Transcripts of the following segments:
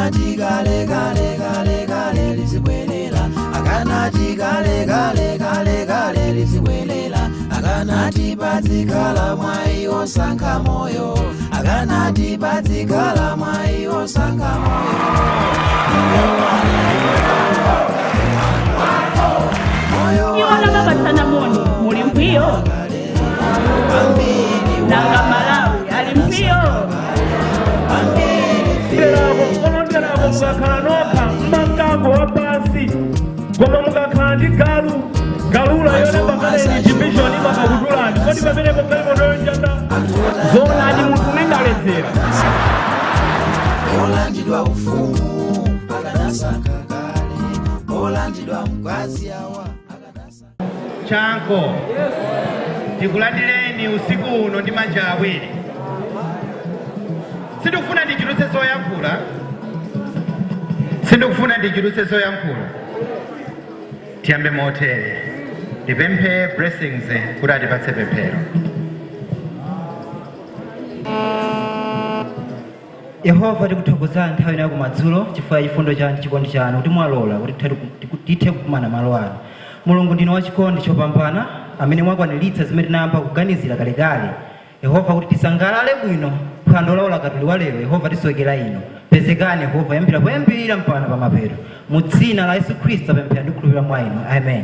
akanati kale kale kale kale lizibwelela akanati kale kale kale kale lizibwelela akanati padzikhala mwayi osankha moyo akanati padzikhala mwayi osankha moyo iwona babatana moni muli mpwiyo nanga Malawi ali mpwiyo olonderako mukakhala nokha mmankango wa pansi goma mukakhala ndi galula yolembakale chipishoni makakutulani kodi pamenepo kalimonoyonjanda zonadi munthu unendaledzera olandidwa ufumu akanasankha kale olandidwa mkazi awa chanko tikulandireni usiku uno ndi manja awiri sindikufuna ndichulutse zoyankhula tiyambe motere tipemphe blessings kuti atipatse pemphero. Yehova tikuthokoza nthawi ino kumadzulo chifukwa chifundo chanu chikondi chanu kuti mwalola kuti tithe kukumana malo ano. Mulungu ndino wachikondi chopambana amene mwakwaniritsa zimene tinayamba kuganizira kalekale. Yehova kuti tisangalale bwino phwando lawo lakatuli wa lero. Yehova tisokera ino pezekani Yehova yambira mpano pa mapeto mu dzina la Yesu Khristu apemphera ndi kukhulupirira mwa inu amen.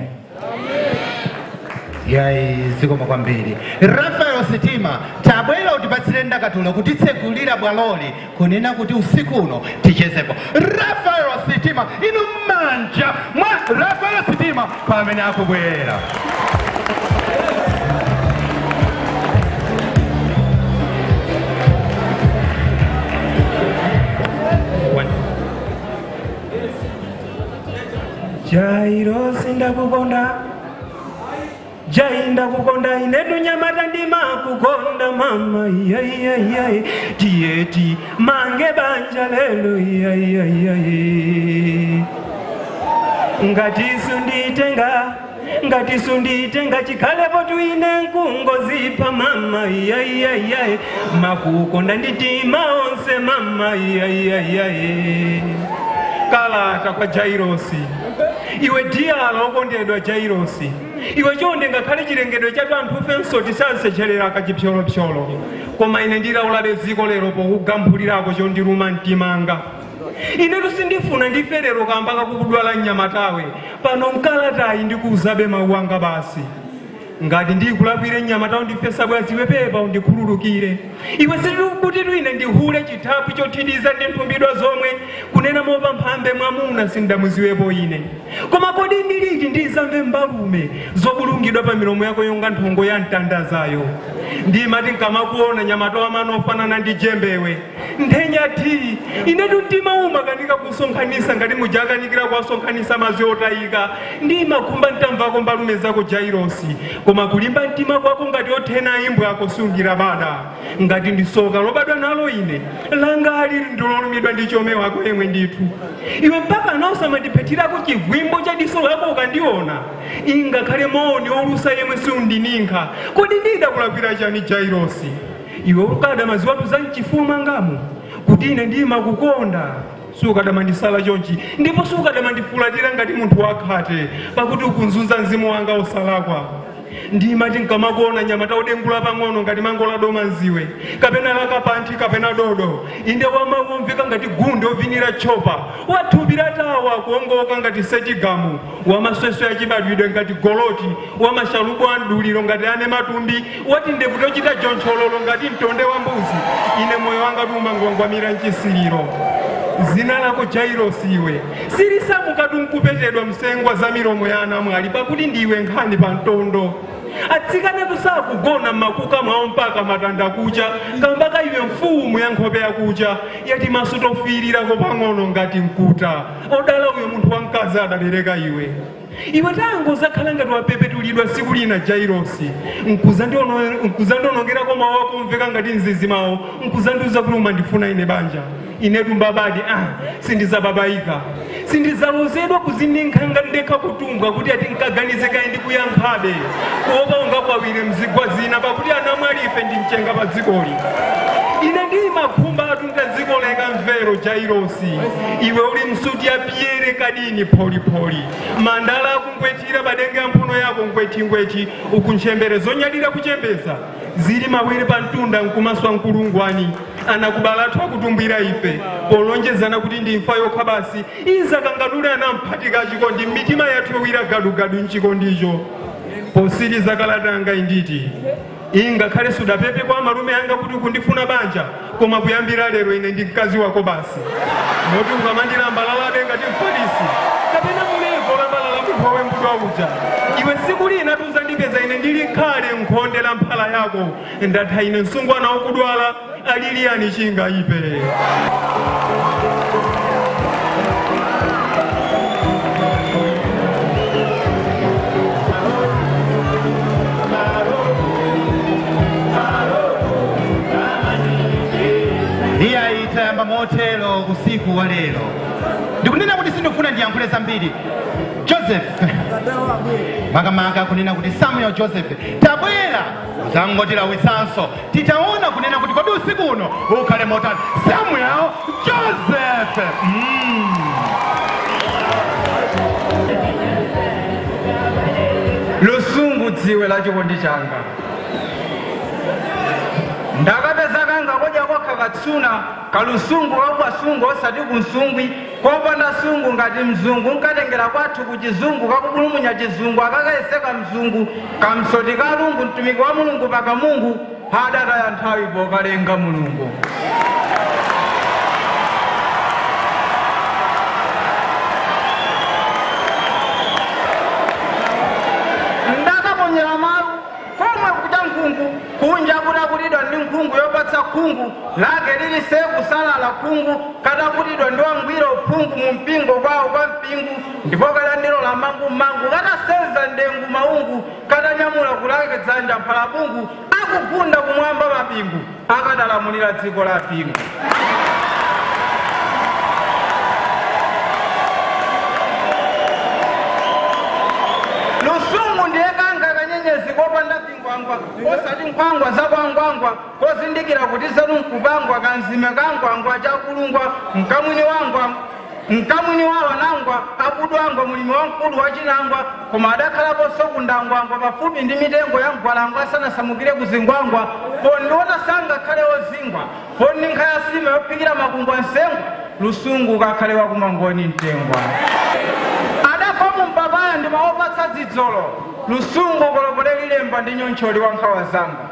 Yayi zikoma kwambiri. Rafael Sitima tabwera utipatsire ndakatulo kutitsekulira bwaloli kunena kuti usiku uno tichezepo. Rafael Sitima inu manja mwa Rafael Sitima pamene akubwera. Jairo sindakukonda Jainda kukonda inedu nyamata ndima kukonda mama yai tieti mange banja lelo yai ngati sunditenga chikhalepo tuine nkungozipa mama yai makukonda nditima onse mama yai kalata kwa Jairosi iwe diala okondedwa Jairosi iwe chonde ngakhale chilengedwe cha anthu fenso tisasecherera kachipyolopyolo koma ine ndiraulabe dziko lero pokugamphulirako chondiruma mtimanga ine tusindifuna ndiferero kamba kakukudwala mnyamatawe pano mkalatayi ndikuuzabe mawu anga basi ngati ndikulakwire mnyamatawo ndifesa bwaziwe pepa undikhululukire iwe sitikuti twine ndihule chithaphwi chothidiza ndi nthumbidwa zomwe kunena mopa mphambe mwamuna sindamuziwepo ine koma kodi ndiliti ndizamve mbalume zobulungidwa pa milomo yako yonga nthongo ya mtandazayo ndimati nkamakuona nyamata wamanofanana ndi jembewe nthenyathi inetu mtima umakanika kusonkhanisa ngati mujakanikira kuwasonkhanisa mazi otayika ndimakhumba ntamvako mbalume zako Jairosi koma kulimba mtima kwako ngati othena imbwe akusungira bada ngati ndisoka lobadwa nalo ine langali ndilolumidwa ndi chome wako yemwe ndithu iwe mpaka anaosamandiphetirako chivwimbo cha diso lako ukandiona ingakhale moni olusa yemwe siundininka kodi ndidakulakwira chani Jairosi iwe ukada maziwatu za mchifumu mangamu kuti ine ndimakukonda sukadamandisala chonchi ndipo sukadamandifulatira ngati munthu wakhate pakuti ukunzunza mzimu wanga osalakwa ndimati nkamakuona nyamata udengula pang'ono ngati mangola doma nziwe kapena lakapanthi kapena dodo inde wamaumvika ngati gunde ovinira chopa wathupira tawa kuongoka ngati setigamu wamasweso yachibadwidwe ngati goloti wamashalubu anduliro ngati ane matumbi wati ndevu tochita jonchololo ngati mtonde wa mbuzi ine moyo wanga dumangwangwamira mchisiliro zina lako Jairosi iwe silisamukatu nkupetedwa msengwa za milomo ya anamwali pakuti ndiwe nkhani pa mtondo atsikana tusakugona mmakuka mwawo mpaka matanda kucha kambaka iwe mfumu ya nkhope yakucha yati maso tofiirirako pang'ono ngati mkuta odala uyo munthu wamkazi adabereka iwe tango zakhala ngati wapepetulidwa siku lina Jairosi nkuzandionongerako mawu ako mveka ngati mzizi mawo nkuzandiuza kuti umandifuna ine banja inetu mbabadi sindizababaika sindizalozedwa kuzininkhanga ndekha kutumbwa kuti ati nkaganizeka ndi kuyankhabe kuopa ungakwawire mzigwa zina pakuti anamwali ife ndi mchenga pa dzikoli ine ndimakhumba atunga dziko leka mvero lero Jairosi iwe uli msuti ya Pierre Kadini poli mandala akungwetira badenge mpuno yako ngweti ukunchembere zonyadira kuchembeza zili mawere pantunda nkumaswa nkulungwani anakubalatwa kutumbira ife olonjezana kuti ndi imfa yokha basi iza kanganule anamphatika chikondi mitima yathu yowira gadu nchikondicho posiriza kalatanga inditi ingakhale sudapepe kwa malume anga kuti kundifuna banja koma kuyambira lero ine ndi mkazi wako basi moti ungamandilamba lalabe ngati mfalisi kapena mulevo lambalala kuphowe mbudwa uja iwe siku lina tuzandipeza ine ndili khale nkhonde la mphala yako ndatha ine msungwana wokudwala aliliyani chinga ipe Iya itayamba motelo usiku wa lero. Ndikunena kuti sindifuna ndiyankhule zambiri. Joseph. Makamaka kunena kuti Samuel Joseph. Tabwera uzangotira wisanso. Titaona kunena kuti kodi usiku uno ukhale motani. Samuel Joseph. Lusungu dziwe la chikondi changa. Ndakapeza kanga koja kokha katsuna kalusungu wabwasungu osati kunsungwi kopanda sungu ngati mzungu nkatengera kwathu kuchizungu kakubulumunya chizungu akakayeseka mzungu kamsoti kalungu mtumiki wa mulungu paka mungu hadataya nthawi pokalenga mulungu ndakaponyera malu komwe kuta nkhungu kunja kutakulidwa ndi nkhungu yopatsa khungu lake lilise kusalala khungu katakulidwa ndi wangwiro uphungu mu mpingo kwawo kwa mpingu ndipo katandilola mangu katasenza ndengu maungu katanyamula kulake dzanja mphalabungu akugunda kumwamba mapingu akadalamulira dziko la pingu lusungu ndiye kanga kanyenyezi kopanda pingwangwa osati nkhwangwa zakwangwangwa kozindikira kuti zanu nkupangwa kanzime kangwangwa chakulungwa mkamwini wawo nangwa akudwangwa mulimi wamkulu wachinangwa koma adakhalapo sokundangwangwa pafupi ndi mitengo ya mgwalangwa asanasamukire kuzingwangwa pondiona sanga khale ozingwa poni nkhaya sime yophikira makungwa nsengwa lusungu kakhale wakumangoni mtengwa adakomu mpapaya ndi maopatsa dzidzolo lusungu kolopoleka lemba ndi nyoncholi wa nkhawa zanga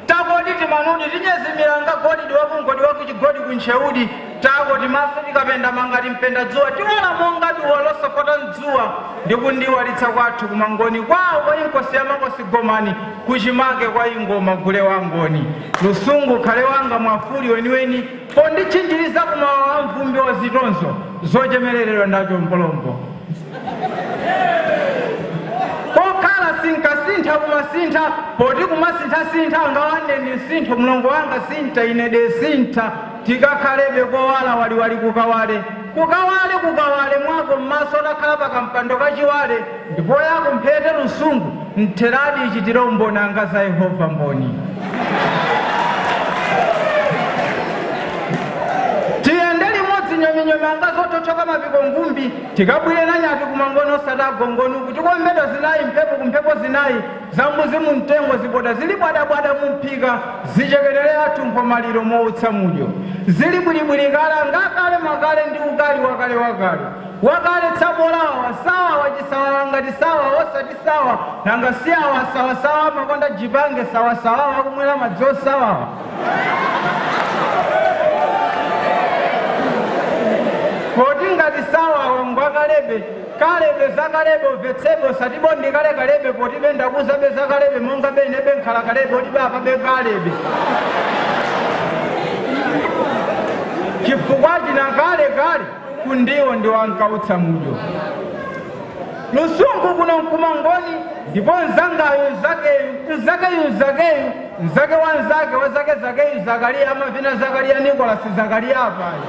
takoti timanudi tinyezimiranga godidi wakungodi wakuchigodi kuncheudi takoti maso tikapenda mangati mpenda dzuwa tiwala monga duwa losofota mdzuwa ndi kundiwalitsa kwathu kumangoni kwawo kwa inkosi ya makosi gomani kuchimake kwa ingoma gule wangoni lusungu khale wanga mwafuli weniweni pondichinjiriza kumawa wa mvumbi wa zitonzo zochemereredwa ndacho mpolombo kokhala sinkasintha kumasintha poti kumasintha angawaneni sintho mlongo wanga sintha inede sintha tikakhalebe kowala waliwali kukawale mwako mmaso odakhala pakampando kachiwale ndipo yako mphete lusungu mtheradi ichitira umboni anga za Yehova mboni nyome anga zotochoka mapiko ngumbi tikabwire nanyati kumangoni osati agongoni kuti kombedo zinayi mphepo kumphepo zinayi zambuzi mu mtengo ziboda zili bwadabwada mumphika zichekerere athu mphomaliro moutsa mudyo zili bwilibwili kala ngakale makale ndi ukali wakale tsabolawa sawa wachisawa ngati sawa osati sawa nanga siyawa sawasawa makonda jipange sawasawa wakumwera madzi osawawa koti ngati sawa wangwakalebe kalebe zakalebe uvetsebe osati bondi kalebe poti bendakuzabe zakalebe monga bene benkhala kalebe oti bapa bekalebe chifukwa tina kale kundiwo ndi wankautsa mudyo lusungu kuno mkumangoni ndipo nzangayo zakeyu nzake wanzake wazake zakeyu Zakariya amavina Zakariya Nikolasi Zakariya apayi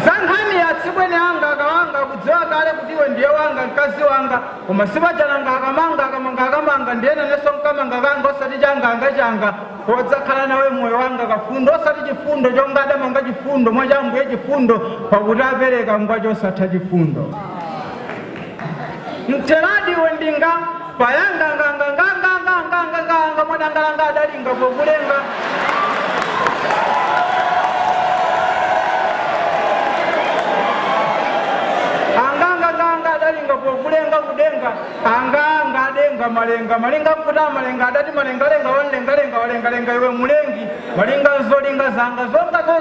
zankhani yatsikweni anga akawanga kudziwa kale kuti iwe ndiye wanga mkazi wanga koma sipajana akamanga ndiyena neso mkamanga kanga osati changa wodzakhala nawe moyo wanga kafundo osati chifundo chongadamanga chifundo mwachambuye chifundo pakuti apereka ngwacho osatha chifundo mteradi wendinga payanga nganganganganganganganga mwadangalanga adalinga pokulenga pokulenga kudenga anga adenga malenga kuta malenga adati malengalenga walengalenga iwe mulengi walinga zolinga zanga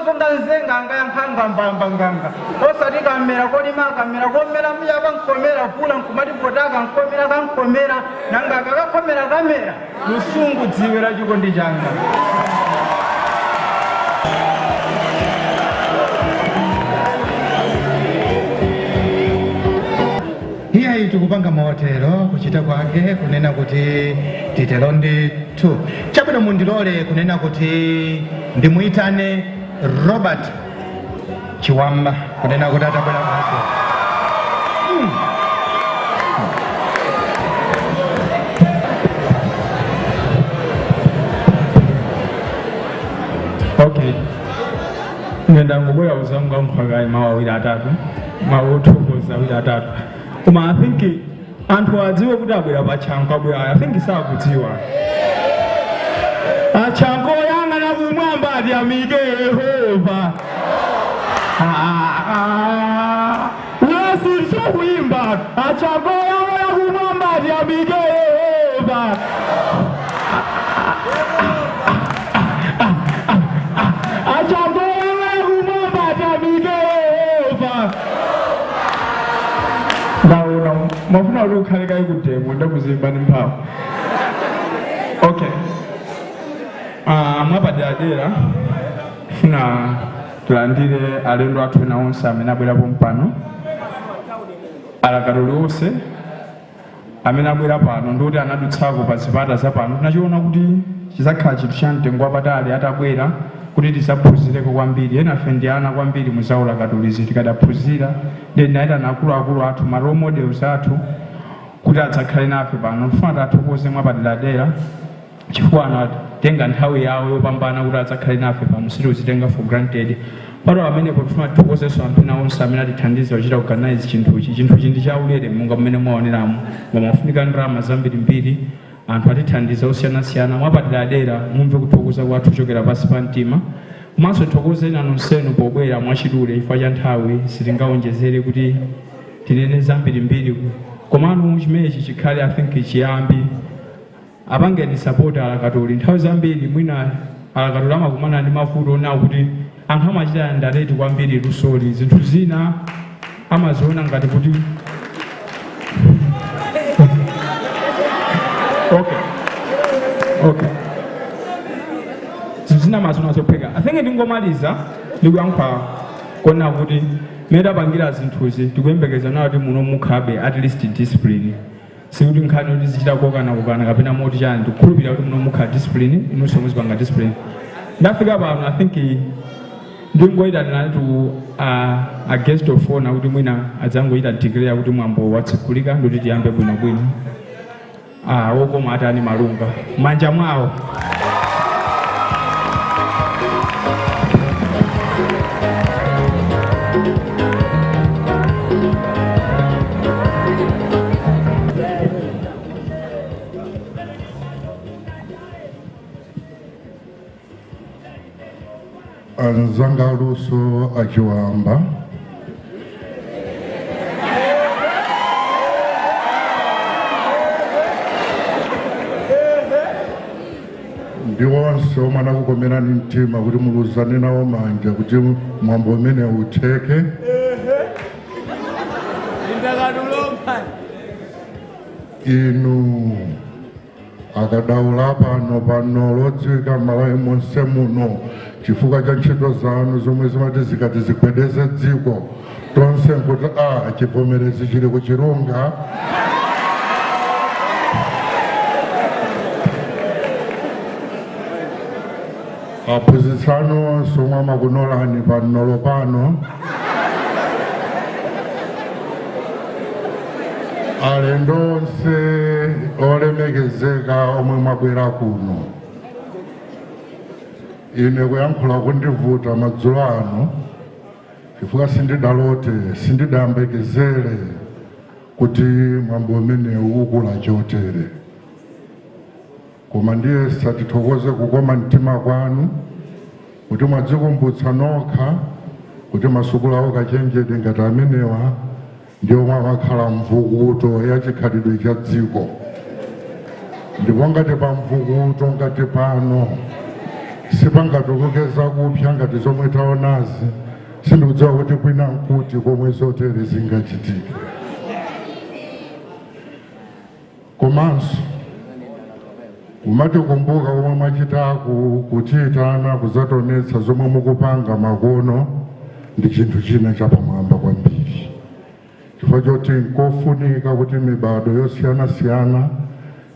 zonga nzenga anga yankhanga mbambanganga osati kamera kolima kamera komera muyaba nkomera fula nkumati potaka nkomera kankomera nanga kakakomera kamera lusungu dziwera chikondi changa Iya tikupanga motero kuchita kwake kunena kuti titelo ndithu chabwino mundilole kunena kuti ndimuitane Robert Chiwamba kunena kuti atabwera kwake. Okay. Ngenda ngoboya uzanga mphakayi mawawiri atatu. Mawothokoza awiri atatu. Kuma I think anthu adziwe kuti abwera pachanko abwera I think sakudziwa. Achanko yanga na kumwamba ati amike Yehova. Wesi sokuimba achanko yanga na kumwamba ati amike Yehova. Achanko yanga na kumwamba ati amike Yehova. Naona mafuna ukhaleka ikudemo ndakuzimba nimphawu. Okay. Mwabadadera funa tulandire alendo athu ena onse amene abwerapo mpano alakatoli onse amene abwera pano ndikuti anadutsako pa zipata zapano tinachiona kuti chizakhala chinthu cha mtengo wapatali atabwera kuti tisaphunzireko kwambiri enafe ndi ana kwambiri muzawu lakatolizi tikadaphunzira ndi ndinayitana akuluakulu athu ma role models athu kuti adzakhale nafe pano tifuna tathokoze mwapaderadera chifukwa anatenga nthawi yawo yopambana kuti adzakhale nafe pano sitizitenga for granted pano amenepo tifuna tithokozenso anthu ena onse amene atithandiza kuchita organize chinthuchi ndi chaulere monga mmene mwaoneramo mafunika ndalama zambirimbiri anthu atithandiza osiyanasiyana mwapaderadera mumve kuthokoza kwathu kuchokera pansi pa mtima komanso tithokoze ena nonsenu pobwera mwachidule chifukwa cha nthawi sitingawonjezere kuti tinene zambirimbiri komano chimenechi chikhale I think chiyambi apangeni support alakatoli nthawi zambiri mwina alakatoli amakumana ndi mavuto nawo kuti anthu amachita ndareti kwambiri lusoli zinthu zina amaziona ngati kuti okay zina mazuna zopheka I think ndingomaliza ndikuyankha kona kuti meda pangira zinthuzi tikuyembekeza nawo kuti muno mukhabe at least discipline sikuti nkhani kuti zichita kokana kapena moti chani ndikukhulupirira kuti muno mukha discipline inunso muzipanga discipline ndafika pano I think ndingoyitana tu a guest of honor kuti mwina adzangoyita declare kuti mwambo watsekulika ndikuti tiyambe bwinobwino wokoma atani malunga manja mwawo Anzanga Luso Achiwamba ndiwonse omwana kukomera ni mtima kuti muluzane nawo manja kuti mwambo umene utheke inu akadaula pano lodziwika malawi monse muno chifukwa cha ntchito zanu zomwe zimati zikati zigwedeze dziko tonse nkuti chivomerezi chili kuchirunga aphunzitsano onse omwe amakunolani panolo pano alendo onse olemekezeka omwe mwabwera kuno ine kuyankhula kundivuta madzulo ano chifukwa sindidalote sindidayembekezere kuti mwambo umenewu ukula chotere, koma ndiye satithokoze kukoma mtima kwanu kuti mwadzikumbutsa nokha kuti masukulu awo kachenjede ngati amenewa ndiwo mwakakhala mvukuto ya chikhalidwe cha dziko. Ndipo ngati pa mvukuto ngati pano sipangatulukeza kupya ngati zomwe taonazi, sindikudziwa kuti kwina nkuti komwe zotere zingachitike. Komanso kumatikumbuka komwe mwachitaku kuchitana kuzatonetsa zomwe mukupanga makono ndi chinthu china chapamwamba kwambiri, chifukwa choti nkofunika kuti mibado yosiyanasiyana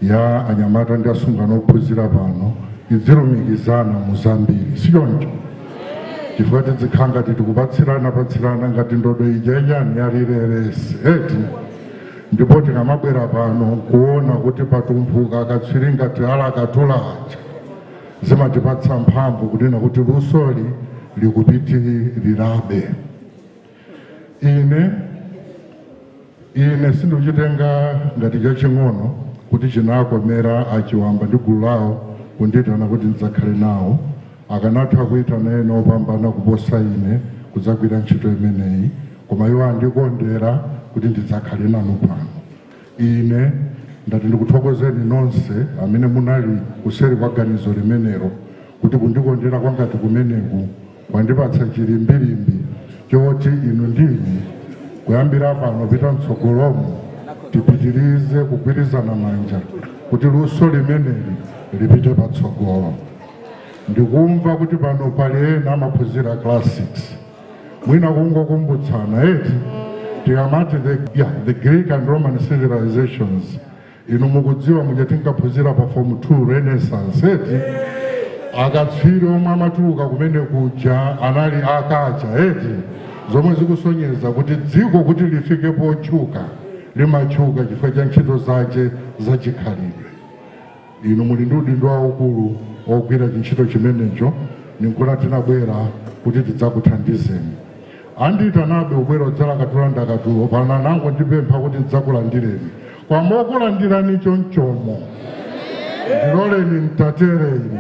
ya anyamata ndi asungano ophunzira pano idzilumikizana muzambiri, sichoncho? Chifukwa tidzikhala ngati tikupatsirana ngati ndodo ija inyani yalireresi eti, ndipo tikamabwera pano kuona kuti patumphuka akatswiri ngati ala akatulacha zimatipatsa mphamvu kunena kuti lusoli likupitirirabe. Ine sindikuchitenga ngati chaching'ono kuti chinakomera achiwamba ndi gulu lawo kunditana kuti ndidzakhale nawo, akanatha kuitana ena opambana kuposa ine kudzagwira ntchito imeneyi, koma iwo andikondera kuti ndidzakhale nanu pano. Ine ndati ndikuthokozeni nonse amene munali kuseri kwa ganizo limenelo kuti kundikondera kwangati kumeneku kwandipatsa chilimbilimbi choti inu ndini kuyambira pano pita mtsogolomo tipitirize kugwirizana manja kuti luso limeneli lipite patsogolo. Ndikumva kuti pano pali ena amaphunzira classics, mwina kungokumbutsana eti tikamati the Greek and Roman civilizations, inu mukudziwa muja tinkaphunzira pa form 2 Renaissance eti akatswiri omwe amatuluka kumene kuja anali akacha eti, zomwe zikusonyeza kuti dziko kuti lifike potchuka limatchuka chifukwa cha ntchito zace zachikhalidwe. Inu muli ndi udindo waukulu ogwira ntchito chimenecho, ninkuna tinabwera kuti tidzakuthandizeni. Anditanabe ubwera udzala katula ndakatulo pana nango ndipempha kuti ndidzakulandireni, kwama okulandirani chonchomo ndiloleni mtatereni.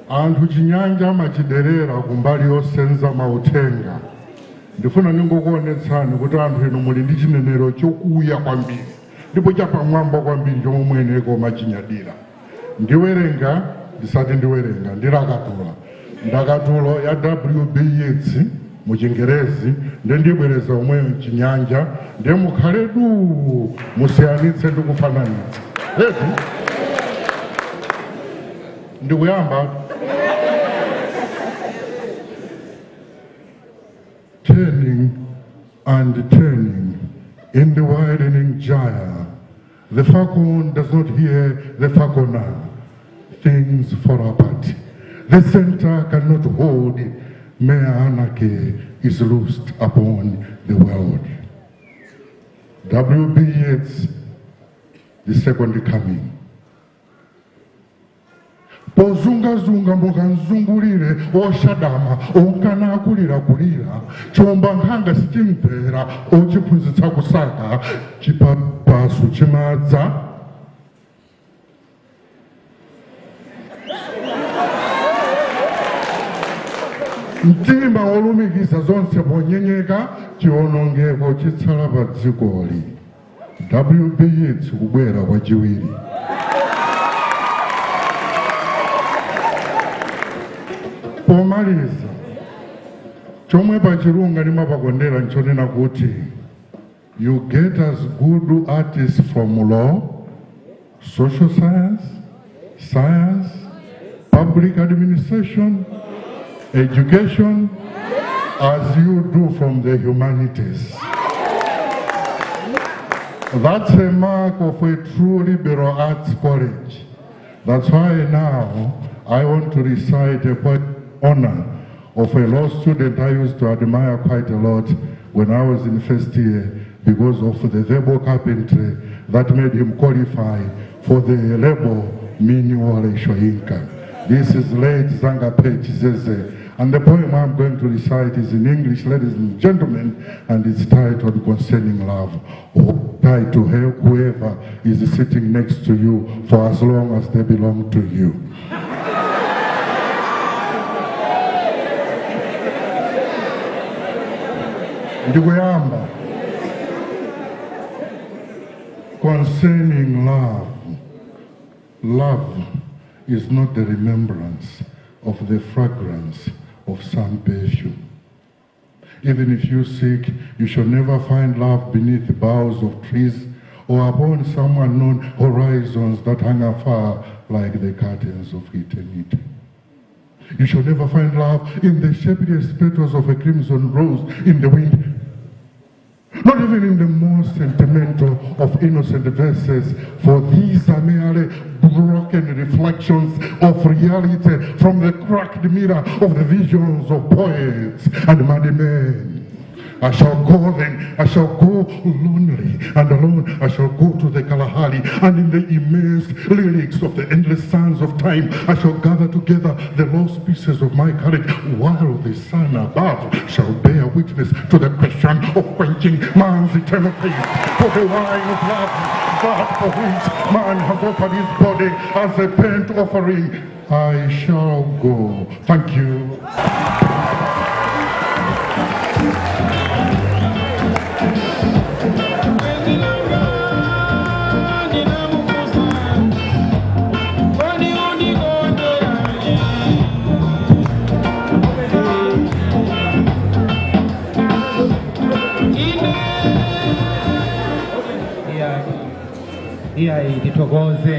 Anthu chinyanja amachiderera kumbali yosenza mautenga. Ndifuna ningokuonetsani kuti anthu inu muli ndi chinenero chokuya kwambiri ndipo chapamwamba kwambiri chomwe mweneko machinyadira. Ndiwerenga ndisati ndiwerenga ndirakatula ndakatulo ya W.B. Yeats mu Chingerezi ndibwereza omwe mchinyanja ndiye mukhale du musiyanitse ndi kufananitsa eti ndikuyamba. Turning and turning in the widening gyre, the falcon does not hear the falconer. Things fall apart. The center cannot hold. Mere anarchy is loosed upon the world. W.B. Yeats, The Second Coming. Pozungazunga mukanzungulire oshadama onkana kulira chomba nkhanga sichimvera ochiphunzitsa kusaka chipapasu chimadza. Mtima olumikiza zonse ponyenyeka chionongeko chitsala pa dzikoli. W.B. Yeats kubwera kwachiwiri. Pomaliza chomwe pachirunga nimapakondera nchonena kuti you get as good artists from law, social science, public administration, education as you do from the humanities. That's a mark of a true liberal arts college. That's why now I want to recite a poem honor of a law student I used to admire quite a lot when I was in first year because of the verbal carpentry that made him qualify for the label Miniwale Shoyinka. This is late Zanga Page Zeze. And the poem I'm going to recite is in English, ladies and gentlemen, and it's titled Concerning Love. Tied to whoever is sitting next to you for as long as they belong to you. Ndikuyamba. Concerning love. Love is not the remembrance of the fragrance of some perfume. Even if you seek, you shall never find love beneath the boughs of trees or upon some unknown horizons that hang afar like the curtains of eternity. You shall never find love in the shapeless petals of a crimson rose in the wind. Not even in the most sentimental of innocent verses, for these are merely broken reflections of reality from the cracked mirror of the visions of poets and mad men. I shall go then, I shall go lonely and alone. I shall go to the Kalahari, and in the immense lyrics of the endless sands of time, I shall gather together the lost pieces of my courage, while the sun above shall bear witness to the question of quenching man's eternal faith for the wine of love, that for which man has offered his body as a burnt offering. I shall go. Thank you. Iya ititokoze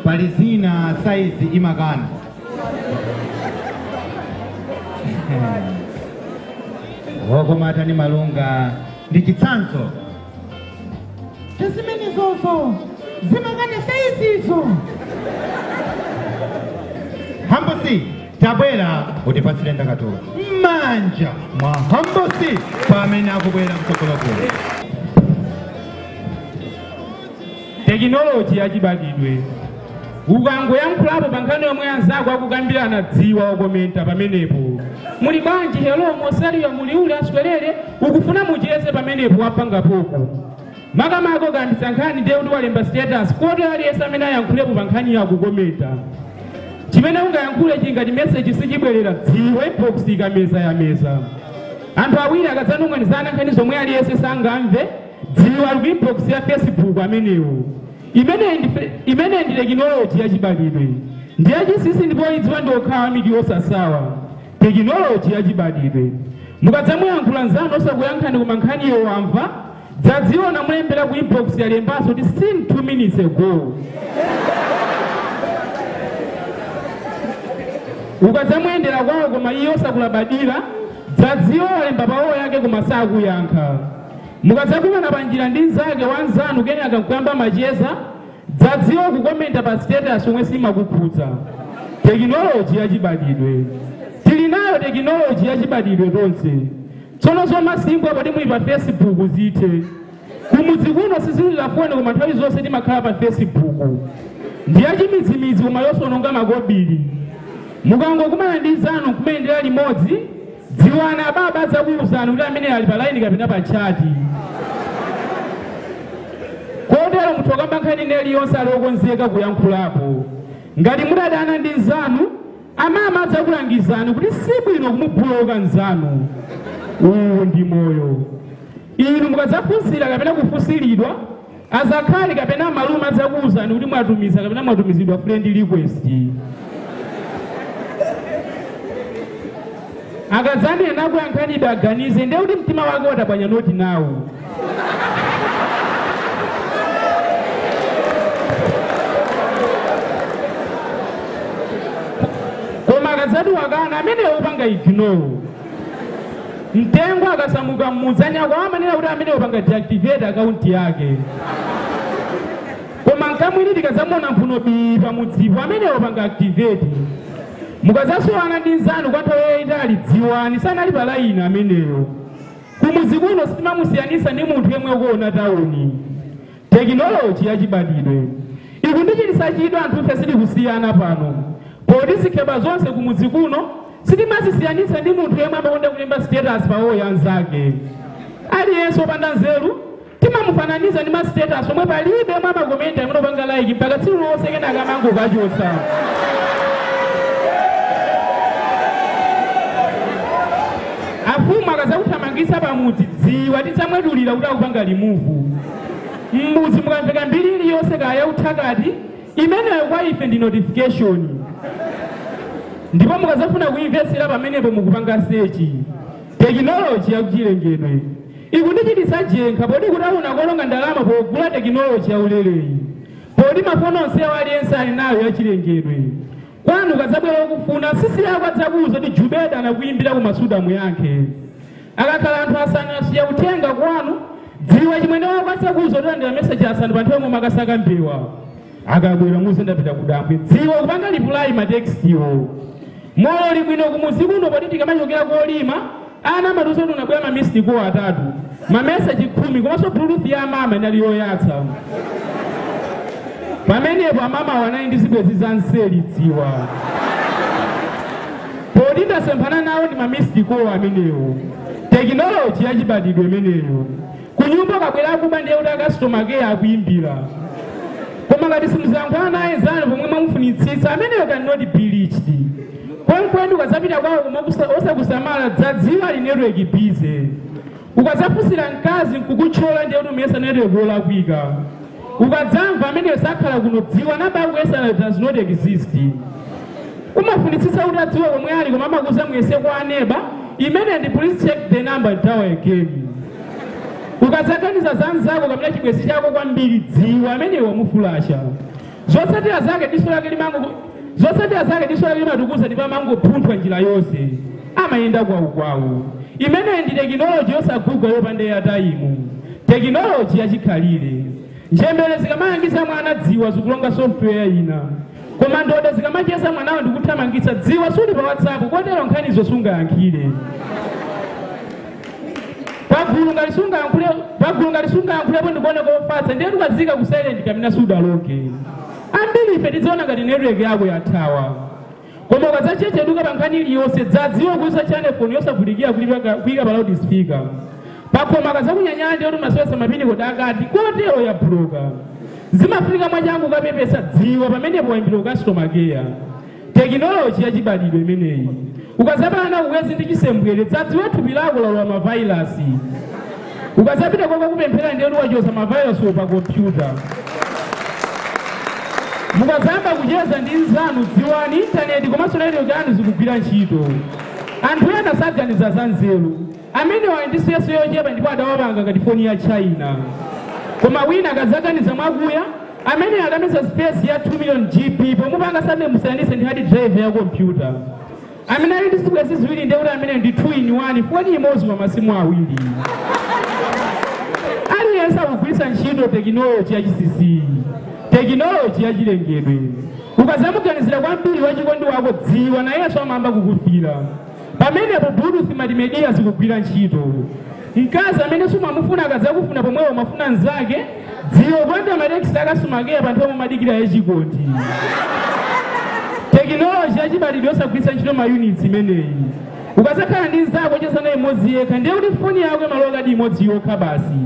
palizina saizi imagana wokomata ni malunga ndi chitsanzo tazimene zozo zimagana saizi izo hambosi tabwera utipasire ndakatulo manja mwa hambosi pamene akubwera mtokologo. Tekinoloji yachibadidwe ukangoyankhulapo pankhani yomwe anzako akukambirana dziwa okomenta pamenepo muli bwanji hello mosaliwa muli uli aswelere ukufuna mucheze pamenepo wapangapoko makamako kandisankhani ndiye kuti walemba status kodi aliyense amene ayankhulepo pankhani yakukomenta chimene ungayankhule chingati message sichibwerera dziwe box ikameza ya meza anthu awiri akadzanong'anizana nkhani zomwe aliyense sangamve dziwa inbox ya Facebook amenewo imene ndi tekinoloji yachibadidwe ndiye chisisi ndipo idziwa ndi okhawa miti osasawa tekinoloji yachibadidwe mukadzamuyankhula nzanu osakuyankhani koma nkhaniyo wamva dzadziona mulembera ku inbox yalembaso kuti seen 2 minutes ago ukadzamuyendera kwawo koma iye osakulabadira dzadziwa walemba pawo yake koma sakuyankha mukadzakumana panjira ndi nzake wanzanu kene akakuyamba macheza dzadziwa kukomenta pa status omwe simakukhudza tekinoloji yachibadidwe tili nayo tekinoloji yachibadidwe tonse tsono zomasimbwa poti muli pa Facebook zithe kumudzi kuno sizilira foni koma nthawi zonse timakhala pa Facebook ndi yachimizimizi koma yosononga makobiri mukangokumana ndi nzanu kumendera limodzi dziwana baba adzakuwuzani kuti amene ali pa line kapena pa chati kotero munthu akamba nkhani neli yonse ali okonzeka kuyankhulapo ngati mudadana ndi nzanu amama adzakulangizani kuti sibwino kumubuloka nzanu uwu ndi moyo inu mukadzafunsira kapena kufunsiridwa azakhale kapena malume adzakuwuzani kuti mwatumiza kapena mwatumizidwa friend request akadzanena akuyankhanibe aganize ndiye kuti mtima wake watapwanya noti nawo koma akadzati wakana amene upanga ignore mtengo akasamuka mmuzanyako amanena kuti amene upanga deactivate account yake koma nkamwini tikadzamona mphuno bi pamudzipo amene upanga activate mukadzaswana ndi nzanu kwa nthawi yayitali dziwani sanali pa layini ameneyo kumudzi kuno sitimamusiyanisa ndi munthu yemwe ukuona tauni Technology yachibadidwe. Ikundichitisa chidwi anthu ife sili kusiyana pano. Polisi keba zonse kumudzi kuno sitimazisiyanitsa ndi munthu yemwe amakonda kulemba status pawoya anzake. Aliyense opanda nzeru timamufananiza ndi status omwe palibe omwe amakomenta imene opanga like mpaka tsiku lonse kenaka amangokachotsa. Afumu akazakuthamangitsa pamudzi dziwa tidzamwedulira kuti akupanga remove. M'mudzi mukamveka mbiri iliyonse kaya uthakati imeneyo kwa ife ndi notification. Ndipo mukazafuna kuinvestira pamenepo mukupanga search. Technology yakuchilengedwe ikundichitisa jenkha poti kuti unakolonga ndalama pogula technology yauleleyi. Poti mafono onse aliyense ali nayo yachilengedwe. Kwanu ukazabwera ukufuna sisi yako adzakuza kuti Jubeda anakuyimbira ku masudamu yake. Akakhala anthu asanu asiya kutenga kwanu dziwa chimwene wako adzakuza kulandira message asanu panthu yomwe makasaka mbewa. Akabwera muze ndapita kudambwe dziwa kupanga reply ma textiwo. Moyo libwino kumuzi kuno poti tikamachokera kolima ana maduso tunabwera ma missed call atatu. Ma message 10 komanso bluetooth ya mama inali yoyatsa. Pamenepo amama wanayi ndi zibwezi za nseli dziwa. Poti ndasemphana nawo ndi ma missed call amenewo. Technology yachibadidwe imeneyo. Kunyumba kabwera kuba ndiye kuti customer care akuyimbira. Koma ngati simuzayankhula naye zanu pomwe mwamufunitsitsa ameneyo cannot be reached. Kwenkwendi ukazapita kwawo koma osakusamala dzadziwa li network busy. Ukazafusira mkazi nkukuchola ndiye kuti umuyesa network yolakwika. Ukadzamva ameneyo sakhala kuno dziwa namba yakuyesana does not exist. Umafunitsitsa kuti adziwe komwe ali koma amakuza muyese kwa neighbor imene ndi please check the number tower again. Ukadzakaniza zanzako kamene chibwezi chako kwambiri dziwa ameneyo wamufulasha. Zotsatira zake diso lake limatukuza ndipo amangopunthwa njira yonse amayenda kwawo. Imene ndi technology yosagugwa yopanda airtime. Technology yachikhalire. Njembere zikamayangisa mwana dziwa zikulonga software ina. Koma ndode zikamacheza mwanawo ndikuthamangitsa dziwa suli pa WhatsApp kotero nkhanizo sungayankhire. Pagulu ngalisungayankhulepo ndikuone kofatsa ndiye tukazika ku silent kamina sudaloke. Ambiri ife tidziona ngati network yako yathawa. Koma ukazachecheduka pa nkhani iliyonse dzadziwa kuisa channel phone yosavutikira kuyika pa loudspeaker. Pakoma kazakunyanyala ndiye kuti maswesa mapini kodakati kotero ya broker. Zimafika mwachangu kapepesa dziwa pamenepo waimbira customer care. Technology yachibadidwe imeneyi. Ukazapana kuwezi ndi chisembwere dzadziwa thupi lako lalowa mavirus. Ukazapita kokakupemphera ndiye kuti wachosa mavirus pa computer. Mukazamba kucheza ndi nzanu dziwani internet komanso radio kanu zikugwira ntchito. Anthu ena saganiza za nzeru. Amene wali ndi seso yochepa ndipo adawapanga ngati foni ya China. Koma wina akazaganiza mwakuya amene adameza space ya 2 million GB pomupanga sane musanise ndi hard drive ya computer. Amene ali ndi zibwezi ziwiri ndiye kuti amene ndi 2 in 1 foni imodzi pa masimu awiri. Aliyense akugwiritsa ntchito technology ya chisisi. Technology yachilengedwe. Ukazamuganizira kwambiri wachikondi wako dziwa na yeso amamba kukufira. Pamenepo bluetooth multimedia zikugwira ntchito. Mkazi amene sumamufuna akazakufuna pomwepo mafuna nzake dziwa kwanda mateksi akasumagera panthu omwe madikira yachikondi. Technology yachibadidwe yosagwiritsa ntchito ma units imeneyi. Ukazakhala ndi nzako chesa naye imodzi yekha ndiye kuti foni yako imalowa di imodzi yokha basi.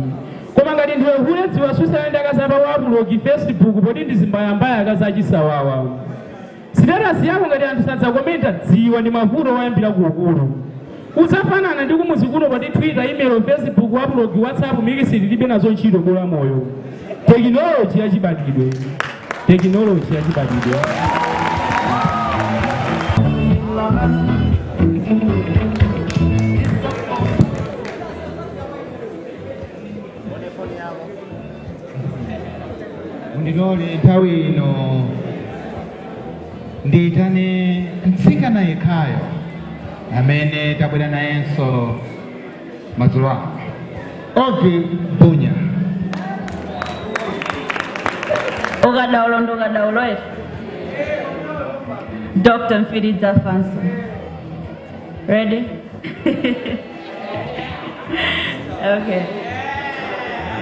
Koma ngati ndiwe hule dziwa susaenda akazapa wa upload Facebook poti ndi zimbayambaya akazachisawawa. Status yako ngati anthu sadzakomenta dziwa ndi mavuto wayambira kuukulu. Uzafanana ndi kumuzi kuno poti Twitter, email, Facebook, upload, WhatsApp, mikisi tilibe nazo ntchito bola moyo. Technology yachibadidwe. Technology yachibadidwe. Ndilole nthawi ino ndiyitane mtsikana yekhayo amene tabwera nayenso madzulo ano. Ovi Bunya. Ukadaulo Dr. Mfiriza Fanso. Ready? Okay.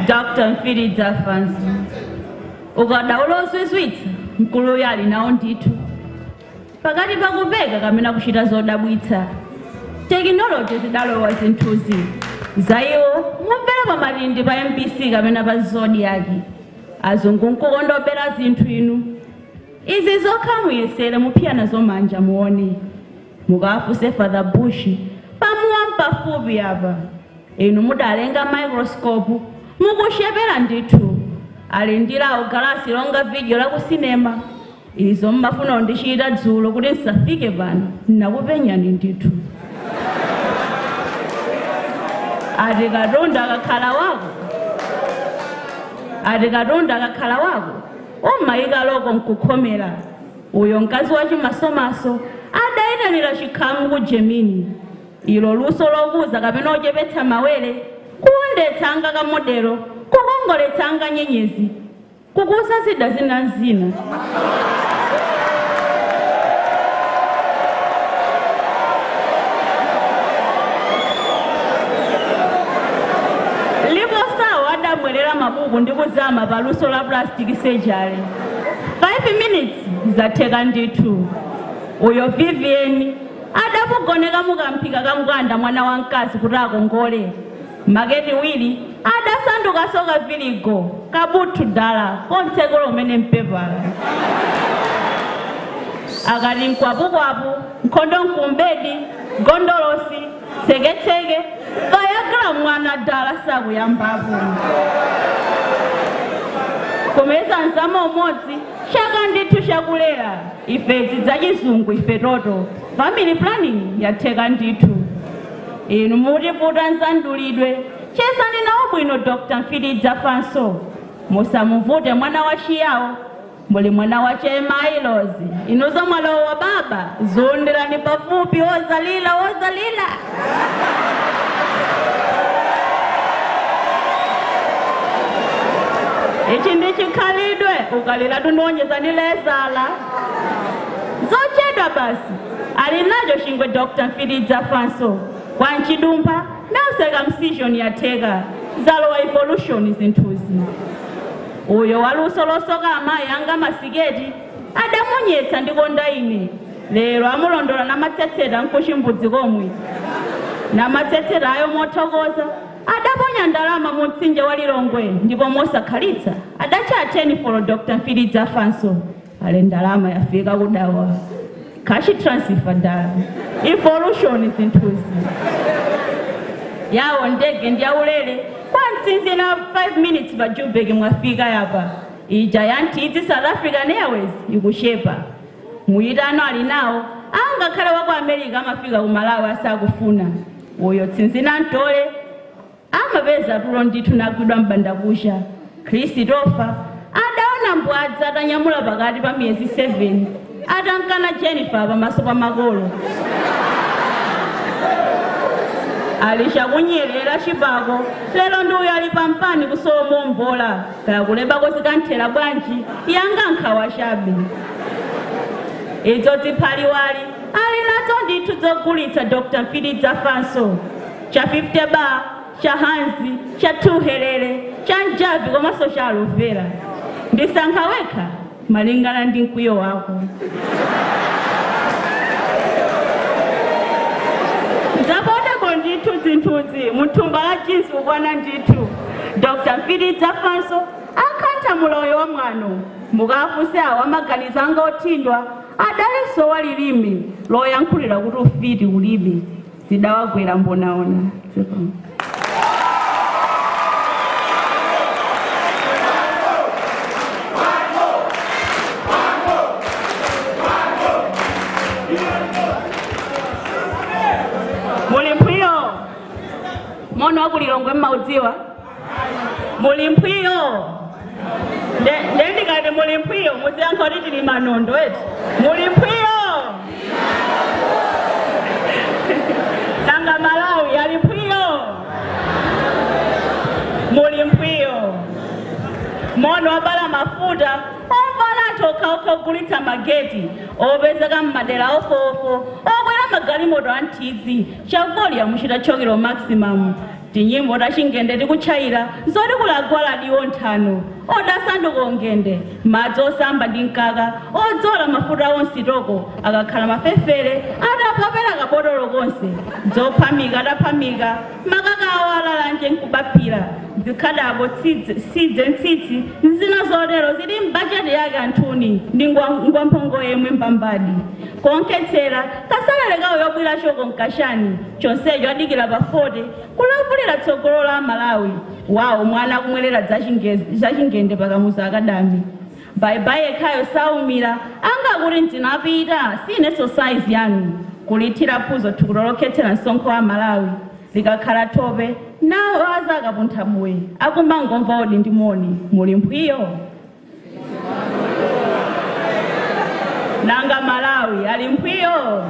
Dr. Mfiridza Fanso. Ukadaula uswiswitsa mkulu uyu ali nawo ndithu. Pakati pakupeka kamena kuchita zodabwitsa. Tekinoloji zidalowa zinthuzi. Zaiwo mumvera pa matindi pa MPC kamena pa Zodiac. Azungu nkukondobera zinthu inu. Izi zokha muyesera mupiyana zomanja muone. Mukafuse Father Bush pamuwampa fupi apa. Inu mudalenga microscope mukushepera ndithu. Alindirawo galasi longa video la kusinema. Izo mmafuna ndichita dzulo kuti nsafike pano nakupenyani ndithu. Ati Katonda akakhala wako umayika loko nkukhomera. Uyo mkazi wa chimasomaso adayitanira chikhamu ku Gemini. Ilo luso lokuza kapena ochepetsa mawere kuondetsa anga kamodelo kukongoletsa anga nyenyezi kukusa zida zina. Adabwerera mabuku ndikuzama paluso la plastic surgery. 5 minutes zatheka ndithu. Uyo Vivian adamugoneka mukamphika kamukanda mwana wa mkazi kuti akongole. Maketi wili adasanduka soka viligo kabuthu dala kontseko lomene mpepala. Akati nkwapu nkhondo nkumbedi gondolosi tseke kayakala mwana dala sakuyambapo. Komeza nzama umodzi shaka ndithu shakulera ife tidzachizungu ife toto. Family planning yatheka ndithu. Inu mutiputa nsandulidwe chesa ndinawo bwino Dr. Mfiridza Fanso. Musamuvute mwana wa chiyawo muli mwana wa Chemailozi. Inuzo mwalo wa baba zonderani pafupi ozalila. Ichi ndichikhalidwe ukalira tunonyeza nilezala. Zochedwa basi alinacho chingwe Dr. Mfiridza Fanso. Kwa nchidumpa na circumcision yatheka zalowa evolution zinthuzi. Uyo waluso losoka amayi anga masiketi adamunyetsa ndikonda ine. Lero amulondola namatsetsera nkuchimbudzi komwe. Namatsetsera ayo mothokoza adaponya ndalama mutsinje wa Lilongwe ndipo mosakhalitsa adacha 10 for Dr. Mfiridza Fanso. Ale ndalama yafika kudawa. Kashi transfer dala. Evolution zinthuzi. Yawo ndege ndiyaulele kwa mtsinzi na 5 minutes Joburg mwafika yapa. Giant izi South African Airways ikushepa. Muyitano alinawo angakhala wa ku America amafika ku Malawi asakufuna. Uyo tsinzina ntole amapeza tulo ndithu nagwidwa mbandabusha. Christopher adaona mbwadza atanyamula pakati pa miyezi 7 atankana Jennifer pamaso pa makolo. Alisha kunyelera chipako lero ndi uyo ali pampani kusomo mbola kaya kulebako zikanthera bwanji yanga nkhawa chabe. Izo ziphaliwali ali nazo ndithu zogulitsa Dr. Mfiridza Fanso. Cha 50 bar, cha hanzi, cha tuhelele, cha njabi komanso cha aloe vera. Ndisankha wekha malingana ndi mkwiyo wako. Ndithu zinthuzi muthumba la jinsi ukwana ndithu. Dr. Mfiridza Fanso akhantha muloyo wa mwano mukafuse awo amaganizo anga othindwa adaliso wa lilimi loyankhulira kuti ufiti ulimi zidawagwera mbonaona. Mono waku Lilongwe mmaudziwa? Mulimpwiyo. Ndikati mulimpwiyo muziyankha kuti tili manondo eti. Mulimpwiyo. Nanga Malawi alimpwiyo. Mulimpwiyo. Mono wabala mafuta omvala toka ogulitsa mageti opezeka mmadera ofofo okwera magalimoto antidzi cha volume chitachokera maximum tinyimbo tachingende tikuchaira zoti kulagwala diwo nthano odasanduka ongende madzi osamba ndi mkaka odzola mafuta onsitoko akakhala mafefere adapapera kabotolo konse dzophamika adaphamika makaka awo alalanje nkubapira zikhadabo sidze ntsitsi zina zotero zili mbajeti yake anthuni ndi ngwamphongo yemwe mbambadi konkhetsera kasalale kawo yobwera choko mkashani chonsecho adikira pa 40 kulavulira tsogolo la Malawi wawo mwana akumwerera zachingende pakamuza akadami baibai ekhayo saumira angakuti ntinapita sineso size yanu kulithira phuzo thukulolokhetsera msonkho wa Malawi likakhala thope nawo azakapuntha buwe akumangomva odi ndi moni muli mphwiyo nanga Malawi ali mphwiyo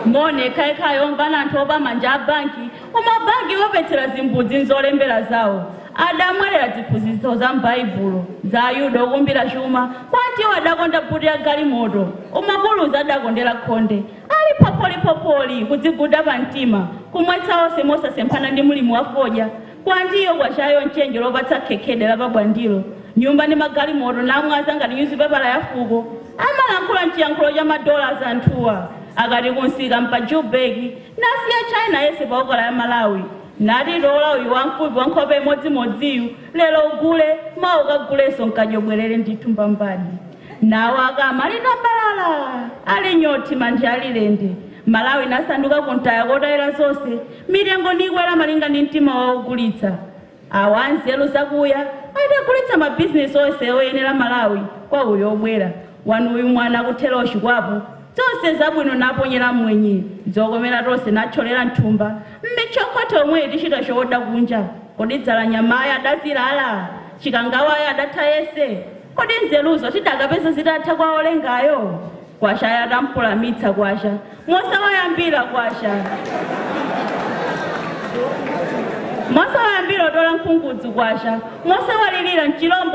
mone ekhaekhayo omvana anthu opa manja a banki umabanki wopetsera zimbudzi nzolembera zawo adamwerera ziphunzitso za m'baibulo za ayuda okumbira chuma kwatiwo adakonda buti ya galimoto umabuluzi adakondera khonde ali papolipopoli kudziguda pa mtima kumwetsa onse mosasemphana ndi mulimi wa fodya kwandiyo kwachayo nchenje lopatsa khekhede la pabwandilo nyumba ndi magalimoto namwaza ngati nyuzipepala ya fuko amalankhula mchiyankhulo cha madollars anthuwa akati kunsika mpa Joburg nasiya China yese pa okala ya Malawi nati lola uyu wamfupi wankhope imodzimodziyu lero ugule ma ukaguleso nkajobwerere ndithu mbambadi nawo akamalita mbalala ali nyoti manja alilende Malawi nasanduka kuntaya kotayera zonse mitengo ndikwera malinga ndi mtima waugulitsa awa anzeru zakuya adagulitsa mabizinesi onse oyenera Malawi kwa uyo obwera wanu uyu mwana kuthera oshikwapo zonse zabwino naponyera mwenye zokomera tonse natcholera nthumba mmichokotho omwe tichita chowoda kunja kodi dzala nyamayo adazilala chikangawayo adatha yese kodi nzeruzo tidakapeza zitatha kwa olengayo kwasha yatampulamitsa kwasha mosawayambira kwasha mosawayambira otola mphungudzi kwasha mosawalilira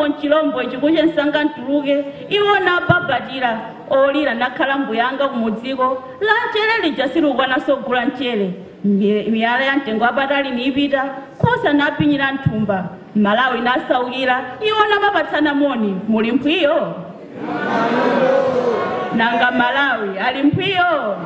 mchilombo chikuche nsanga ntuluke iwona babatira olira nakhala mbuyanga kumudziko la mchere lija silukwana sogula mchere miyala ya mtengo apatali niipita khosa napinyira nthumba Malawi nasaukira iwona mapatsana moni muli mphwiyo nanga Malawi ali mphwiyo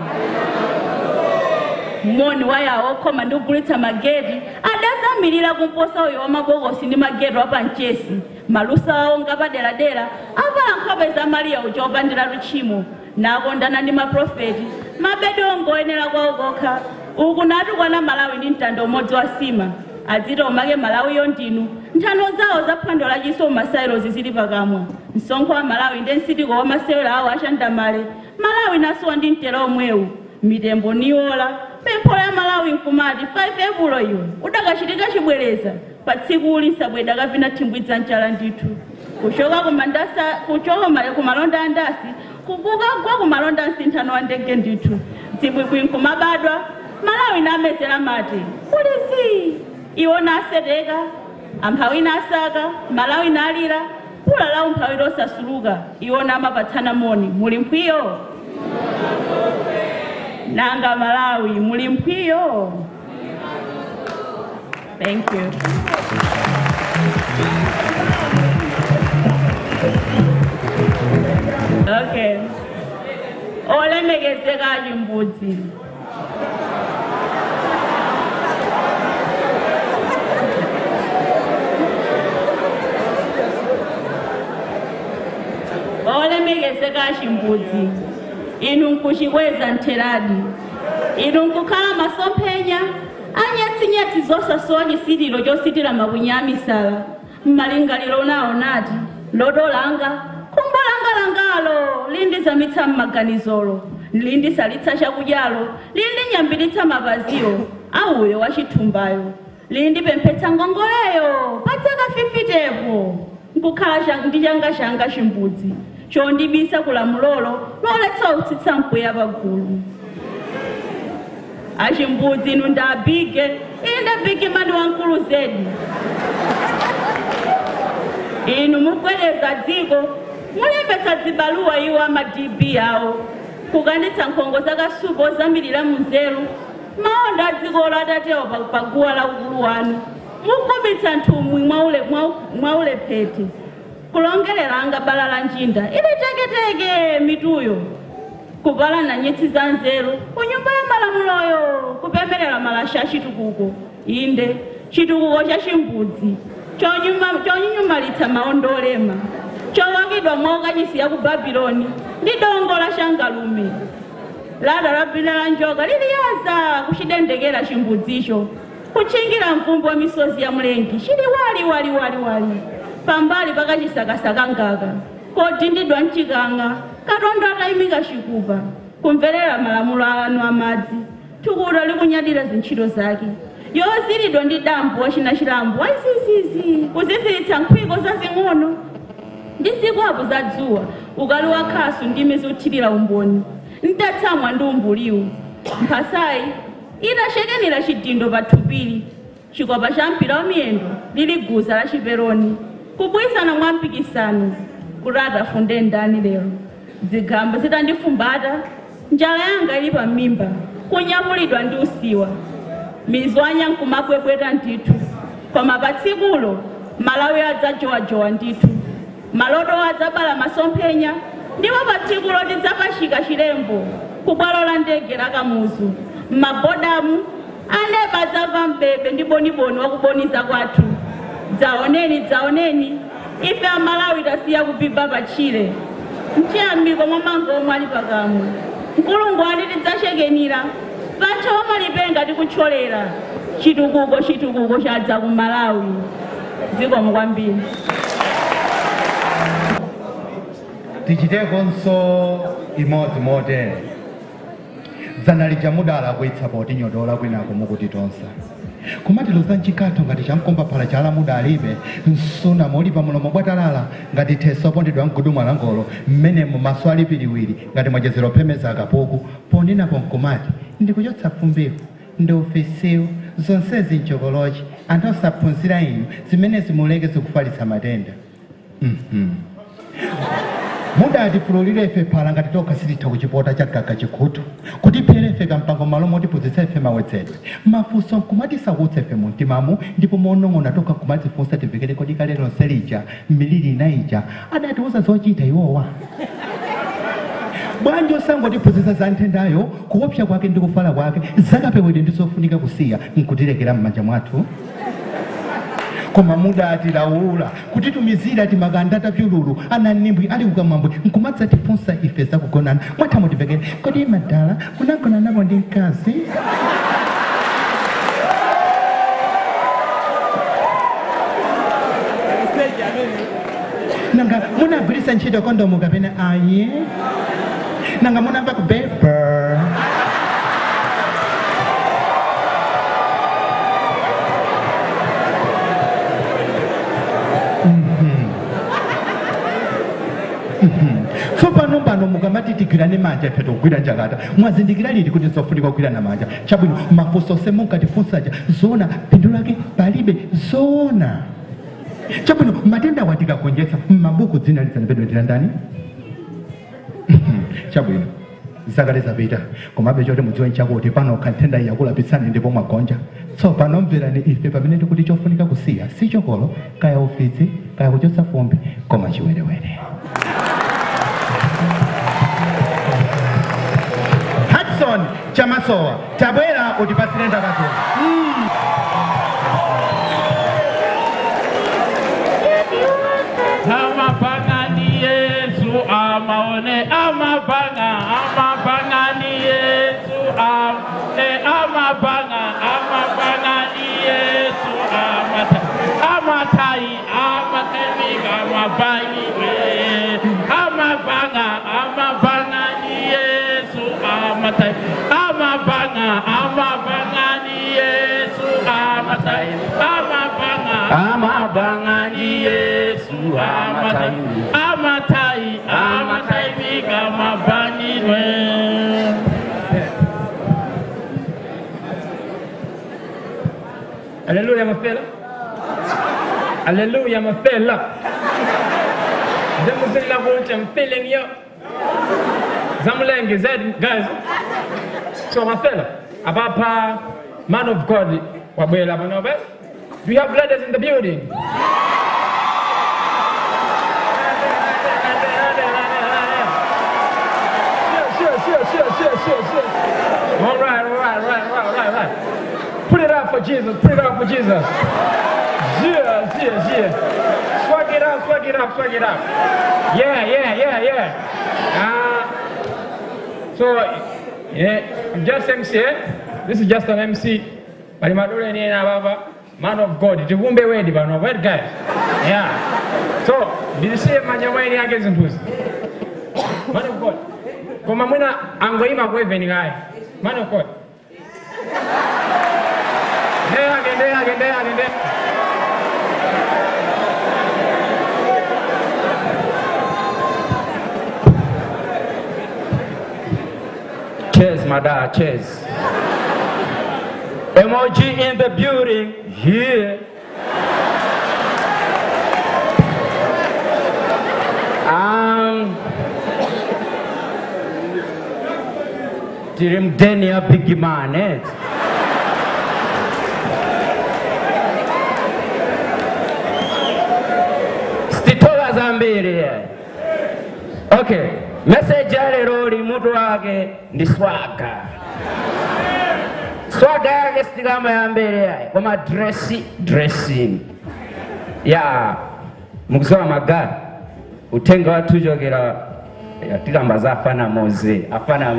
moni wayawo okhoma ndi kugulitsa mageti adazamirira kumposa uyo wa mabokosi ndi mageti wapanchesi malusa awo ngapaderadera avala nkhope za Mariya uja opandira luchimo nakondana ndi maprofeti mabedi ongoyenera kwawo kokha uku natukwana Malawi ndi mtanda umodzi wa sima adziti omake Malawiyo ndinu nthano zawo za phwando la chiso masairo zizili pakamwa msonkho wa Malawi ndi nsitiko wa masewera awo achandamale Malawi nasuwa ndi mtera omwewu mitembo niwola pempho ya Malawi nkumati 5 epulo iyo udakachitika chibwereza pa tsiku ulinsabweda kapina thimbwidza nchala ndithu kuchoka kumalonda andasi kubuka kwa kumalonda nsinthano wa ndege ndithu dzibwibwi nkumabadwa Malawi namezera mati kulisi iwo naseteka amphawi nasaka Malawi nalira pula la umphawi losasuluka iwo namapatsana moni muli mphwiyo nanga Malawi muli mphwiyo. Thank you. Okay. Olemegezeka chimbudzi. Olemegezeka chimbudzi. Inu nkuchikweza ntheradi. Inu nkukhala masomphenya anyatsinyatsi zosasowa chisililo chositira makunya amisala mmalingaliro nawo nati loto langa khumbo langalo lindizamitsa mmaganizolo lindisalitsa chakudyalo lindinyambititsa mapaziyo auyo wachithumbayo lindipemphetsa ngongoleyo patsaka fifitepo nkukhala ndi changa chimbudzi chondibisa kulamulolo loletsa utsitsa mpweya pagulu achimbudzi inu ndabige inde bigi mani wankulu zedi inu mugwedeza dziko mulembetsa zibaluwa iwo ama DB yawo kukanditsa nkhongo zakasupo zamirira munzeru maonda dziko latatewa paguwa la ukulu wanu mukubitsa nthumwi mwaulephete kulongerera anga bala la njinda ili teketeke mituyo kupala na nyetsi za nzeru ku nyumba ya malamuloyo kupemerera malasha achitukuko inde chitukuko cha chimbudzi chonyunyumalitsa maondo olema chowakidwa mwaukachisiya ku Babuloni ndi dongo la shangalume lada la bina la njoka liliyaza kuchidendekera chimbudzicho kuchingira mvumbi wa misozi ya mlengi chili wali pambali pakachisakasaka ngaka kodindidwa mchikanga katonda atayimika chikupa kumverera malamulo anu amadzi thukuta likunyadira zintchito zake yoziridwa ndi dambo wachina chilambo wazizizi kuziziritsa nkhwiko zazing'ono ndi zikwapu za dzuwa ukali wa khasu ndime zothirira umboni ntatsamwa ndi umbuliwu mphasayi itashekenera chidindo pathupili chikopa cha mpira wa miyendo lili guza la chiperoni kubwisana mwa mpikisano kuti atafunde ndani lero zigamba zitandifumbata njala yanga ili pa mimba kunyamulidwa ndi usiwa mizwanya nkumabwebweta ndithu koma patsikulo Malawi adzajowajowa ndithu maloto adzabala masomphenya ndipo patsikulo tidzapachika chilembo kubwalo la ndege la Kamuzu mabodamu anepa adzamva mbebe ndi boniboni wakuboniza kwathu dzaoneni ife amalawi tasiya kubiba pachile mchiyamiko mwamango omwe ali pakamwa mkulungwani tidzachekenira pathu omalipenga tikutcholera chitukuko chadza ku Malawi zikomo kwambiri tichitekonso imodzi motere dzana lija mudala kuitsa poti nyodola kwinako mukuti tonsa kumatiluza nchikatho ngati chamkomba phala chala muda alibe nsuna molipa mulomo bwatalala ngati theso pondedwa mgudumwa la ngolo mmenemo maso alipiliwiri ngati mwachezero phemeza akapuku pondinapo mkumati ndikuchotsa pfumbiwo ndi ofisiwo zonsezi mchokolochi anthu osaphunzira inu zimene zimuleke zikufalitsa matenda muda atifululire ife phala ngati tokha sititha kuchipota cha gaga chikhutu kuti phere ife kampango malo motiphunzitsa ife mawedzedwe mafunso nkumatisakutsa ife muntimamu ndipo monong'ona tokha kumatifunsa tivikire kodi kale lonse lija miliri inaija adatiuza zochita iwowa bwanji osangotiphunzitsa za nthendayo kuopsa kwake ndi kufala kwake zakapewedwe ndizofunika kusiya nkutilekera m'manja mwathu koma muda atilaula kutitumizira ati maganda tapyululu ana nimbwi ali kukamwambwe nkumadza tifunsa ife zakugonana mwatha mutipekere kodi madala munagona nabo ndi mkazi nanga munagwirisa ntchito kondomu kapena ayi nanga munamva kubeba so pano mukamatitigirane manja ife togwira njakata mwazindikira liti kuti zofunika kugwirana manja chabwino mafunso semukatifunsaja zona phindu lake palibe zona chabwino matenda watikagonjetsa m'mabuku dzina lisanapedwetera ndani chabwino zakale zapita komabe choti mudziwe nchakuti panokha nthenda yakulapitsani ndipo mwagonja tsopano mverani ife pamene tikuti chofunika kusiya si chokolo kaya ufitsi kaya kuchotsa fumbi koma chiwerewere Hudson Chamasowa tabwera utipasire ndakatulo amapanga ni Yesu amaone amapanga ni Yesu amapanga ni Yesu amatai amakemika amabanyi amapanga ni Yesu amatai amapanga ni Yesu amatai amapanga ni Yesu amatai mika mabanyi Haleluya mafela. Haleluya mafela. Demuzilla bunch, I'm feeling you. Zamulenge Z guys. So mafela. Abapa, man of God, Wabela Manobe. Do you have ladies in the building? Sure. All right. Put it up for Jesus. Yeah. Swag it up. Yeah. So, I'm just MC. This is just an MC. But man of God. It won't be ready, but no word, guys. Yeah. So, did you see my way against him? Man of God. Come on, I'm going to wave any guy. Man of God. There again. Cheers, madam, cheers. Emoji in the building, here. Tirim Denia big man, eh? Stitola Zambiri. Okay, message yale roli mutu wake ni swaga. Swaga yake sitigama ya mbele yake kama dressing. Ya mukuzwa magari utenga watu jogera tigamba afana moze. Afana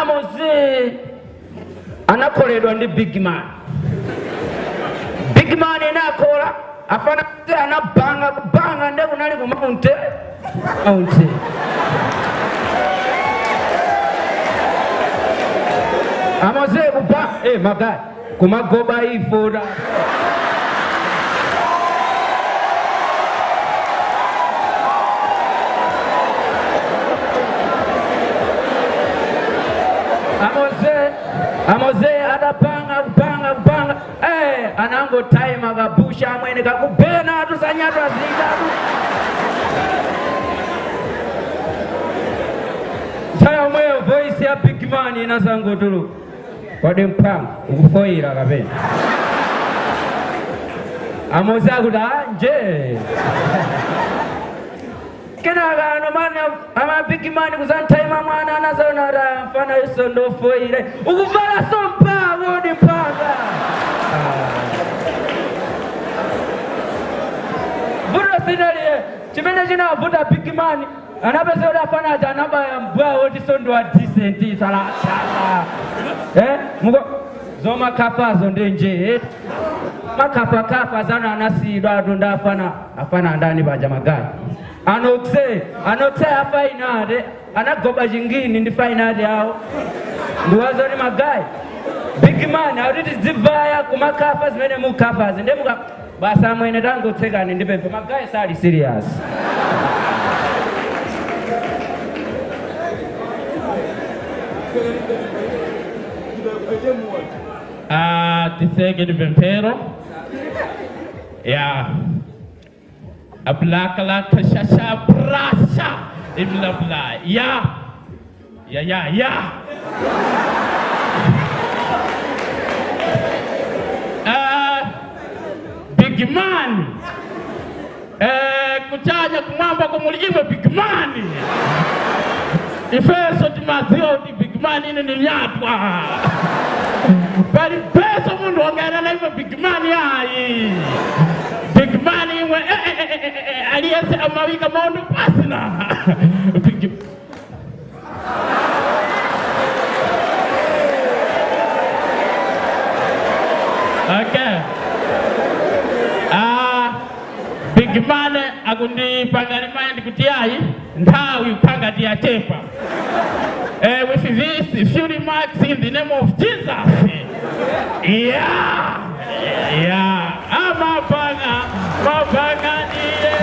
moze anakoledwa ndi big man enakola afana moze anabanga nde kunali ku mountain amoze kupa magari kumagoba ifoda Amoze adapanga kupanga anango time akabusha amwene kakupena atusanyatu azidatu Taya mweyo voice ya big man inazango tulu Wade mpanga ukufoira kapena Amoze akuta nje Kena gano mani ama big man kuzantaima mwana anazona mfana yuso ndofo ile ukuvala sompa wodi mpanga Budo sinalie chimene china wavuta big man anapese ule afana aja namba ya mbwa wodi sondo wa decent sala mugo zoma kafazo ndenje makafa zana anasidwa adonda afana ndani baja magari Anokse hapa inade anagoba jingini ndi finali yao nduwazo ni magai big man auditi zivaya kumakafa zimene mukafa zinde muka basa mwene tango tsekani ndipepe magai sali serious tisege ndipempero yeah a black shasha brasha ibla yeah big man kutaja kumwamba kumuliwe big man ifeso timazio di big man ine ni nyatwa bali peso mundu wangana na hivyo big man yai big man imwe aliyese amawika maundu pasina big okay big man akundi pangani mind kutiai ndawi panga dia tempa with this few remarks in the name of Jesus yeah mabanga niye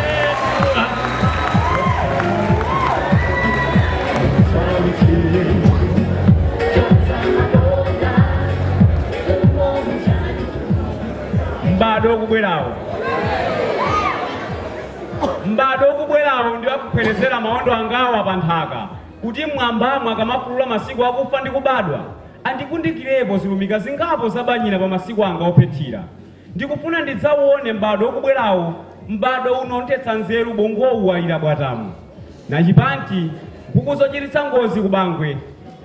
mbado okubwerawo ndi akupherezera maondo angawo apantaka kuti mwambamo akamafulula masiku akufa ndi kubadwa andikundikirepo zilumika zingapo zabanyira pa masiku anga ophethira. Ndikufuna ndidzaone m'bado okubwerawo, m'bado unonthetsa nzeru bongowu walira bwatamu. Nachipanti nkhuku zochiritsa ngozi kubangwe,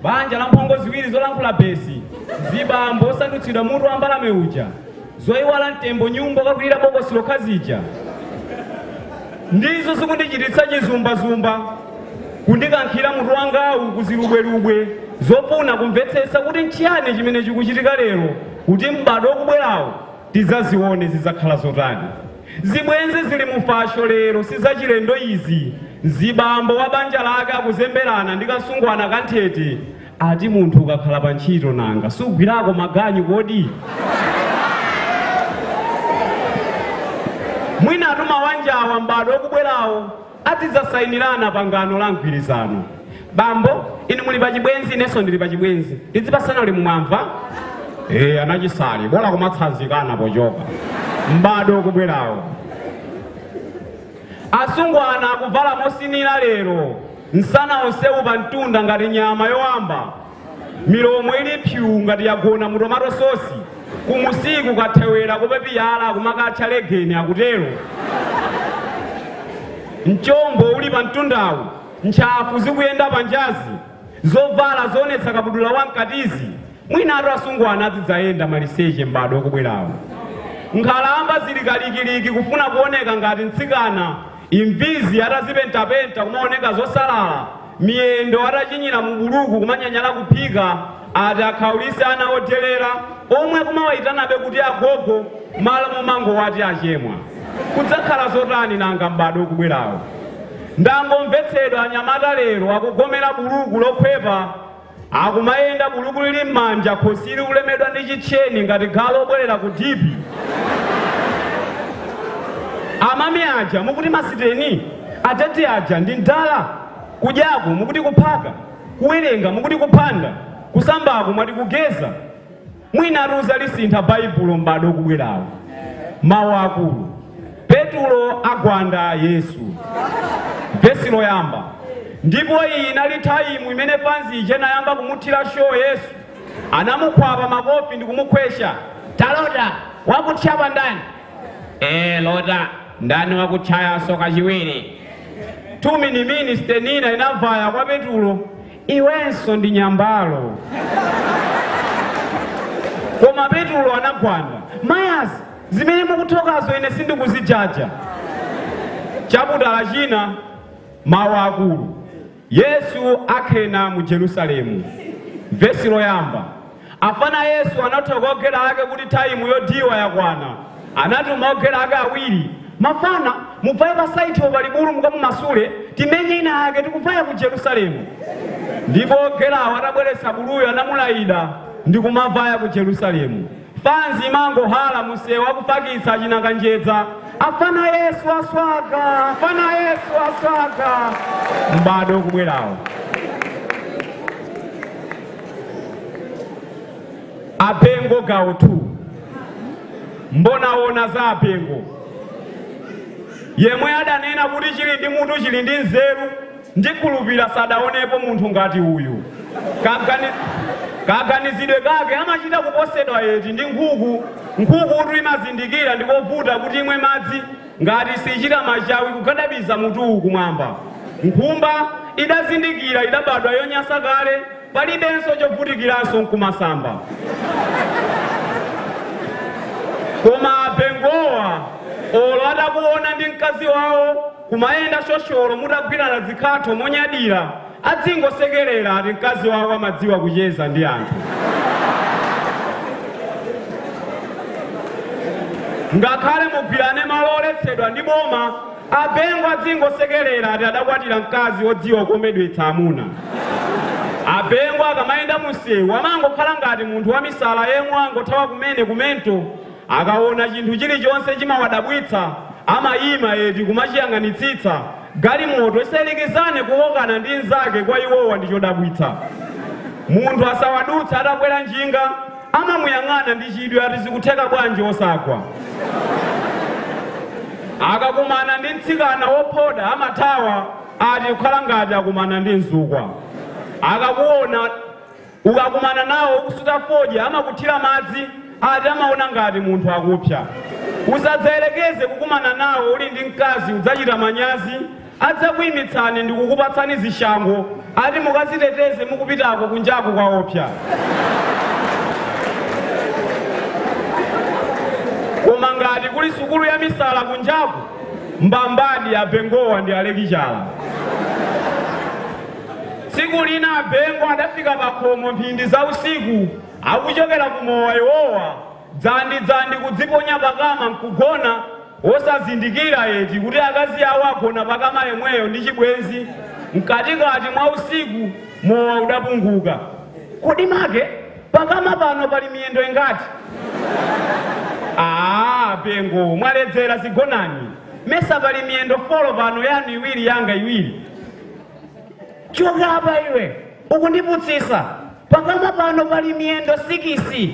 banja la mphongo ziwiri zolankhula besi, zibambo osandutsidwa mutu wa mbalame uja, zoyiwala mtembo nyumba kakulira bokosi lokhazija. Ndizo zikundichititsa chizumbazumba, kundikankhira mutu wangawu kuzilubwelubwe, zofuna kumvetsetsa kuti nchiyani chimene chikuchitika lero, kuti m'bado okubwerawo tidzazione zidzakhala zotani. Zibwenzi zili mufasho lero sizachilendo izi, zibambo wa banja lake akuzemberana ndi kasungwana kanthete, ati munthu ukakhala pa ntchito nanga sugwirako maganyu kodi? Mwina atuma wanjawa m'bado okubwerawo atidzasayinirana pangano la mgwirizano. Bambo, inu muli pachibwenzi, inenso ndili pachibwenzi, tidzipasana uli mumwamva? Anachisali, bola kumatsanzikana pochoka. M'bado okubwerawo. Asungwana akuvala mosinira lero, msana onsewu pa mtunda ngati nyama yoamba, milomo ili pyu ngati yagona mu tomato sosi, kumusiku kathewera kupepiyala kumakatcha legeni akutero. Mchombo uli pa mtundawu, ntchafu zikuyenda panjazi, zovala zonetsa kabudula wamkatizi, mwina atu asungwana azidzayenda maliseche m'bado okubwerawo. Nkhalamba zili kalikiliki kufuna kuoneka ngati mtsikana, imbizi atazipentapenta kumaoneka zosalala, miyendo atachinyira mu buluku kumanyanyala kuphika, ati akhawulise ana otelera, omwe kumawayitanabe kuti agogo, malo momango wati achemwa. Kudzakhala zotani nanga m'bado okubwerawo? Ndangomvetsedwa anyamata lero akugomera buluku lokhwepa, akumayenda buluku lili m'manja khosi kulemedwa ndi chitcheni ngati galu obwerera ku dipi. Amami aja mukuti masiteni, atete aja ndi ndala, kudyako mukuti kuphaka, kuwerenga mukuti kuphanda, kusambako mwati kugeza. Mwina atuza lisintha baibulo m'bado okubwerawo. Mawu akulu, Petulo agwanda Yesu. Vesi loyamba. Ndipo iyi inali thayimu imene fanzi ije nayamba kumuthira show Yesu. Anamukhwapa makofi ndi kumukhwesha. Talota, wakutchapa ndani? Lota, ndani wakutchaya soka chiwiri. 2 minutes nina inavaya kwa Petulo, iwenso ndi nyambalo. Koma Petulo anagwanda. Mayazi, zimene mukuthokazo ine sindikuzijaja. Chaputala china, mawu akulu. Yesu akhena mu Jerusalemu. Vesi loyamba. Afana Yesu anathoka ogera ake kuti thayimu yodiwa yakwana. Anatuma ogera ake awiri. Mafana, muvaye pasaiti opalibulu mukamumasule, timenye ina ake tikuvaya ku Jerusalemu. Ndipo ogerawo atabweretsa buluyo anamulayida ndi kumavaya ku Jerusalemu. Fanzi mango hala musewu akupakitsa chinanganjedza. Afana Yesu aswaga, afana Yesu aswaga. M'bado okubwerawo. Apengo gawo 2. Mbonaona za apengo. Yemwe adanena kuti chili ndi munthu chili ndi nzeru, ndikhulupirira sadaonepo munthu ngati uyu. Kaganizidwe kake amachita kuposedwa eti ndi nkhuku. Nkhuku utu imazindikira ndikovuta kuti imwe madzi ngati sichita machawi kukadabiza mutu kumwamba. Nkhumba idazindikira idabadwa yonyasa kale, palibenso chovutikiranso nkumasamba. Koma apengowa olo atakuona ndi mkazi wawo kumayenda shosholo mutagwirana zikhatho monyadira, adzingosekerera ati mkazi wawo amadziwa kucheza ndi anthu. Ngakhale mugwirane malo oletsedwa ndi boma, apengo adzingosekerera ati adakwatira mkazi wodziwa kukomedwetsa amuna. Apengo akamayenda musewu amangokhala ngati munthu wa misala yemwe angothawa kumene kumento, akaona chinthu chilichonse chimawadabwitsa amayima eti kumachiyang'anitsitsa. Galimoto iselikizane kuwokana ndi nzake kwa iwowa ndi chodabwitsa. Munthu asawadutsa atakwera njinga amamuyang'ana ndi chidwi ati zikutheka bwanji osagwa. Akakumana ndi mtsikana wophoda amathawa ati kukhala ngati akumana ndi mzukwa. akakuona ukakumana nawo kusuta foja ama kuthira madzi ati amaona ngati munthu akupsa. Usadzayerekeze kukumana nawo uli ndi mkazi udzachita manyazi, adzakuyimitsani ndi kukupatsani zishango ati mukaziteteze mukupitako kunjako kwaopsa. Koma ngati kuli sukulu ya misala kunjako, mbambadi abengowa ndi alekichala. Tsiku lina abengo adafika pakhomo mphindi za usiku akuchokera kumowa iwowa dzandi kudziponya pakama nkugona osazindikira eti kuti akazi awo agona pakama yemweyo ndi chibwenzi. Mkatikati mwa usiku mowa udapunguka. Kodi make pakama pano pali miyendo ingati? Bengo mwaledzera zigonani. Mesa pali miyendo 4 pano yanu iwiri yanga iwiri. Choka apa iwe ukundiputsisa pakama pano pali miyendo 6.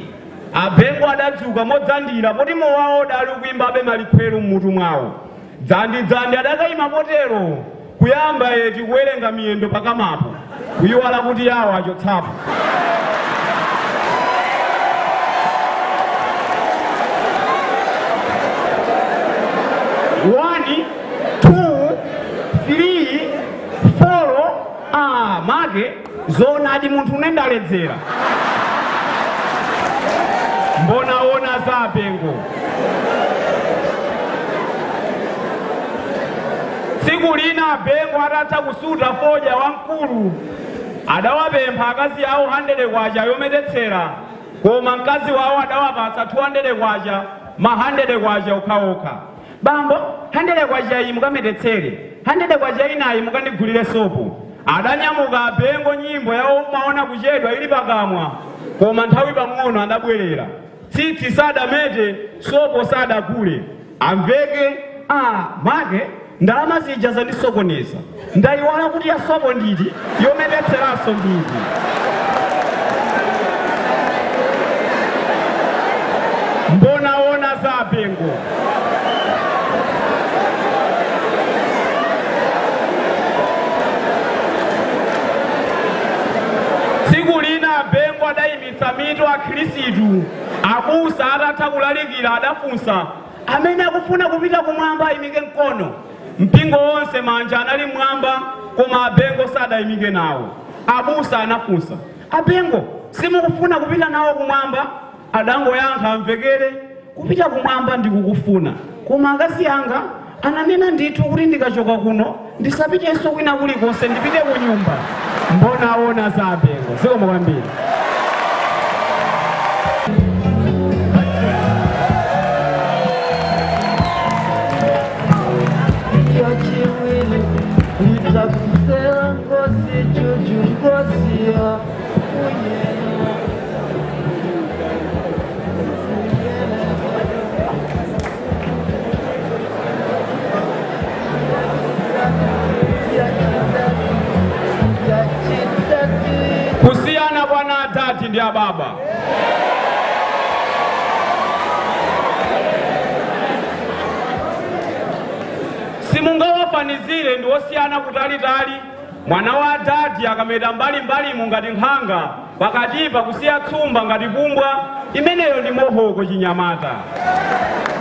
Abengo adadzuka modzandira poti mowawo udali kuimbabe malikhwero mmutu mwawo. Dzandi adakayima potero kuyamba eti kuwerenga miyendo pakamapo kuyiwala kuti yawo achotsapo. Make zonadi munthu unendaledzera. Mbonaona za abengo. Tsiku lina abengo atatha kusuta foja wamkulu adawapempha akazi awo 100 kwacha yomedetsera, koma mkazi wawo adawapatsa 200 kwacha, ma 100 kwacha okhaokha. Bambo 100 kwacha iyi mukamedetsere, 100 kwacha inayi mukandigulire sopo. Adanyamuka abengo nyimbo yawo maona kuchedwa ili pakamwa, koma nthawi pang'ono adabwerera. Tsitsi sadamete, sopo sadagule. Amveke make ndalama zija zandisokoneza, ndayiwala kuti ya sopo nditi yomedetseraso nditi. Mbonaona za abengo. Tsiku lina abengo adayimitsa mito a Khristu, abusa atatha kulalikira adafunsa amene akufuna kupita kumwamba ayimike mkono. Mpingo wonse manja anali mwamba, koma abengo sadayimike nawo. Abusa anafunsa, abengo simukufuna kupita nawo kumwamba? Adangoyankha amvekere, kupita kumwamba ndikukufuna, koma akazi anga ananena ndithu kuti ndikachoka kuno ndisapitenso kwina kulikonse, ndipite ku nyumba. Mbonaona za abengo. Zikomo kwambiri. Kusiyana bwana atati ndi ababa. Simungawafanizire ndi osiyana kutalitali. Mwana wa atati akameta mbali ngati nkhanga, pakatipa kusiya tsumba ngati kumbwa, imeneyo ndi mohoko chinyamata.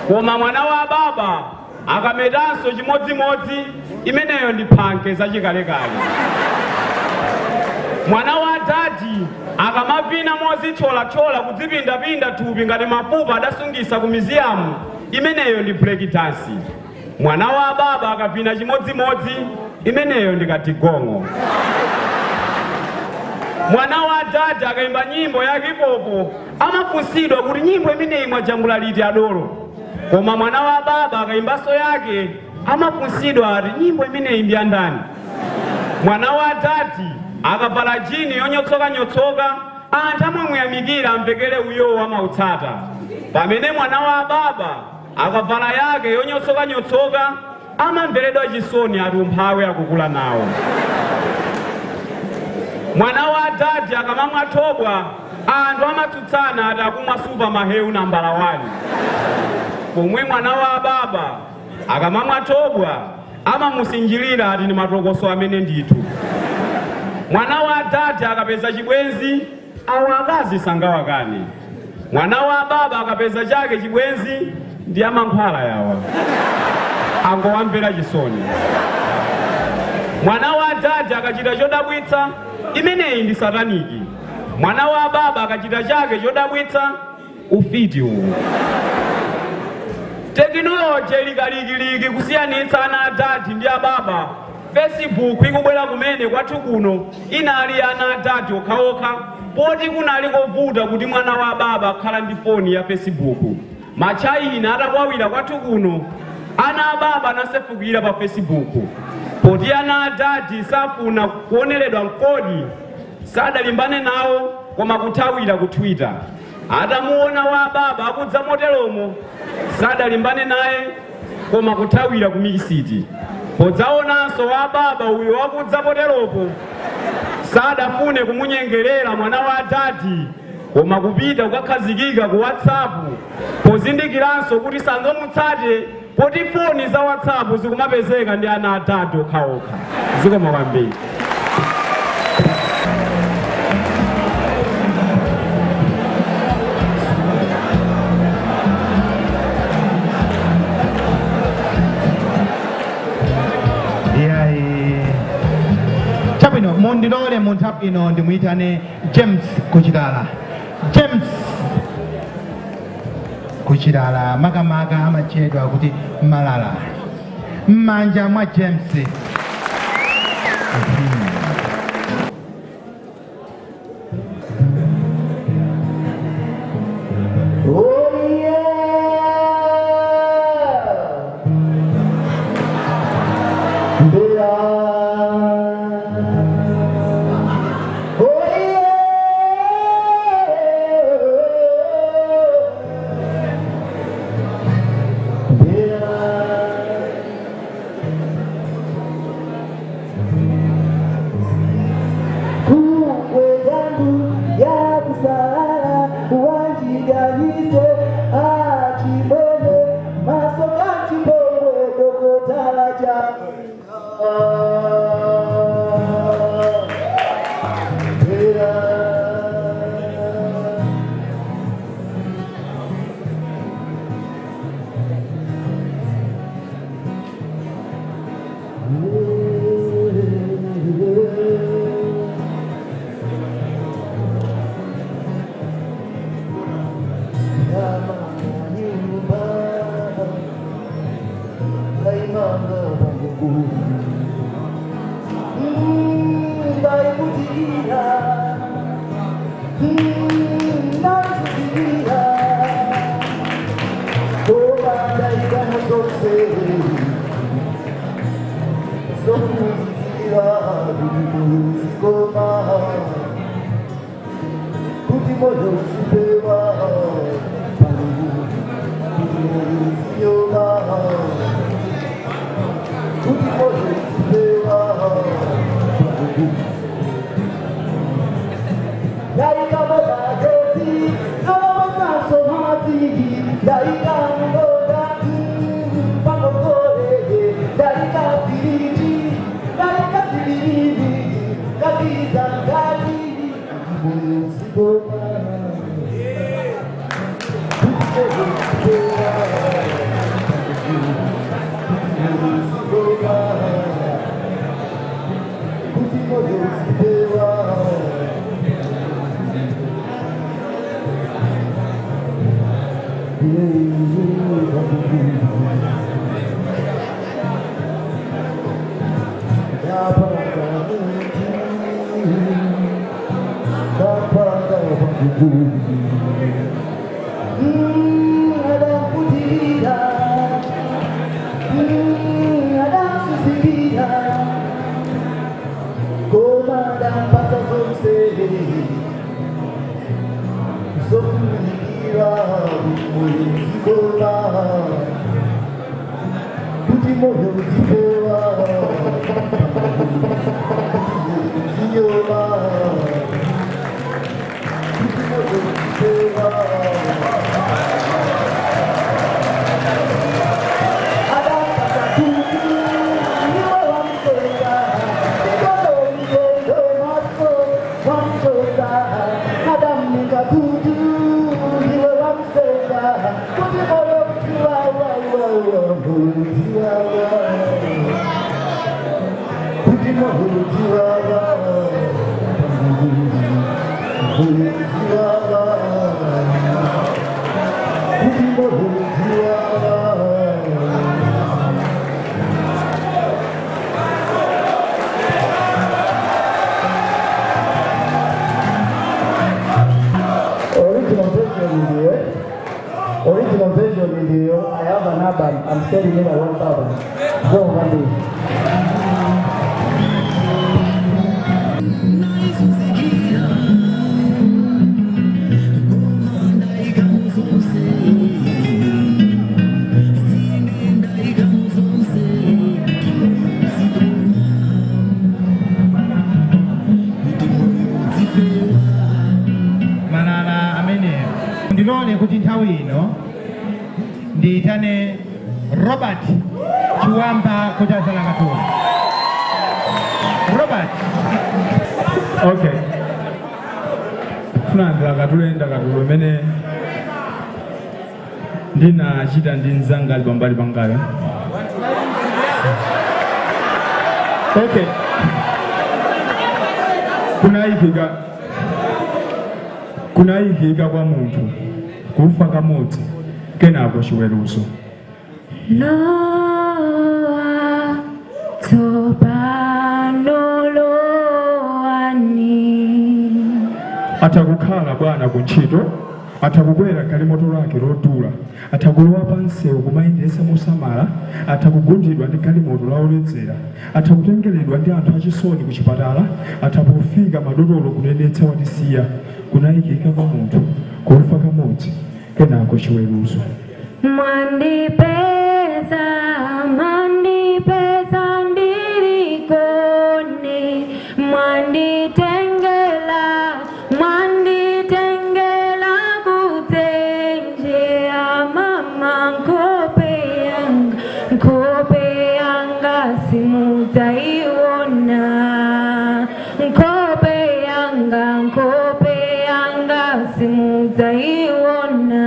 Koma mwana wa baba akametanso chimodzimodzi, imeneyo ndi phanke zachikalekale. Mwana wa atati akamapina mozichola kudzipindapinda thupi ngati mafupa adasungisa ku miziyamu, imeneyo ndi break dance. Mwana wa baba akapina chimodzimodzi, imeneyo ndi katigongo. Mwana wa atati akaimba nyimbo ya hipopo amafunsidwa kuti nyimbo imeneyi mwajambula liti adolo. Koma mwana wa baba akaimbaso yake amafunsidwa ati nyimbo imeneyi ndi andani. Mwana wa atati akavala jini yonyotsoka, anthu amamuyamikira amvekere uyo amautsata. Pamene mwana wa baba akavala yake yonyotsoka, amamveredwa chisoni ati umphawi akukula nawo. Mwana wa atati akamamwa thobwa, anthu amatsutsana ati akumwa supa mahewu nambala 1. Pomwe mwana wa baba akamamwa thobwa amamusinjirira ati ni matokoso amene ndithu. Mwana wa tate akapeza chibwenzi awo akazi sangawakane. Mwana wa baba akapeza chake chibwenzi ndi amankhwala yawa angowamvera chisoni. Mwana wa tate akachita chodabwitsa imeneyi ndi sataniki. Mwana wa baba akachita chake chodabwitsa ufiti uwu. Teknoloji ilikaliki kusiyanitsa ana atati ndi ababa. Facebook ikubwera kumene kwathu kuno inali ana atati okhaokha poti kunali kovuta kuti mwana wa baba akhala ndi foni ya Facebook. Machayina atakwawira kwathu kuno ana ababa anasefukira pa Facebook poti ana atati safuna kuoneredwa mkodi sadalimbane nawo koma kuthawira ku Twitter. Atamuona wa baba akudza moteromo sadalimbane naye koma kuthawira ku Mikisiti. Podzaonanso wa baba uyo wakudza moteropo sadafune kumunyengerera mwana wa atati koma kupita kukakhazikika ku WhatsApp pozindikiranso kuti sangamutsate poti foni za WhatsApp zikumapezeka ndi ana atatu okhaokha. Zikoma kwambiri. Chabwino mondilole munthawi ino ndimuyitane James Kuchilala. James Kuchilala makamaka amachedwa kuti Malala. M'manja mwa James. I'm standing there at 1,000. Go one day. Malala amene ndilole kuti nthawi ino ndiyitane Robert Chiwamba kuti azalakatula. Robert. Okay. Fulanda katulenda katulo imene ndinachita ndi mzanga ali pambali pangayo. Okay. Kunayikika kwa munthu kufa kamodzi kenako chiweruzo. Loa tsopano loani. Atakukhala bwana kuntchito, atakukwera galimoto lake lodula, atakulowa pansewu kumayendesa mosamala, atakugundidwa ndi galimoto laoledzera, atakutengeredwa ndi anthu achisoni ku chipatala, atapofika madotolo kunenetsa watisiya. Kunayikika kwa munthu kufa kamodzi kenako chiweruzo. Mwandipeza ndirikone, mwanditengela kutenjea mama nkope yanga simutaiona, nkope yanga simutaiona.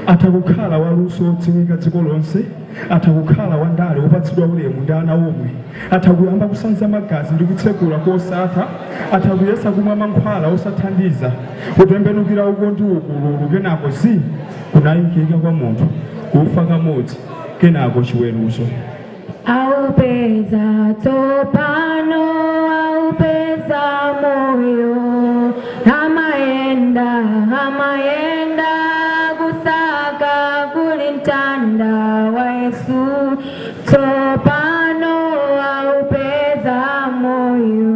Atakukhala waluso odziwika dziko lonse, atakukhala wandale wopatsidwa ulemu ndi ana omwe, atakuyamba kusanza magazi ndi kutsekula kosatha, atakuyesa kumwa mankhwala osathandiza, kutembenukira uko ndi ukululu kenako si kunayikika kwa munthu kufa kamodzi kenako chiweruzo. Aupeza tsopano, aupeza moyo, amayenda kusaka kulintanda wa Yesu. Tsopano aupeza moyo.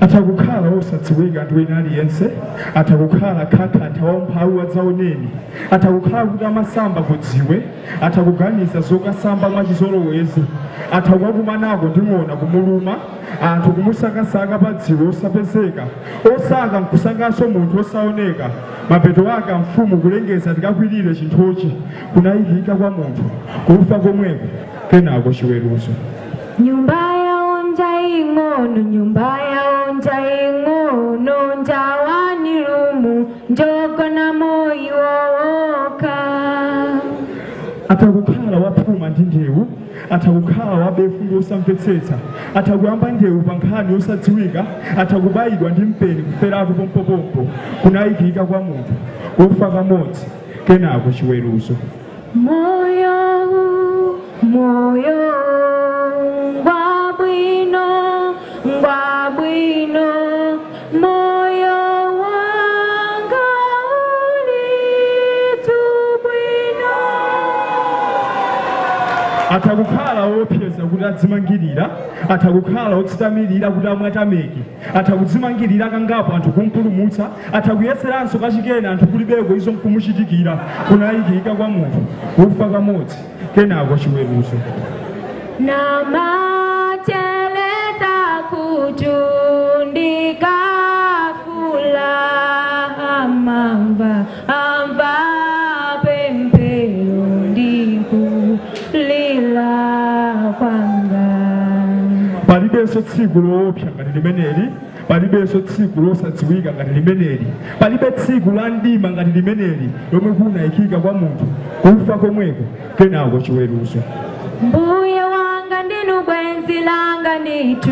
Atakukhala osadziwika ndi wina aliyense, atakukhala khakhantha wamphawi wadzaoneni, atakukhala kuti amasamba kudziwe, atakuganiza zokasamba mwachizolowezi, atakukumanako ndi ng'ona kumuluma, anthu kumusakasaka pa dziwe osapezeka, osaka nkusakanso munthu osaoneka, mapeto ake mfumu kulengeza tikakwirire chinthuchi. Kunayikika kwa munthu kufa komweko kenako chiweruzo. Nyumba yaonja ing'ono, njawani lumu, njogona moyo woka. Atakukhala waphuma ndi ndewu, atakukhala wabefu ndi osamvetsetsa, atakuyamba ndewu pa nkhani yosadziwika, atakubayidwa ndi mpeni kuferatu pompopompo. Kunayikika kwa munthu kufa kamodzi kenako chiweruzo. Moyo ngwabwino, moyo wanga ulitu bwino. Atakukhala wopyeza kuti adzimangirira, atakukhala otsitamirira kuti amwatameki, atakudzimangirira kangapo anthu kumpulumutsa, atakuyeseranso kachikena anthu kulibeko izo nkumuchitikira. Kunayikika kwa munthu kufa kamodzi kenako chiweruzo. Namateleza kutundika fula amva pempero ndikulila kwanga. Palibenso tsiku loopsa ngati limeneli, palibenso tsiku losadziwika ngati limeneli, palibe tsiku la mdima ngati limeneli lomwe kunayikika kwa munthu kufa komweko kenako chiweruzo. Mbuye wanga ndinu bwenzi langa nditu,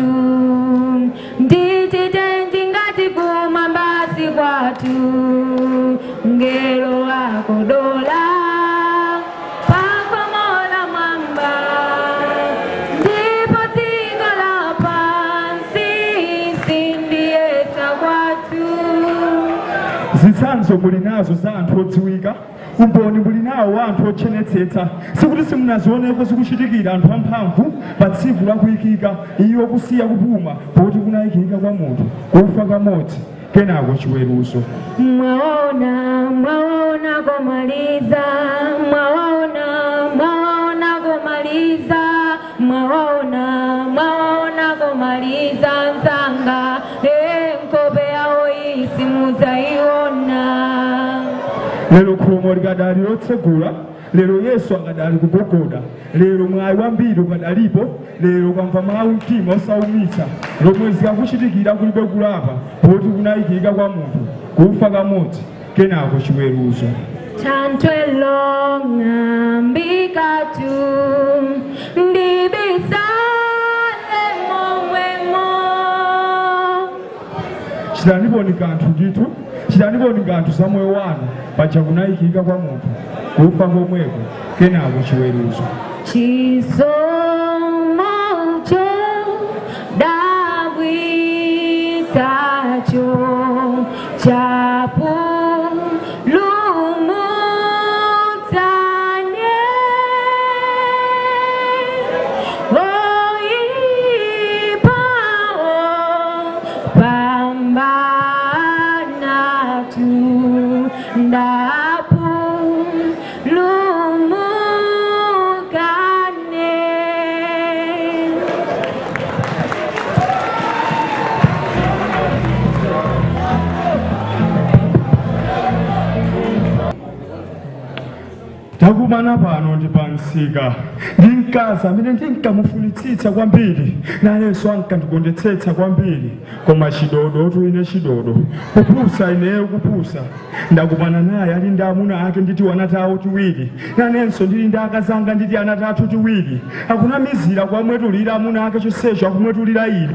ndichitenji ngati kumwambasi kwatu, ngelo wako dola pakomola mwamba, ndipo dziko lapansi sindiyesa kwatu. Zitsanzo muli nazo za anthu odziwika, umboni buli nawo anthu ochenetsetsa sikuti simunazioneko zikuchitikira anthu amphamvu pa tsiku la kuyikika iyo kusiya kupuma poti kunayikika kwa munthu kufa kamodzi kenako chiweruzo. Mwaona komaliza, mwaona komaliza, mwaona komaliza nzanga nkope yawo isi muzaiona. Lero khomo likadali lotsegula, lero Yesu akadali kugogoda, lero mwayi wambiri ukadalipo, lero kamva mawu mtima osaumitsa lomwe zikakuchitikira kulibe kulapa poti kunayikika kwa munthu kufa kamodzi kenako chiweruzo. Chantwelo ng'ambikatu ndibisale momwemo. Chitaniboni kanthu ndithu, chitaniboni kanthu za moyo wanu paja kunayikika kwa munthu kufa komweko kenako chiweruzo. Chisomo cho dabwitacho chapu Takumana pano ndi pansika ndinkaza amene ndinkamufunitsitsa kwambiri nayenso ankandikondetsetsa kwambiri koma chidodo ine chidodo kupusa ineyo kupusa ndakumana naye ali ndi amuna ake nditi wanatawo tiwiri nanenso ndili ndi akazanga nditi anatatu tiwiri akunamizira kwamwetulira amuna ake chonsecho akumwetulira ine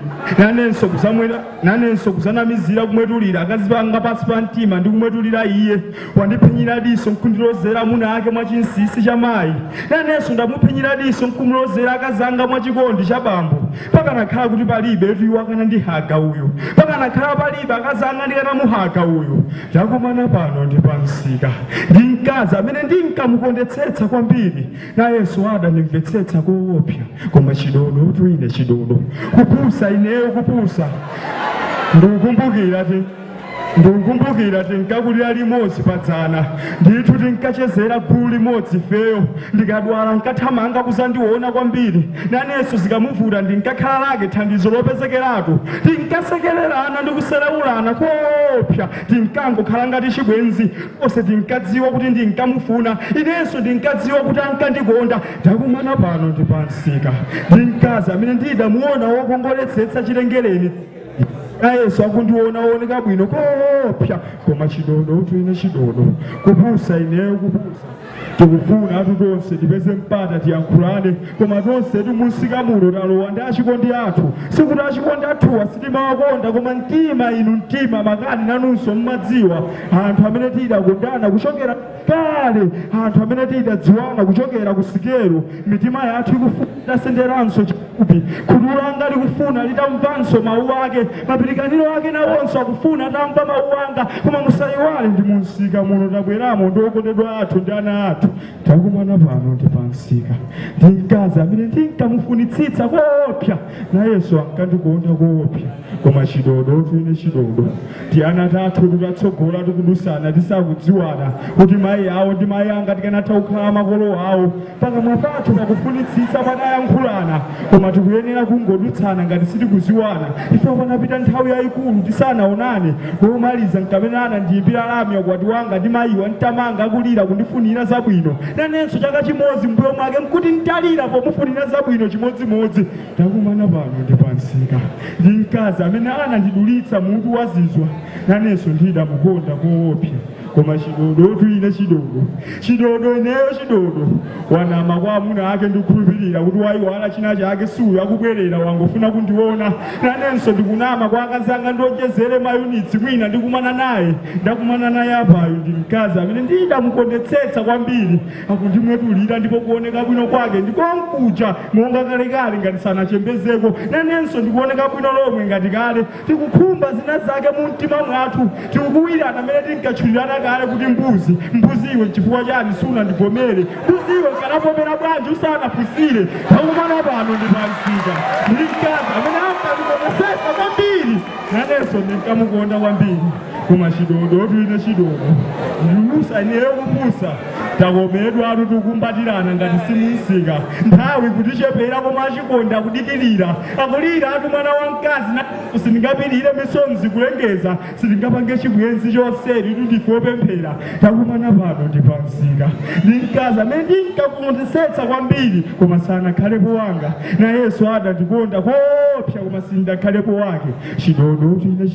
nanenso kuzanamizira kumwetulira akazi panga pasi pa mtima ndi kumwetulira iye wandiphinyira diso nkundilozera amuna ake mwachinsisi cha mayi nanenso ndamuphinyira diso nkumulozera akazanga mwachikondi cha bambo pakanakhala kuti palibe etu wakana ndihaga uyu pakanakhala palibe akazanga ndikanamuhaga uyu takumana pano ndi pansika ndinkaza amene ndinkamukondetsetsa kwambiri nayenso adandimvetsetsa koopsa koma chidodo ine chidodo kupusa ineyo kupusa ndikukumbukira tinkakulira limodzi padzana ndithu tinkachezera gulu limodzi feyo ndikadwala nkathamanga kuzandiona kwambiri nanenso zikamuvuta ndinkakhala lake thandizo lopezekeratu tinkasekererana ndi kuselewulana koopsa tinkangokhala ngati chibwenzi onse tinkadziwa kuti ndinkamufuna inenso ndinkadziwa kuti ankandikonda takumana pano ndi pansika ndinkaza amene ndidamuona wokongoletsetsa chilengereni nayenso akundiona oneka bwino koopsa koma chidodo ine chidodo kupusa ineyo kupusa tikufuna atu tonse tipeze mpata tiyankhulane koma tonse timunsika muno talowa ndi achikondi athu sikuti achikondi athuwa sitimawakonda koma mtima inu mtima makani nanunso mmadziwa anthu amene tidakondana kuchokera kale anthu amene tidadziwana kuchokera ku sikelo mitima yathu ikufuna senderanso chikupi khutu langa likufuna litamvanso mawu ake mapirikaniro ake nawonso akufuna atamva mawu anga koma musayiwale ndi munsika muno tabweramo ndi okondedwa athu ndi ana athu takumana pano ndi pansika ndinkaza amene ndinkamufunitsitsa koopsa nayenso ankandikonda koopsa koma chidodo ine chidodo ti ana tathu tikatsogola tikudusana tisakudziwana kuti mayi awo ndi mayi anga tikanatha kukhala makolo awo pakamwa pathu pakufunitsitsa padayankhulana koma tikuyenera kungodutsana ngati sitikuziwana ife panapita nthawi yayikulu tisanaonane komaliza nkamenana ndiyimbira lamya kwati wanga ndi mayiwa ntamanga akulira kundifunira zabwino nanenso chaka chimodzi mbuyo mwake mkuti ntalira pomufunira zabwino chimodzimodzi takumana pano ndi pansika ndinkaza amene anandidulitsa mutu wazizwa nanenso ndidamukonda koopsa koma chidodo ine chidodo ineyo chidodo wanama kwa amuna ake ndikukhulupirira kuti wayiwala china chake suyo akubwerera wangofuna kundiona nanenso ndikunama kwa akazanga ndonjezere mayunitsi mwina ndikumana naye ndakumana naye apayo ndimkazi amene ndidamukondetsetsa kwambiri akundimwetulira ndipo kuoneka bwino kwake ndikonkuja monga kalekale ngati sanachembezeko nanenso ndikuoneka bwino lomwe ngati kale tikukhumba zina zake mu mtima mwathu tikukuwirana amene tinkatchulirana kale kuti mbuziwe chifukwa chani suna ndigomere mbuziwe kanavomera bwanji usanapusire takumana pano ndipansika ndikazi amene ankandikonesesa kwambiri nanenso ndinkamukonda kwambiri koma chidodo tuine chidodo ndimusa ineyo kumusa takomedwa atu tikumbatirana ngati simunsika nthawi kuti chepera koma achikonda kudikirira akulira atu mwana wamkazi na sindingapirire misonzi kulengeza sindingapange chibwenzi chonseri tudikopemphera takumana pano ndipansika ndinkazi amene ndinkakondetsetsa kwambiri koma sanakhalepo wanga na Yesu adandikonda kopsa koma sindakhalepo wake chidodo tuine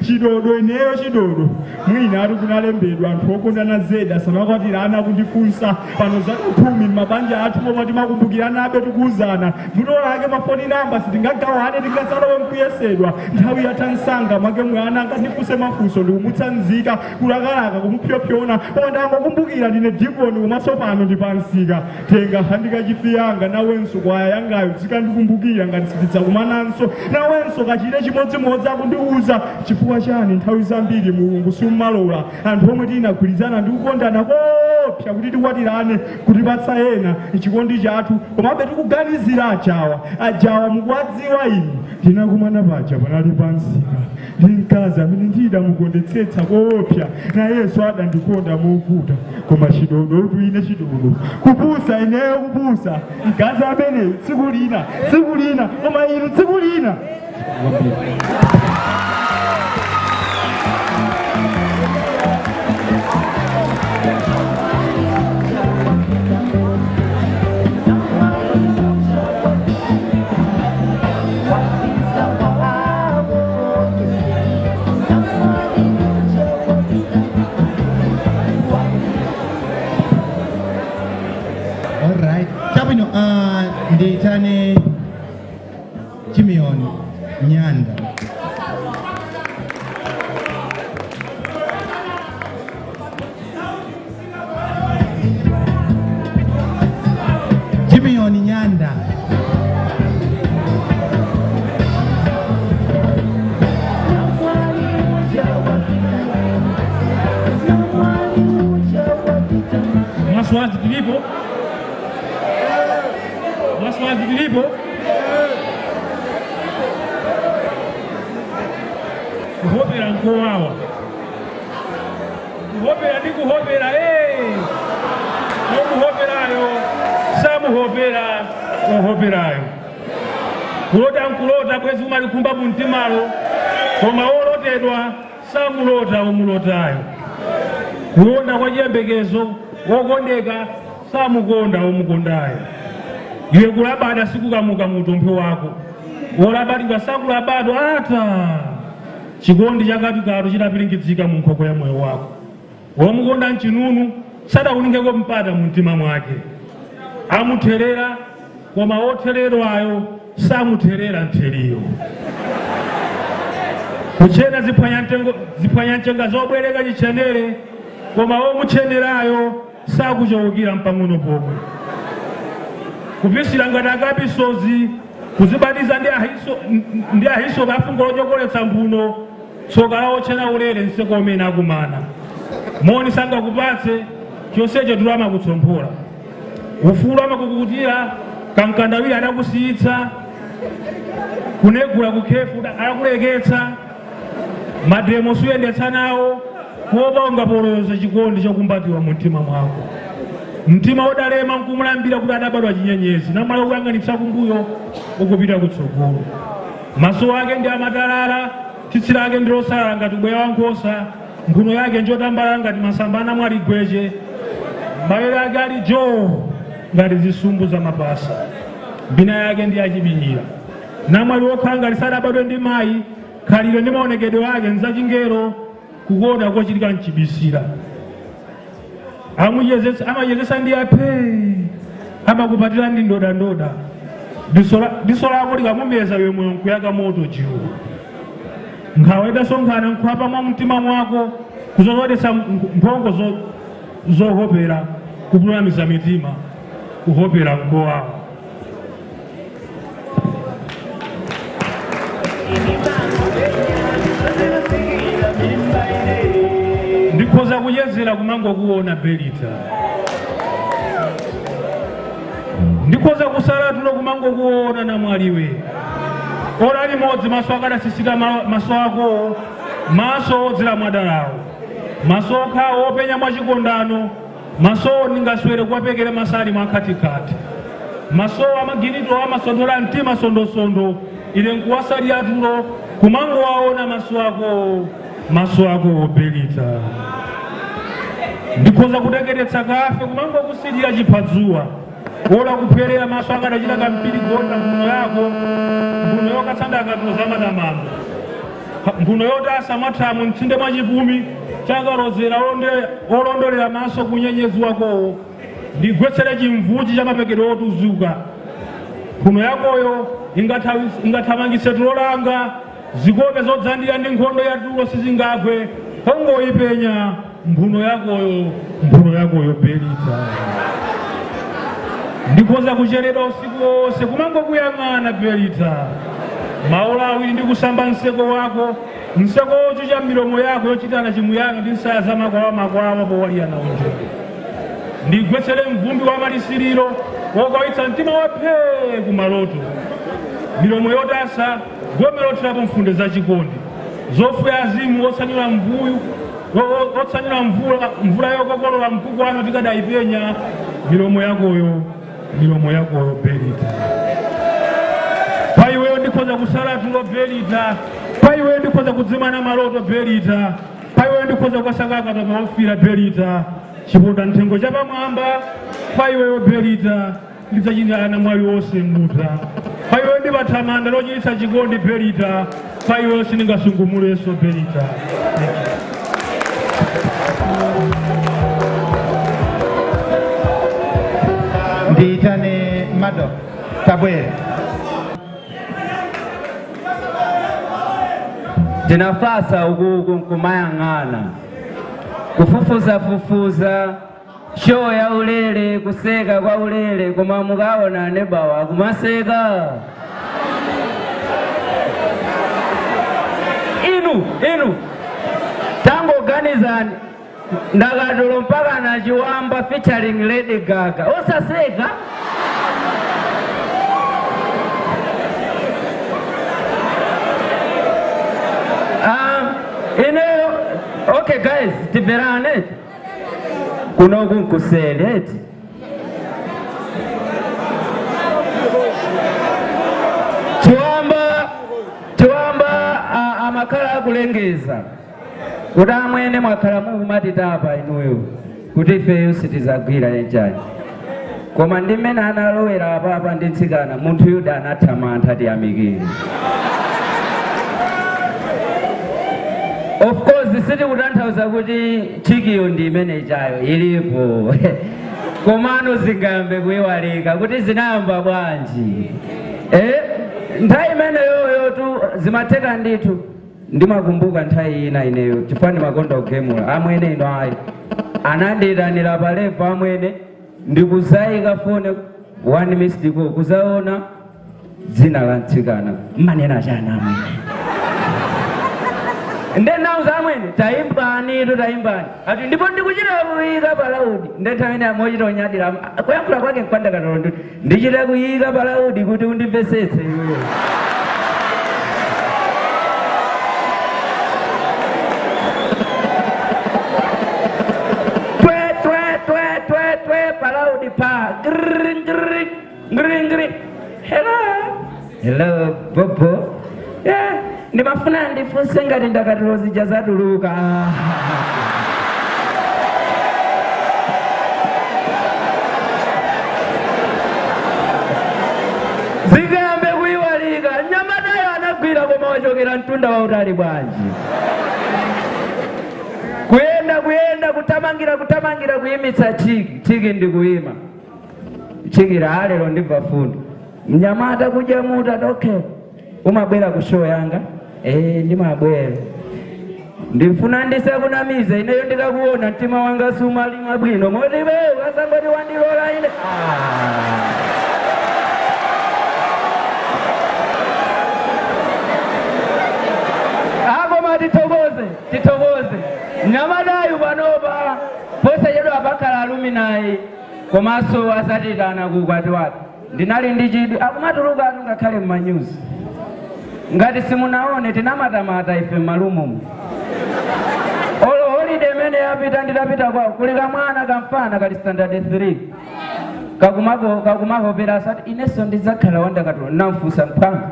chidodo ineyo chidodo mwina ati kunalembedwa anthu okondana zedi asanakwatirana kundifunsa pano za 10 m'mabanja athu koma timakumbukiranabe tikuwuzana vuto lake mafoni namba sitingagawane tingasalowe mkuyesedwa nthawi yatansanga make mwana angandifunse mafunso ndikumutsanzika kulakalaka kumupyopyona koma ndangokumbukira ndine dikoni komanso pano ndipansika tenga handikachifiyanga nawenso kwaya yangayo zikandikumbukira ngati sindidzakumananso nawenso kachite chimodzimodzi akundiwuza chifukwa chani nthawi zambiri mulungu simmalola anthu omwe tinagwirizana ndi kukondana kopsa kuti tikwatirane kutipatsa ena chikondi chathu komabe tikuganizira ajawa mukuwadziwa inu ndinakumana paja panali pansika ndi mkazi amene ndidamukondetsetsa kopsa na Yesu adandikonda mokuta koma chidodo tuine chidodo kupusa ineyo kupusa mkazi amene tsiku lina koma inu tsiku lina Alright, chabwino ndiyitane Chimion Nyanda. Chimion Nyanda. Maswali tulipo? Maswali tulipo? Kuhopera nkowawa. Kuhopera ndi kuhopera Kuhoperayo, samuhopera kuhoperayo. Kulota nkulota bwezi umalikumba muntimalo, koma olotedwa samulota umulotayo. Kuonda kwa chiyembekezo wokondeka samukonda omukondayo. Iwe kulabada sikukamuka mutompho wako wolabadidwa sakulabadwa ata chikondi chakatikalo chidapilikidzika mu nkhokwe ya moyo wako womukonda mchinunu sadakuningeko mpata mu mtima mwake amutherera koma othererwayo samutherera ntheriyo kuchena ziphwanyantenga zobwereka chichenere koma womuchenerayo sakuchowukira mpang'ono pomwe kupisira ngati akapisozi kuzibatiza ndi ahiso bafungo lojokoletsa mbuno tsoka lawo chena ulere nseko omene akumana moni sanga kupatse chonsecho tulama kutsompola ufulu amakukutira kankandawira adakusiyitsa kunegula kukhefu adakuleketsa mademo suyendetsa nawo kuopa ungapoloza chikondi chokumbatiwa mu mtima mwako mtima odalema nkumulambira kuti adabadwa chinyenyezi namala kuyang'anitsa kumbuyo ukupita kutsogolo maso ake ndi amatalala tsitsi lake ndi losalala ngati ubweya wankhosa mphuno yake njotambala ngati masambana mwali gweche mawere ake ali joo ngati zisumbu za mapasa mbina yake ndi achibinyira namwali wokhala ngati sadabadwe ndi mayi khalidwe ndi maonekedwe ake nzacingero kukoda kochitika mchibisira amachezesa ndi aphe amakupatira ndi ndodandoda diso lako likamumeza iwe moyo nkuyaka moto chiwo nkhawa idasonkhana nkhwapa mwa mtima mwako kuzozodesa mphongo zohopera kupulamiza mitima kuhopera nkowawo ndikhoza kuyezera kumango kuona Belita ndikoza kusala tulo kumango kuona na mwaliwe ora limodzi maso akadasisita maso ako maso odzera mwadalawo maso okhawo openya mwachikondano maso ningaswere kuwapekera masali mwakhatikati maso amaginito amasondola mtima sondosondo ile nkuwasali atulo kumango waona maso ako Belita ndikoza kutengeretsa kafe kumango kusilira chiphazuwa ola kupherera maso akadachita kampiri gonda mbuno yako mbuno yokatsanda akatuza matamamo mbuno yotasa mathamu mtsinde mwachipumi chakarozera olondolera maso kunyenyezi wakowo ndigwetsere chimvuchi cha mapekedwe otuzuka mbuno yakoyo ingathamangitse tulo langa zikope zodzandira ndi nkhondo ya tulo sizingagwe hongoyipenya mbuno yakoyo Belita ndikoza kucherera usiku wonse kumango kuyang'ana Belita maola awiri ndi kusamba mseko wako mseko ocho cha milomo yako yochitana chimuyanga ndi nsaya za makwawa powaliyana unje ndigwetsere mvumbi wa malisiriro wokawitsa mtima waphe kumaloto milomo yotasa gome lotirapo mfunde za chikondi zofuya azimu otsanyula mvuyu otsanyula mvula yokokolola mpukwano tikadayipenya milomo yakoyo Belita paiweyo ndikoza kusala tulo Belita paiweyo ndikoza kudzimana maloto Belita paiweyo ndikoza kukasakaka tamaofira Belita chiponda mthengo cha pamwamba paiweyo Belita ndidzachindana mwali wonse mmuta paiweyo ndipathamanda lochititsa chikondi Belita paiweyo sindingasungumuleso Belita. Ndiyitane Mado Tabwera. Tinafasa ukuku nkumayang'ana kufufuza show ya ulele kuseka kwa ulele koma mukaona nebawa kumaseka inu tango organizani ndakatulo mpaka na chiwamba featuring Lady Gaga osaseka okay guys tiberane kunoku nkusele chiwamba amakhala akulengeza kuti amwene mwakhala mukumatitapa inuyo kuti ifeyo sitizagwira yenjani koma ndi mmene analowera apapa nditsikana munthu yuda anathamantha tiyamikire. Of course siti kutanthauza kuti chikiyo ndi imene chayo ilipo komano zingambe kuyiwalika kuti zinayamba bwanji nthawi imene yoyo tu zimatheka ndithu ndimakumbuka nthawi ina ineyo chifani makonda kugemula amwene ino ayi anandiyitanira palepo amwene ndikuzayika fone 1 missed call kuzaona dzina la mtsikana mmanena chani amwene ndenauza amwene taimbani ati ndipo ndikuchita kuyika palaudi ndethamene amochita onyadira kuyankhula kwake nkwanda katolo ndichita kuyika palaudi kuti undimvesetse iweyo palaudi pa ngring hello bobo yeah ndimafuna ndifunse ngati ndakatulo zija zatuluka zikambe kuyiwalika nyamatayo anagwira koma wachokera mtunda wautali bwanji kutamangira kuyimitsa chiki ndikuyima chikira alero ndibva fundo mnyamata kuja muta okay umabwera ku show yanga ndimabwera ndifuna ndisakunamiza ineyo ndikakuona mtima wanga sumalimwa bwino moti bewu asangoti wandilola ine akoma titokoze nyamadayu panopa komanso asatirana kukwatiwati ndinali ndi chidwi akumatuluka anu ngakhale m'manyuzi ngati simunaone tinamatamata ife m'malumumu olo holiday imene yapita nditapita kwawo kuli kamwana kamfana kali standard 3 kakumahopera asati inenso ndidzakhala wandakatulo namfunsa mphanga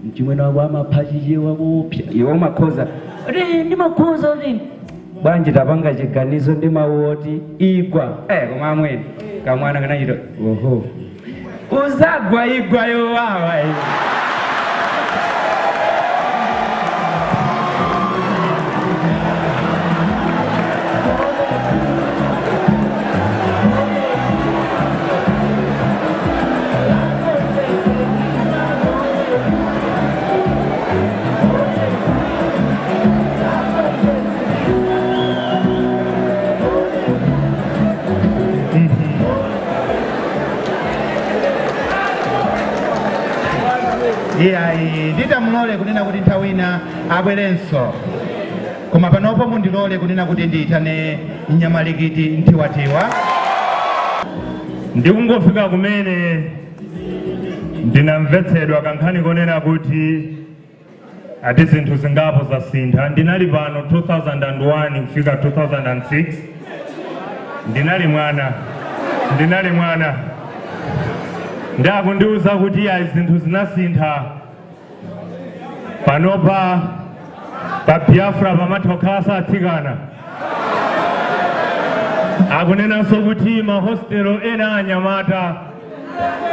mchimwene wako amaphachiche wakupya iwo umakhoza ati ndimakhoza kuti bwanji tapanga chiganizo ndi mawu oti igwa koma amwene kamwana kanachita oho uzagwa igwa yowawa nditamulole kunena kuti nthawi ina abwerenso koma panopo mundilole kunena kuti ndiyitane Nyamalikiti Nthiwatiwa. Ndikungofika kumene ndinamvetsedwa kankhani konena kuti ati zinthu zingapo zasintha. Ndinali pano 2001 kufika 2006 ndinali mwana ndakundiuza kuti ayi zinthu zinasintha panopa pa Biafra pamatokhala atsikana. Akunenanso kuti mahostelo ena anyamata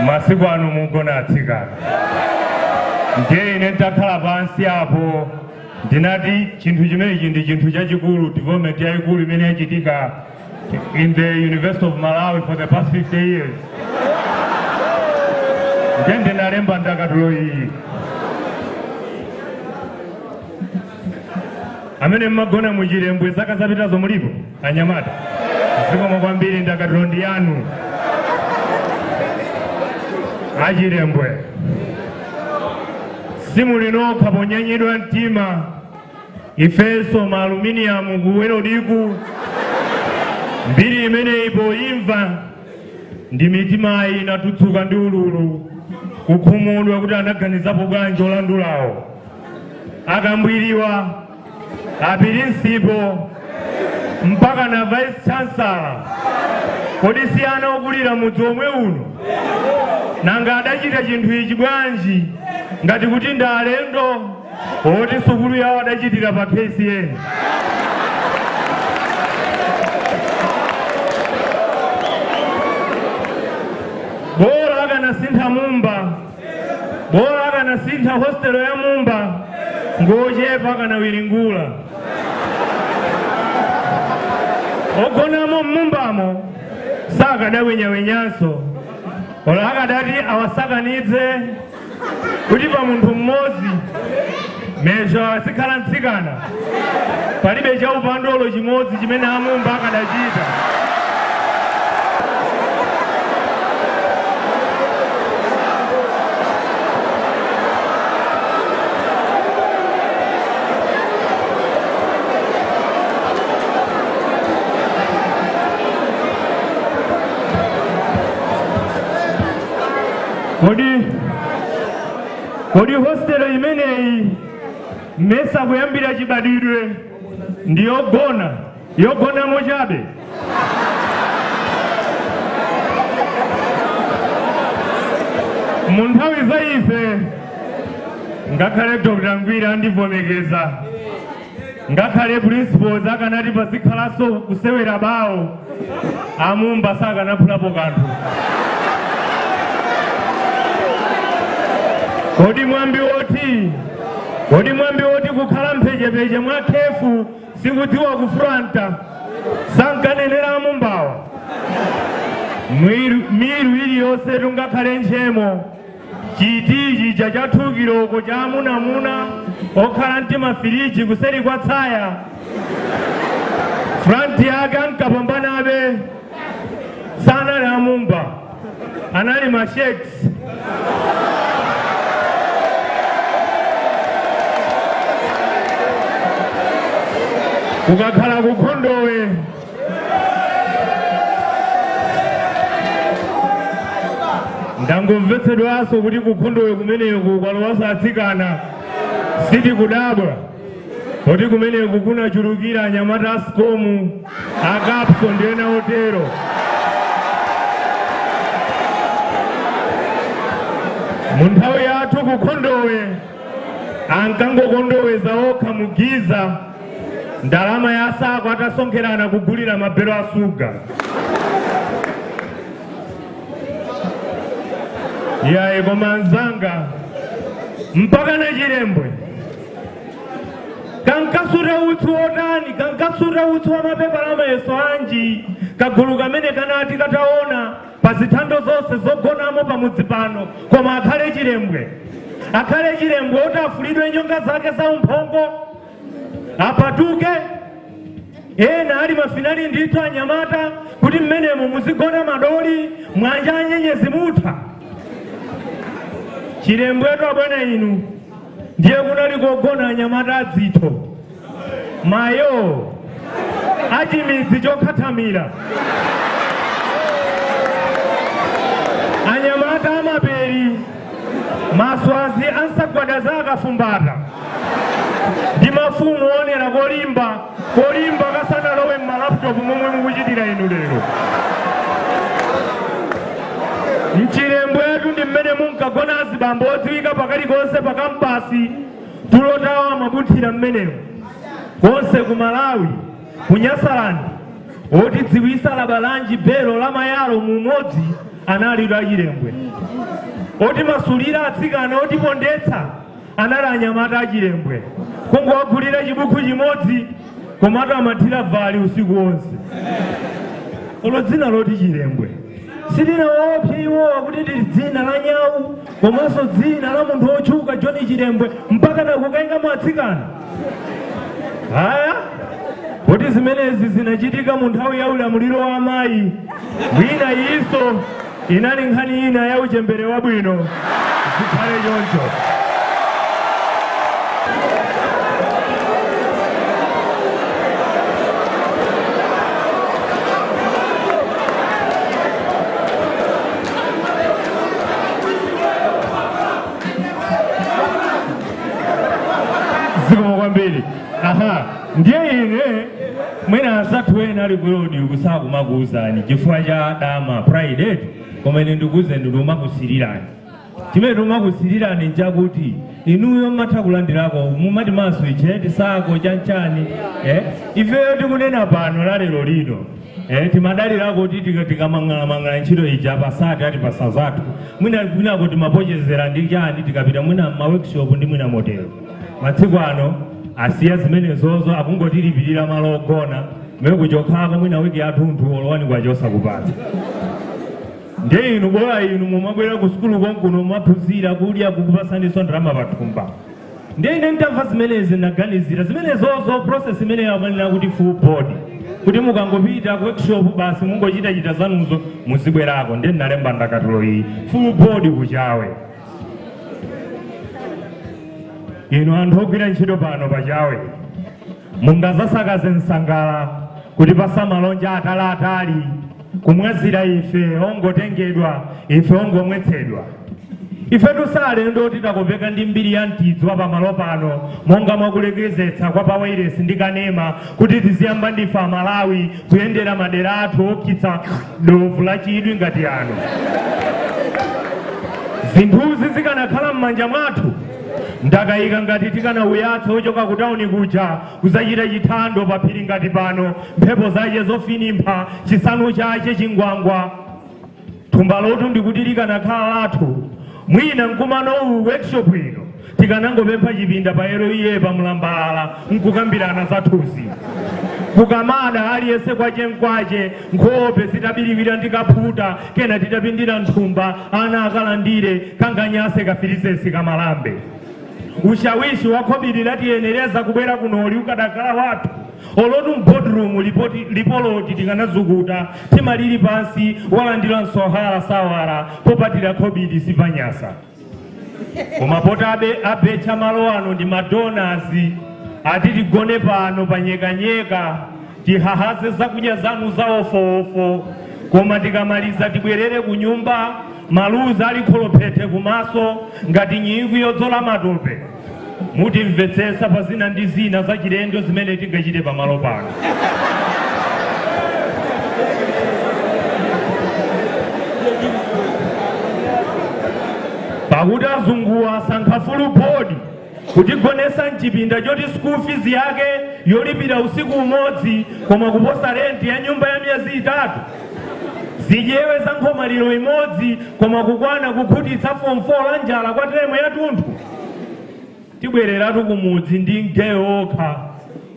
masiku ano mugona atsikana. Ndiye ine ndakhala pansi apo ndinati chinthu chimenechi ndi chinthu chachikulu, development yayikulu imene yachitika in the University of Malawi for the past 50 years. Ndiye ndinalemba ndakatulo iyi. Amene mmagona muchilembwe zaka zapitazo mulipo anyamata zikomo kwambiri ndakatulo ndi yanu achilembwe. Simuli nokha ponyanyidwa mtima, ifenso ma aluminium kuwero diku mbiri imene ipo imva ndi mitima inatutsuka ndi ululu kukhumudwa kuti anaganizapo bwanji olandulawo akambwiriwa apirinsipo mpaka na vice chancellor. Kodi si ana okulira mudzi omwe uno nanga adachita chinthu ichi bwanji ngati kuti ndi alendo oti sukulu yawo adachitira pa KCN. Bora akanasintha Mumba, bora akanasintha hostelo ya Mumba ngochepa akanawiringula. Ogonamo Mumbamo sakadawenyawenyanso ola akadati awasakanize kuti pa munthu mmodzi mezo asikhala mtsikana palibe cha upandolo chimodzi chimene Amumba akadachita. Kodi hostelo imeneyi mesa kuyambira chibadwidwe ndi yogona mochabe. Munthawi za ife ngakhale Dr. Ngwira andivomekeza, ngakhale principals akanati pazikhalaso kusewera bawo Amumba sakanaphulapo kanthu. Kodi mwambi woti kukhala mphechepeche mwa khefu sikudziwa kufranta sankanenera Amumbawa. Miru iliyonse tungakhale nchemo chitichi chathukiroko cha amunamuna okhala mtima firiji kuseri kwa tsaya franti yake ankapambanabe sanali Amumba, anali masheks. Kukakhala kukhondowe ndangomvetsedwanso kuti kukhondowe kumeneku kwalowa atsikana siti kudabwa kuti kumeneku kunachulukira anyamata asikomu akapso ndi ena otero. Munthawi yathu kukhondowe ankangokondoweza okha mugiza ndalama ya sako atasonkherana kugulira mabelo asuga. Yaye koma anzanga mpaka na Chilembwe kankasura utsu otani, kankasura utsu wa mapepala amayeso anji, kagulu kamene kanati kataona pazithando zonse zogonamo pamudzi pano, koma akhale Chilembwe otafulidwe nyonga zake za umphongo apatuke. Ena ali mafinali ndithu anyamata kuti mmenemo muzigona madoli mwanja anyenyezi mutha. Chilembwe abwana inu ndiye kunali kogona anyamata adzitho mayo achimidzi chokhathamira, anyamata amaperi maswazi ansagwada zakafumbata ndi mafumu onera kolimba kasanalowe m'malaptop momwe mukuchitira inu lero. Mchilembwetu ndi mmene munkagona azibambo odziwika pakali konse pa kampasi tulotawa amabuthira mmenemo konse ku Malawi ku Nyasalandi otidziwisa labalanji belo la mayalo mumodzi anali la Chilembwe, otimasulira atsikana otipondetsa anali anyamata a Chilembwe, kungowagulira chibuku chimodzi komatu amathira vali usiku wonse. Olo dzina loti Chilembwe silina waopsa iwowa kuti ndi dzina la nyau komanso dzina la munthu otchuka John Chilembwe mpaka nakukayikamo atsikana. Haya kuti zimenezi zinachitika mu nthawi ya ulamuliro wa amayi wina iso inali nkhani ina ya uchembere wabwino. Zikhale choncho. Aha, ndiye ine mwina asathu ena ali kulodi kusakumakuuzani chifukwa cha dama pride koma ine ndikuze ndilumakusirirani. Timene lumakusirirani nchakuti inuyo mmatha kulandirako mumati maso icheti sako chanchani ifeyo tikunena pano la lero lino timadalirako kuti tikamang'ala ntchito ija pasati ati pasazathu mwina kuti mapochezera ndi chani tikapita mwina ma-workshop ndi mwina motero. Matsiku ano asiya zimenezozo akungotilipirira malo ogona mmene kuchokhako mwina wiki yathunthu olowani kwachosa kupatsa. Ndiye inu bora inu mumabwera ku sukulu konkuno mumaphunzira kudya kukupasaniso ndalama pathumba. Ndiye ine nditamva zimenezi naganizira zimenezozo process imene yamanena kuti full board kuti mukangopita ku workshop basi mungochita zanuzo muzibwerako. Ndiye ndinalemba ndakatulo iyi full board kuchawe. Inu anthu ogwira ntchito pano pachawe mungazasakaze msangala kuti pasamalonja atali kumwazira ife ongotengedwa ife ongomwetsedwa. Ife tusalendo titakopeka ndi mbiri ya mtidzwa pamalo pano monga mwakulekezetsa kwa pawairesi ndi kanema kuti tiziyamba ndife Amalawi kuyendera madera athu okitsa dovu la chidwi ngati ano. Zinthuzi zikanakhala m'manja mwathu ndakayika ngati tikanawuyatsa ochoka ku tawuni kuja kuzachita chithando pa phiri ngati pano mphepo zache zofinimpha chisanu chache chingwangwa. Thumba lotu ndikuti likanakhala lathu mwina mkumano uwu workshop ino tikanangopempha chipinda pa LOE pa Mlambalala nkukambirana zathuzi. Kukamada aliyese kwache mkwache nkhope zitabiliwira ndikaphuta kena titapindira nthumba ana akalandire kanganyase kafilisesi kamalambe. Ushawishi wakhobiri latiyenereza kubwera kunoli ukadakhala wathu olotu boardroom lipoloti tikanazukuta timalili pansi walandira nsohala sawara popatira khobiri sipanyasa. Koma potabe abecha malo ano ndi madonazi ati tigone pano panyekanyeka tihahaze zakudya zanu za ofo koma tikamaliza tibwerere ku nyumba maluza ali kholophete kumaso ngati nyingi yodzola matope mutimvetsetsa pa zina ndi zina za chilendo zimene tingachite pamalo pano. Pakuti azunguwa asankha full board kutigonesa mchipinda choti school fees yake yolipira usiku umodzi koma kuposa renti ya nyumba ya miyezi 3, zijewe za nkhomaliro imodzi koma kukwana kukhutitsa form 4 la njala kwa teremu yathunthu. Tibwereratu kumudzi ndi mgeyo okha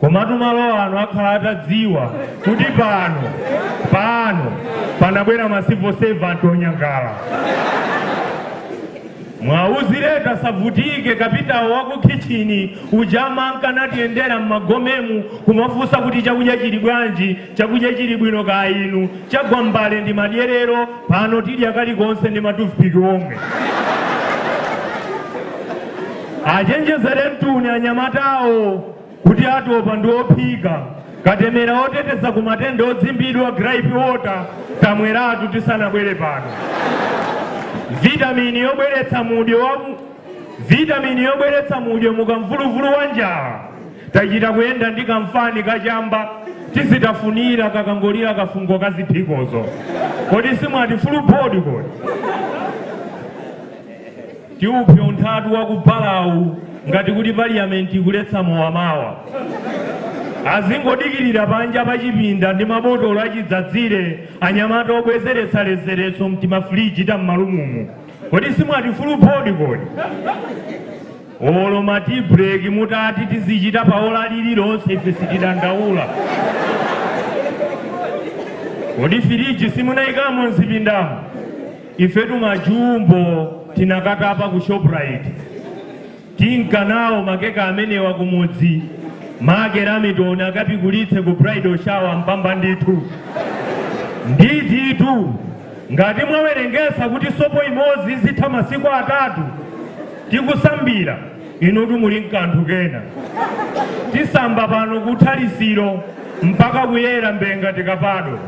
komatu malo ano akhala atadziwa kuti pano panabwera ma civil servant onyangala. Mwauzireta savutike kapitawo waku kitchini ujama nkanatiyendera mmagomemu kumafusa kuti chakudya chili bwanji, chakudya chili bwino ka inu, chagwa mbale ndi madyerero, pano tidya kalikonse ndi matufipiki omwe. Achenjezere mtuni anyamatawo kuti atopa ndi ophika, katemera oteteza ku matenda odzimbidwa gripe water tamweratu tisanabwere pano. Vitamini yobweretsa mudyo mukamvuluvulu wa njala tachita kuyenda ndi kamfani kachamba tizitafunira kakangolira kafungo kaziphikozo. Kodi simwati full board kodi? Tiupyo nthatu wakubalawu ngati kuti parliament ikuletsa mowamawa. Azingodikirira panja pachipinda ndi mabotolo achidzadzire anyamata obwezeretsa lezereso mtima friji ta mmalumumu. Kodi simwati full board kodi? Olo mati break mutati tizichita paola lililonse ife sitidandaula. Kodi firiji simunayikamo mzipindamu? Ifetu majumbo tinakatapa ku Shoprite. Tinkanawo makeka amenewa kumudzi. Mage Ramidon akapikulitse ku bridal shower mpamba ndithu. Ndithu ngati mwawerengesa kuti sopo imodzi zitha masiku 3 tikusambira inutu muli mkanthu kena. Tisamba pano kuthalisiro mpaka kuyera mbenga tikapado.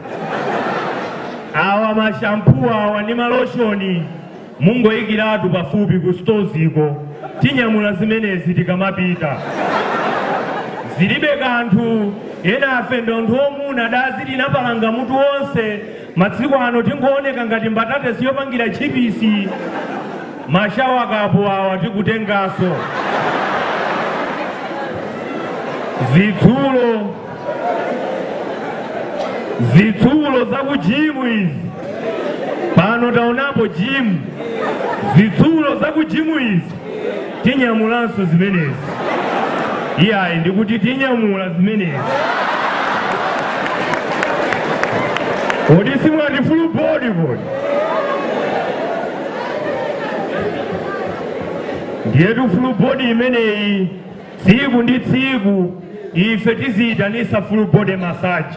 Awa mashampoo awa ndi maloshoni mungoyikiratu pafupi ku stoziko tinyamula zimenezi tikamapita. Zilibe kanthu ena afe ndonthu omuna dazi linapalanga mutu wonse matsiku ano tingooneka ngati mbatate siyopangira chipisi. Mashawa kapo awa tikutengaso. Zitsulo za ku jimu izi. Pano taonapo jimu. Zitsulo za ku jimu izi tinyamulanso zimenezi. Iyayi ndikuti tinyamula zimenezi. Kodi simwati full board kodi? Ndiyetu full board imeneyi tsiku ndi tsiku ife tiziyitanisa full body massage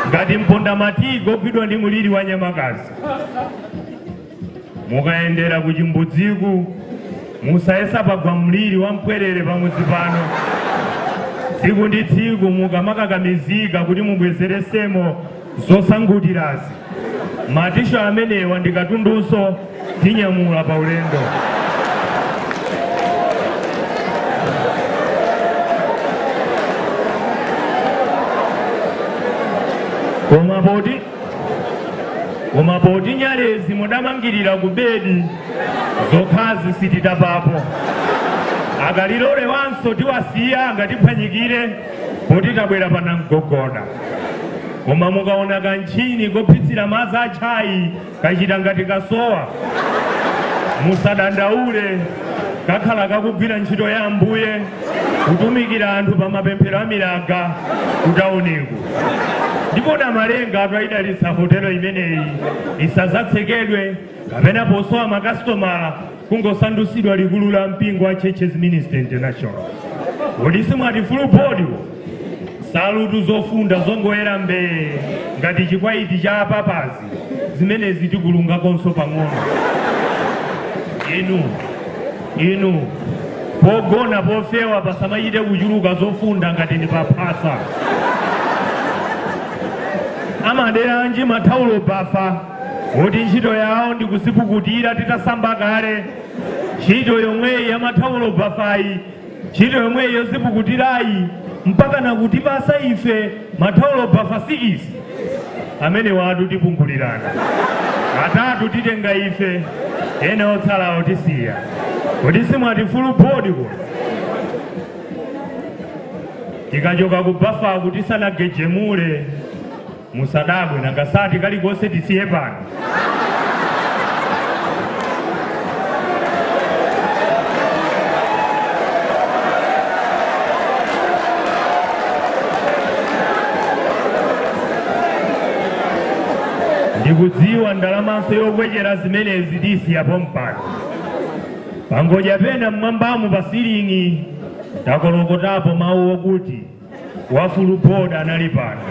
ngati mponda matiko ogwidwa ndi muliri wa nyamakazi. Mukayendera ku chimbudziku musayesa pagwa mliri wa mpwerere pamudzi pano. Tsiku ndi tsiku mukamakakamizika kuti mubwezeresemo zosangutirazi. Matisho amenewa ndikatundunso tinyamula pa ulendo. Koma poti nyalezi mudamangirira ku bedi zokhazi sititapapo. Akalilole wanso tiwasiya ngatiphwanyikire poti tabwera panamgogoda. Koma mukaona kantchini kophitsira madzi a chai kachita ngati kasowa musadandaule, kakhala kakugwira ntchito ya Ambuye kutumikira anthu pa mapemphero amiraga kutauniku. Ndipo Namalenga atayidalitsa hotelo imeneyi isadzatsekedwe kapena posowa makasitomala kungosandusidwa likulu la mpingo wa Churches Ministry International. Kodi simwati full board? Salutu zofunda zongoyera mbee ngati chikwaiti cha apapazi zimenezi tikulunga konso pang'ono. Inu pogona pofewa pasamayite kuchuluka zofunda ngati ndi paphasa. Amadera anji mathaulo bafa kuti ntchito yawo ndi kusipukutira titasamba kale, ntchito yomweyi yamathawulo bafayi, ntchito yomweyi yosipukutirayi mpaka nakutipasa ife mathawulo bafa 6 amene watu tipungulirana, atatu titenga ife, ena otsalawo tisiya, kuti simwati full body kuno. Tikachoka ku bafa kuti sanagejemule musadabwe nangasati kalikonse tisiye pano. Ndikudziwa ndalamanso yobwechera zimenezi tisiyapo mpano. Pangodya pena mmwambamu pa silingi takolokotapo mawu okuti wafulu boda anali pano,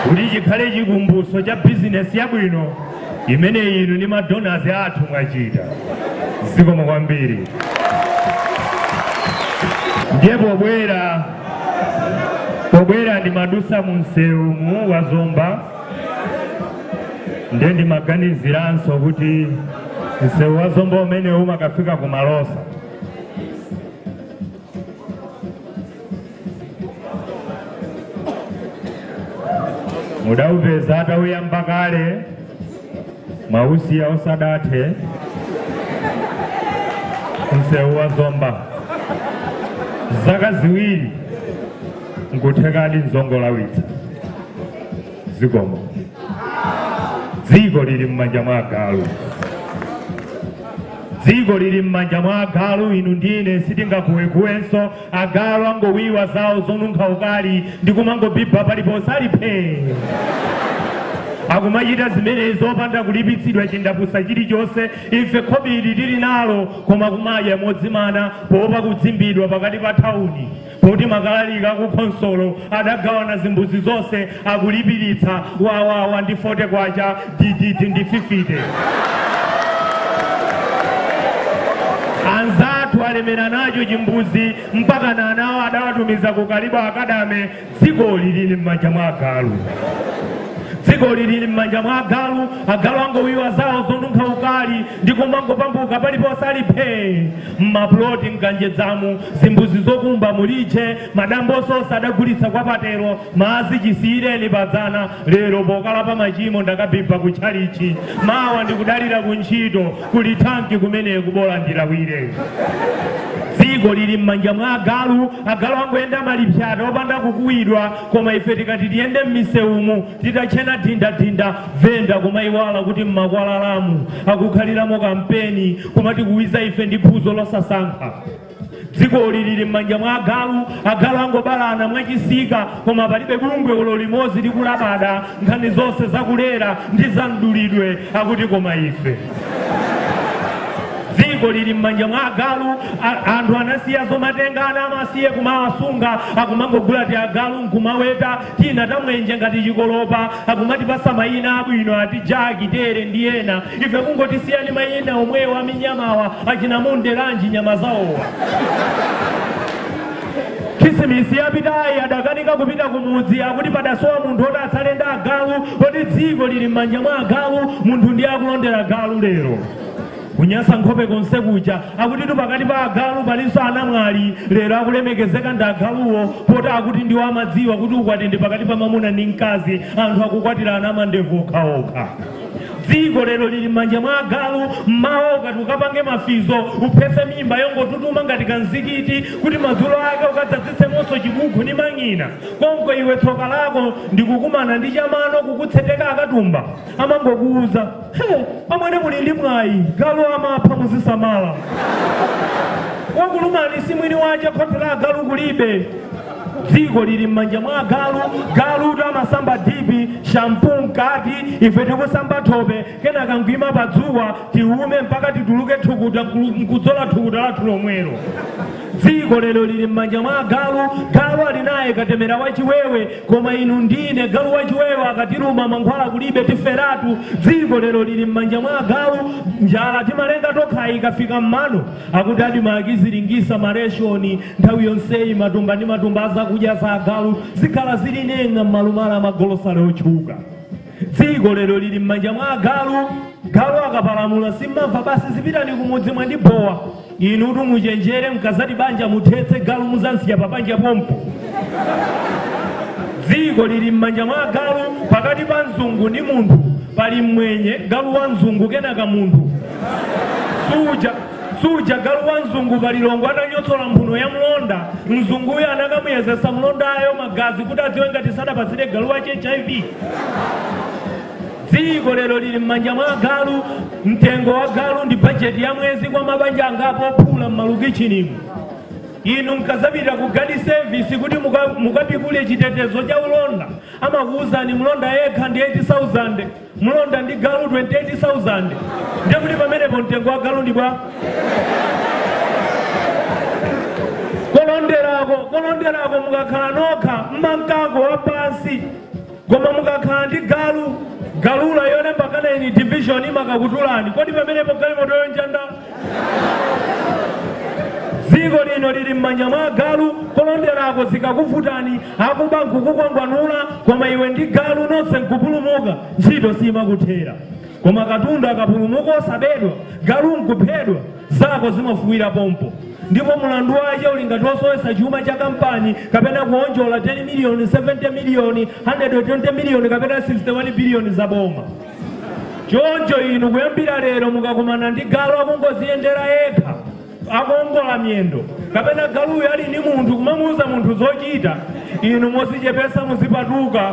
kuti chikhale chikumbuso cha bizinesi yabwino imene inu ndi madonazi athu mwachita. Zikomo kwambiri. Ndiye pobwera ndimadusa mu msewu wa Zomba, ndiye ndimaganiziranso kuti msewu wa Zomba umene umakafika ku Malosa. Mudaupeza atawuyamba kale mausiya osadathe msewu wa Zomba, zaka ziwiri nkuthekadi nzongolawitsa. Zikomo. Dziko lili m'manja mwa agalu, dziko lili m'manja mwa agalu. Inu ndine sitingakuwekuwenso, agalu angowiwa zawo zonunkha ukali ndikumangobibha paliponse alipe. Akumachita zimenezo opanda kulipitsidwa chindapusa chilichonse. Ife khobiri tili nalo koma kumadya modzimana poopa kudzimbidwa pakati pa thawuni, poti makalalika kukhonsolo adagawana zimbuzi zonse akulipiritsa wawawa ndi 40 kwacha dididi ndi 50. Anzathu alemera nacho chimbuzi mpaka nanawo adawatumiza ku Kaliba Akadame. Dziko lili m'manja mwa agalu, dziko lili m'manja mwa agalu. Agalu angowiwa zawo zonunkha ukali ndikumangopambuka paliponse alipe. Mmapuloti mkanjedzamu zimbuzi zokumba muliche, madamboso osadagulitsa kwa patero, mazi chisiyireni padzana. Lero pokalapa machimo ndakabibha ku tchalichi, mawa ndikudalira ku ntchito kuli thanki kumene kubola ndilawire. Dziko lili m'manja mwa agalu. Agalu angoyenda malipyata opanda kukuwidwa, koma ife tikati tiyende m'misewumu titachena dinda venda kumaiwala kuti mmakwalalamu akukhaliramo kampeni kumati kuwiza ife ndi phuzo losasankha. Dziko lili m'manja mwa agalu. Agalu angobalana mwachisika koma palibe bungwe limodzi likulabada nkhani zonse zakulera ndi zamdulidwe akuti koma ife. Dziko lili m'manja mwa agalu. Anthu anasiya zomatengana amasiye kumawasunga, akumangogula ti agalu nkumaweta tina tamwenje ngati chikolopa, akumatipasa mayina abwino ati Jaki, Tere ndi ena. Ife kungotisiyani mayina omwewa aminyamawa achinamunde lanji nyama zawowa. Krisimisi yapitayi adakanika kupita kumudzi akuti padasowa munthu oti atsalenda agalu, oti dziko lili m'manja mwa agalu. Munthu ndiye akulondera agalu lero kunyasa nkhope konse kuja, akuti pakati pa agalu palinso anamwali lero akulemekezeka ndi agaluwo, poti akuti ndiwo amadziwa kuti ukwati ndi pakati pa mamuna ndi mkazi, anthu akukwatirana amandevu okhaokha. Dziko lero lili m'manja mwa agalu. Mmawa ukati ukapange mafizo uphese mimba yongotutuma ngati kanzikiti kuti madzulo ake ukadzadzitsemonso chibukhu ndi mang'ina. Konko iwe tsoka lako ndikukumana ndi chamano kukutseteka akatumba, amangokuuza pamwene muli ndi mwayi, galu amapha muzisamala. Wakulumani si mwini wache khote la agalu kulibe. Dziko lili m'manja mwa agalu. Galu tamasamba dibi shampoo mkati, ife tikusamba thope kenaka ngwima padzuwa tiume mpaka tituluke thukuta nkudzola thukuta lathu lomwelo. Dziko lero lili m'manja mwa agalu. Galu ali naye katemera wachiwewe, koma inu ndine galu wachiwewe akatiruma mankhwala kulibe tiferatu. Dziko lero lili m'manja mwa agalu. Njala timalenga tokhayi ikafika mmano akuti adi maakizilingisa mareshoni nthawi yonseyi matumba ndi matumba azakudya za agalu zikhala zili nenga m'malumala amagolosale otchuka. dziko lero lili m'manja mwa agalu. Galu akapalamula simamva basi zipitani kumudzi mwandibowa. Inu muchenjere mkazati banja muthetse galu muzansiya pa banja pompo. Dziko lili m'manja mwa galu, pakati pa mzungu ndi munthu pali mwenye. Galu wa mzungu kenaka munthu. Suja galu wa mzungu palilongo atanyotsola mphuno ya mlonda. Mzunguyo anakamuyezesa mlondayo magazi kuti adziwe ngati sadapasire galu wa HIV. Dziko lero lili m'manja mwa galu. Mtengo wa galu ndi bajeti ya mwezi kwa mabanja angapo ophula m'malukichinimu. Inu mkazapita ku gadi service kuti mukapikule chitetezo cha ulonda. Amakuwuzani mlonda yekha ndi 80,000. Mlonda ndi galu 28,000. Ndiye kuti pamenepo mtengo wa galu ndi bwa. Kolonderako mukakhala nokha mmankango wa pansi. Koma mukakhala ndi galula yolemba kaneni division imakakutulani. Kodi pamenepo galimoto yonjanda? Dziko lino lili m'manja mwa galu. Kolonderako zikakuvutani akuba nkukukongwanula. Koma iwe ndi galu nonse nkupulumuka. Ntchito simakuthera. Koma katundu akapulumuka osabedwa, galu nkuphedwa, zako zimafuwira pompo. Ndipo mulandu wache uli ngati wosowesa chuma cha kampani kapena kuonjola 10 miliyoni, 70 miliyoni, 120 miliyoni kapena 61 biliyoni za boma. Choncho inu kuyambira lero mukakumana ndi galu akungoziyendera yekha, akongola miyendo, kapena galuyo ali ni munthu kumamuuza munthu zochita, inu muzichepesa muzipatuka,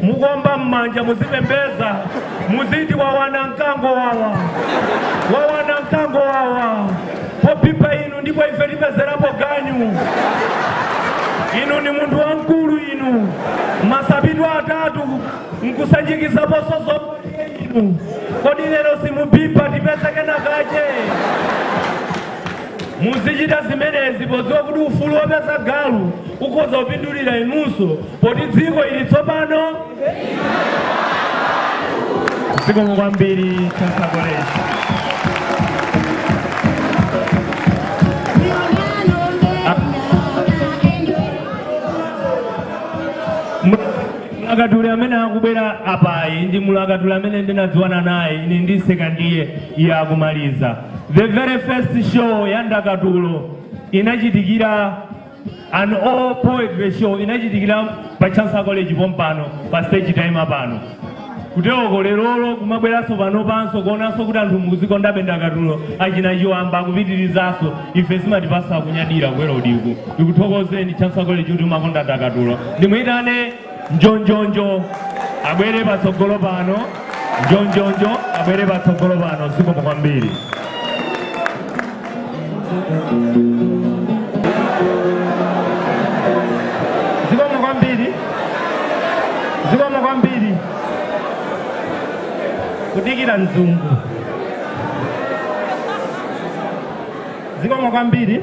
mukomba m'manja muzipembeza, muziti wawana mkango wawa. Popipa inu ndipo ife tipezerapo ganyu. Inu ni munthu wamkulu inu. Masabidwa atatu nkusanjikizapo sozo inu. Kodi lero simupipa tipezeke nakache. Muzichita zimenezi podziwa kuti ufulu wopeza galu ukhoza kupindulira inunso poti dziko ili tsopano. Zikomo kwambiri chasakoleza. Mulakatuli amene akubwera apayi ndi mulakatuli amene ndinadziwana naye ine ndi sekandiye iye akumaliza. The very first show ya Ndakatulo inachitikira an all poetry show inachitikira pa Chansa College pompano pa stage time apano. Kuteko lerolo kumabweranso pano panso kuonanso kuti anthu mukuzikondabe Ndakatulo achina chiwamba kupitirizaso ife simatipasa kunyadira kuwera udiku. Ndikuthokozeni Chansa College kuti mumakonda Ndakatulo. Ndimuyitane Njonjonjo abwere patsogolo pano. Njonjonjo abwere patsogolo pano. Zikomo kwambiri. Zikomo kwambiri. Kudikira mzungu. Zikomo kwambiri.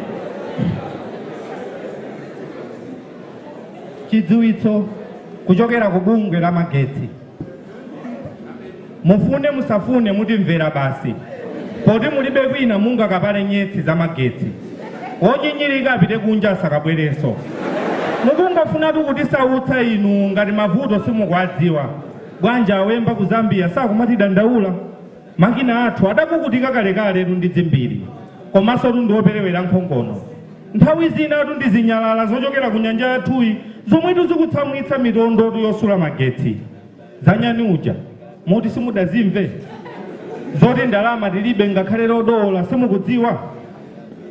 Chidziwitso kuchokera ku bungwe la magetsi. Mufune musafune mutimvera basi. Poti mulibe kwina mungakapale nyetsi za magetsi. Wonyinyirika apite kunja asakabwereso. Mukungafuna kuti sautsa inu ngati mavuto simukwadziwa. Bwanja awemba ku Zambia sakumati dandaula. Makina athu adakukutika kalekale ndi dzimbiri. Komanso ndioperewera nkhongono. Nthawi zina ndi zinyalala zochokera ku nyanja yathuyi zomwe zikutsamwitsa mitondo yosula magetsi. Zanyani uja moti simudazimve. Zoti ndalama tilibe ngakhale lodola simukudziwa.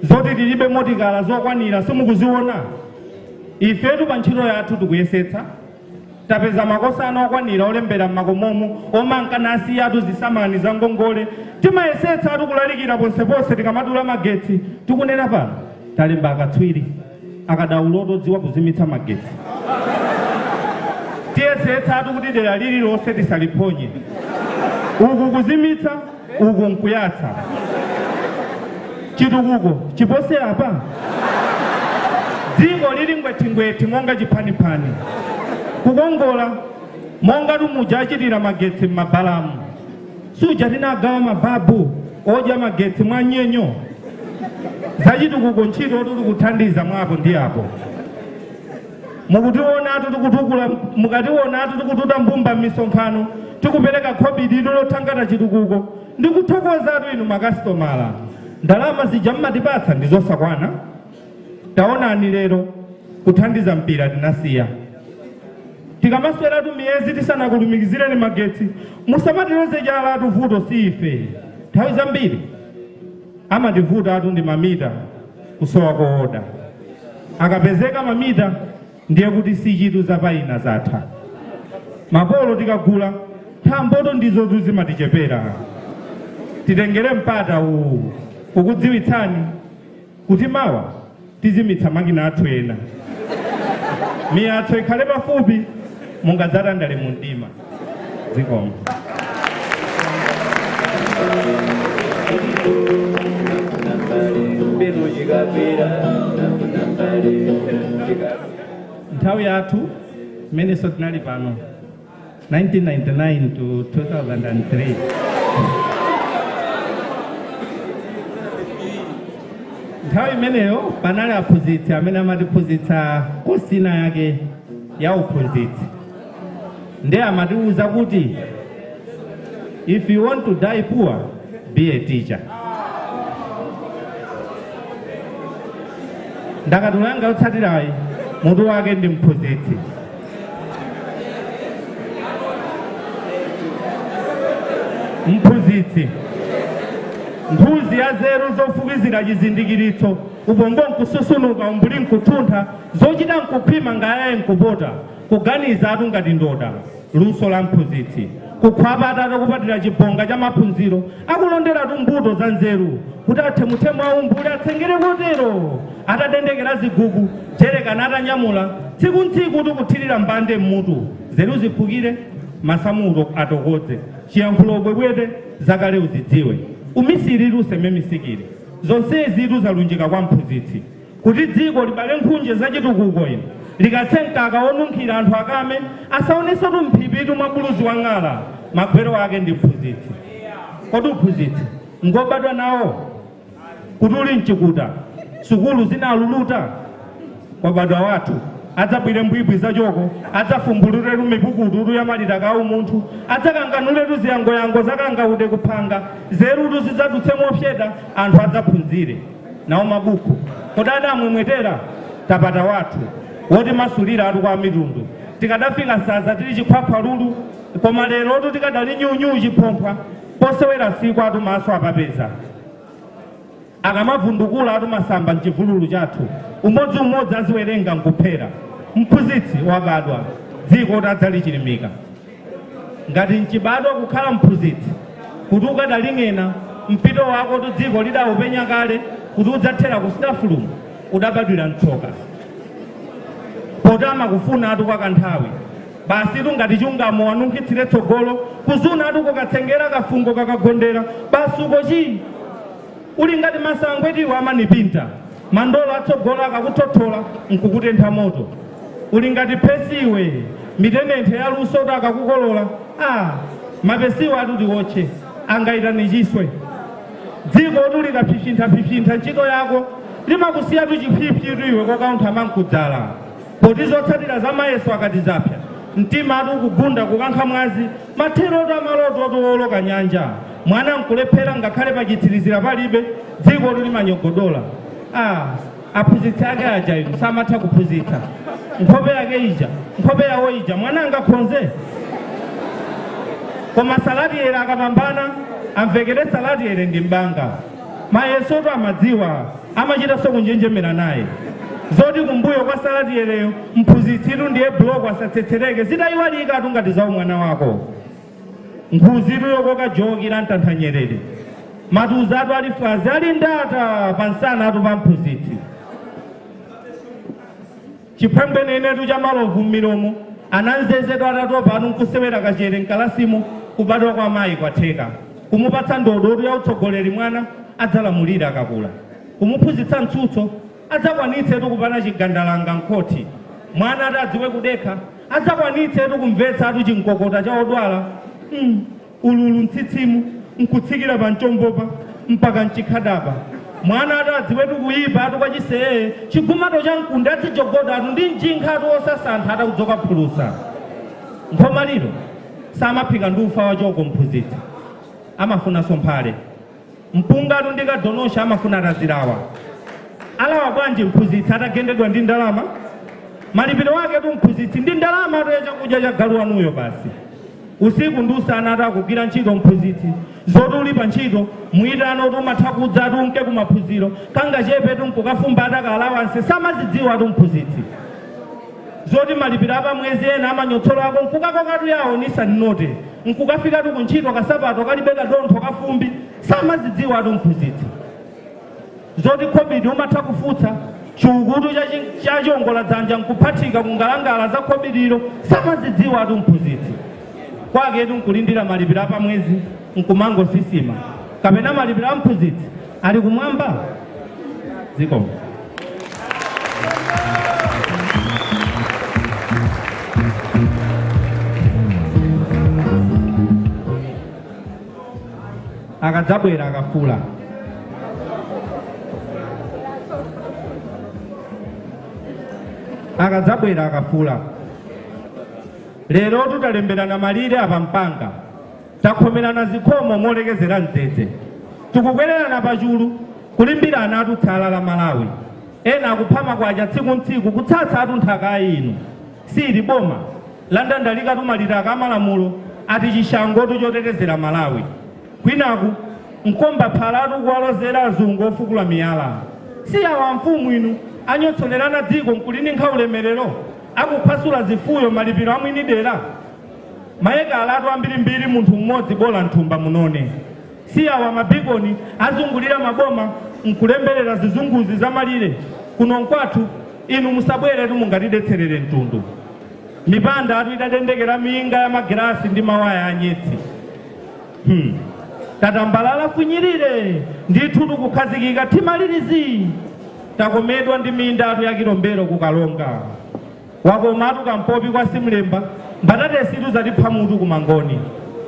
Zoti tilibe motikala zokwanira simukuziona. Ifetu pa ntchito yathu tikuyesetsa. Tapeza makosana okwanira olembera m'makomomo omankana asiya atu zisamani za ngongole. Timayesetsa tikulalikira ponseponse tikamadula magetsi. Tikunena pano talemba akatswiri akadaulo odziwa kuzimitsa magetsi. Tiyesetsa kuti dera lililonse tisaliphonye. Uku kuzimitsa, uku nkuyatsa. Chitukuko chipose apa. Dziko lili ngwetingweti monga chiphandiphani. Kukongola monga tumuja achitira magetsi m'mabalamu. Suja tinagawa mababu odya magetsi mwa nyenyo. Zachitukuko ntchito tikuthandiza mwapo ndi apo. Mukationa tikutukula, mukationa tikututa mbumba m'misonkhano, tikupereka khobi lino lothangata chitukuko ndikuthokozatu inu makasitomala. Ndalama zija mmatipatsa ndizosakwana. Taonani lero kuthandiza mpira tinasiya. Tikamasweratu miyezi tisanakulumikizireni magetsi musamatiloze jala atuvuto sife. Nthawi zambiri amativuta atu ndi mamita kusowa kooda. Akapezeka mamita ndiye kuti si chitu zapaina zatha. Mapolo tikagula thamboto ndizo zimatichepera. Titengere mpata uwu ukudziwitsani kuti mawa tizimitsa makina athu ena. Miyatso ikhale pafupi mungadzatandale mu mdima. Zikomo. Nthawi yathu imene tinali pano 1999 to 2003. Nthawi imeneyo panali aphunzitsi amene amatiphunzitsa kosina yake ya uphunzitsi. Ndiye amatiuza kuti if you want to die poor, be a teacher. Ndakatulanga utsatirayi mutu wake ndi mphunzitsi. Mphunzitsi nthuzi ya zeru zofukizira chizindikiritso ubongo nkususunuka umbuli nkuthuntha zochita nkukhwima ngayaye nkupota kuganiza atu ngati ndoda luso la mphunzitsi kukhwapa atata kupatira chibonga cha maphunziro akulondera mbuto za nzeru kuti athemutemu aumbuli atsengere kotero atadendekera zigugu cherekana atanyamula tsiku ntsiku tikuthirira mbande mmutu zeru ziphukire masamuto atokodze chiyankhulo bwebwete zakale uzidziwe umisiri useme misikiri zonsezi zalunjika kwa mphunzitsi kuti dziko libale nkhunje zachitukuko ino likatsenkaka onunkhira anthu akame asaoneso tumphipitu mabuluzi wang'ala magwero ake ndi mphunzitsi. Kodi uphunzitsi ngobadwa nawo kuti uli mchikuta sukulu zinaluluta kwabadwa wathu adzabwire mbwibwi zachoko adzafumbuluretu mipukutu ya malita kawu munthu adzakanganuletu ziyangoyango zakangaude kuphanga zerutu zidzadutse mopyeta anthu adzaphunzire nawo mabuku kodi adamwemwetera tapata wathu woti masulira atu kwa mitundu tikadafika saza tili chikhwakhwalulu koma lerotu tikadali nyunyu chiphompha posewera siku atu maso apapeza akamavundukula atu masamba mchivululu chathu umodzi aziwerenga nkuphera. Mphunzitsi wabadwa dziko kuti adzalichilimika ngati mchibadwa kukhala mphunzitsi kuti ukadaling'ena mpito wako tu dziko lidawupenya kale kuti udzathera kusitafulumu udabadwira mtsoka potama kufuna atu kwa kanthawi basi ngati chungamo wanunkhitsire tsogolo kuzuna atu kukatsengera kafungo kakagondera basi ukochi uli ngati masango etiwo amanipinta mandolo atsogolo akakuthothola nkukutentha moto uli ngati phesiwe mitenenthe ya lusoto akakukolola mapesiwo atu tiwotche angayitani chiswe dziko tu likaphiphintha ntchito yako limakusiyatu chiphiphitu iwe kokauntha mankudzala poti zotsatira za mayeso akati zapya mtima atu kugunda kukankha mwazi matherotu amaloto atuwoloka nyanja mwana nkulephera ngakhale pachitsirizira palibe dziko limanyogodola. Aphunzitsi ake aja inu samatha kuphunzitsa nkhope yake ija nkhope yawo ija mwana angakhonze koma salatiere akapambana amvekere salatiere ndi mbanga mayesotu amadziwa amachitanso kunjenjemera naye zoti kumbuyo kwa salatiereyo mphunzitsitu ndiye buloko asatsetsereke zitayiwalika atu ngati zawo mwana wako nkhuzitu yokoka joki la mtanthanyerere matuza atu alifazi ali ndata pansana atu pa mphunzitsi chiphwembwenenetu cha malovu m'milomo ananzezetu atatopa anu nkusewera kachere mkalasimo kubadwa kwa mayi kwatheka kumupatsa ndodotu ya utsogoleri mwana adzalamulira akakula kumuphunzitsa mtsutso adzakwanitsetu kupana chigandalanga mkhoti mwana atadziwe kudekha adzakwanitsetu kumvetsa atu chinkokota cha odwala ululu mtsitsimu nkutsikira pa mchombopa mpaka mchikhadapa mwana atadziwetu kuyipa atu kwa chiseye chigumato cha mkunda adzijogoda atu ndi mjinkha atu osasantha atakudzoka phulusa nkhomaliro samaphika ndi ufa wachoko mphunzitsi amafuna somphale mpungatu ndi kadonosha amafuna atazilawa alawa bwanji mphunzitsi atagendedwa ndi ndalama malipiro wake tu mphunzitsi ndi ndalama atoya chakudya cha galu wanuyo basi usiku ndi usana atakugwira ntchito mphunzitsi zoti uli pa ntchito mwitano tu mathakudza atunke kumaphunziro kangachepe tu nkukafumba atakalawanse samazidziwa tu mphunzitsi zoti malipiro apa mwezi ena amanyotsola ako nkukakokatu yawo nisaninote nkukafika tu kuntchito kasapato kalibe kadontho kafumbi samazidziwa tu mphunzitsi zoti khobidi umatha kufutsa chiukutu cha chiongola dzanja nkuphathika kungalangala za khobidiro samazidziwa tu mphunzitsi kwake tu nkulindira malipiro apa mwezi nkumango sisima kapena malipiro a mphunzitsi ali kumwamba zikomo akadzabwera akafula akadzabwera akafula lero tutalemberana malire apa mpanga takhomerana zikhomo molekezera mdzedze tikukwererana pachulu kulimbirana atutsala la Malawi ena akuphama kwacha tsiku ntsiku kutsatsa atu nthaka inu sili boma landandalika tumalira akamalamulo ati chishango tuchotetezera Malawi kwinaku nkomba phalatu kuwalozera azungu ofukula miyala si awa mfumu inu anyotsolerana dziko nkulininga ulemerero akuphwasula zifuyo malipiro amwini dera mayeka alatu ambirimbiri munthu mmodzi bola nthumba munone si awa mabigoni azungulira maboma nkulemberera zizunguzi za malire kuno nkwathu inu musabwere tu mungatidetserere mtundu mipanda atu itadendekera minga ya magerasi ndi mawaya anyetsi tatambalala funyirire ndithu tukukhazikika timalirizi takomedwa ndi minda atu ya Kilombero kukalonga wakomatu kampopi kwa Simlemba mbatate situ zatipha mutu kumangoni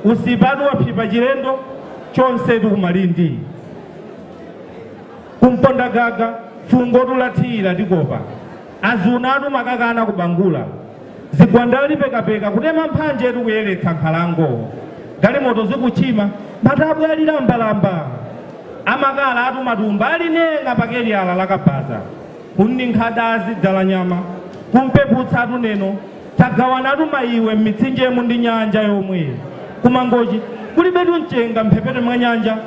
usipatu waphipa chilendo chonsetu kumalindi kumpondagaga fungo tulathira tikopa azunatu makakana kubangula zigwandali pekapeka kutema mphanje etu kuyeretsa nkhalango galimoto zikuchima matabu alilambalamba amakala atu matumba alinenga pakeli ala lakabaza kunninkhadazi dzala nyama kumpeputsa atu neno tagawanatu maiwe m'mitsinjemu ndi nyanja yomwe kumangochi kulibetu mchenga mphepete mwa nyanja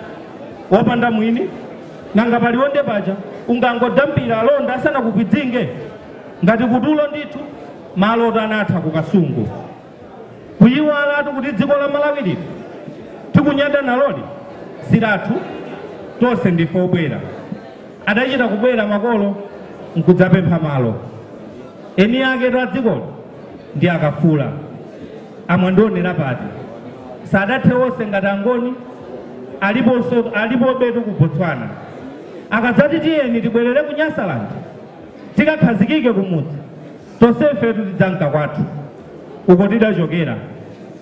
wopanda mwini nanga paliwonde paja ungangodampira alonda asana kukwidzinge ngati kutulo ndithu maloto anatha kukasungu kuyiwala atu kuti dziko la Malawi lino tikunyada naloli silathu tonse ndife obwera adachita kubwera makolo nkudzapempha malo eni ake tu adzikolo ndi akafula amwandionera pati sadathe wonse ngati angoni alipobetu ku Botswana akadzati tiyeni tibwerere ku Nyasaland tikakhazikike kumudzi tonsefetu tidzanka kwathu uko tidachokera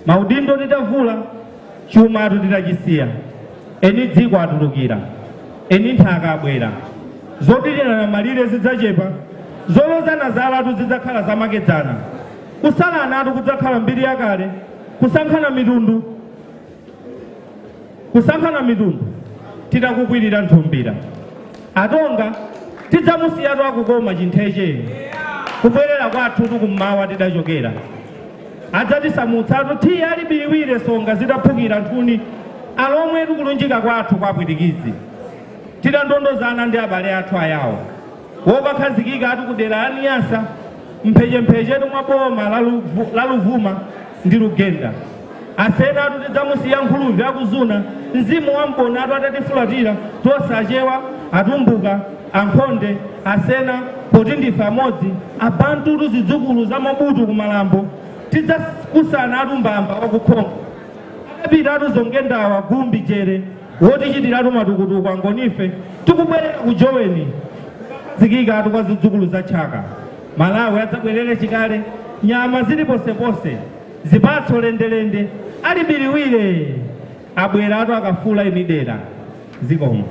maudindo titavula chuma atu titachisiya eni dziko atulukira eni nthaka abwera zotilirana malire zidzachepa zolozana zala atu zidzakhala zamakedzana kusalana atu kudzakhala mbiri yakale kusankhana mitundu titakukwirira nthumbira atonga tidzamusiyatu akukoma chintheche kubwerera kwathu tukummawa tidachokera adzatisamutsatu tiye ali biliwire songa zitaphukira nthuni alomwe tikulunjika kwathu kwapwitikizi tidandondozana ndi abale athu ayawo wokakhazikika ati kudera la Niyasa mphechemphechetu mwa boma la Luvuma ndi Lugenda asena atu tidzamusiya nkhuluvi akuzuna mzimu wa mbona atu atatifulatira tosachewa atumbuka ankhonde asena poti ndife amodzi abantu tu zidzukulu za mabutu kumalambo tidzakusana atu mbamba wakukhonga adapita atu zongendawa gumbi jere wotichitira atu matukutuku angonife tikubwerera kujoweni zikika atu kwa zidzukulu za chaka Malawi adzabwerere chikale nyama zili posepose zipatso lendelende ali biliwire abwera atu akafula imidera zikomo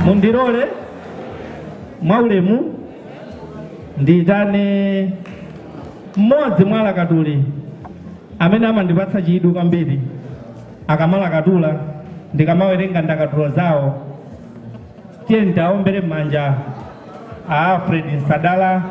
mundilole mwaulemu ndiyitane mmodzi mwa alakatuli amene amandipatsa chidwi kwambiri akamalakatula ndikamawerenga ndakatulo zawo. Tiye ndaombere m'manja a Alfred Nsadala,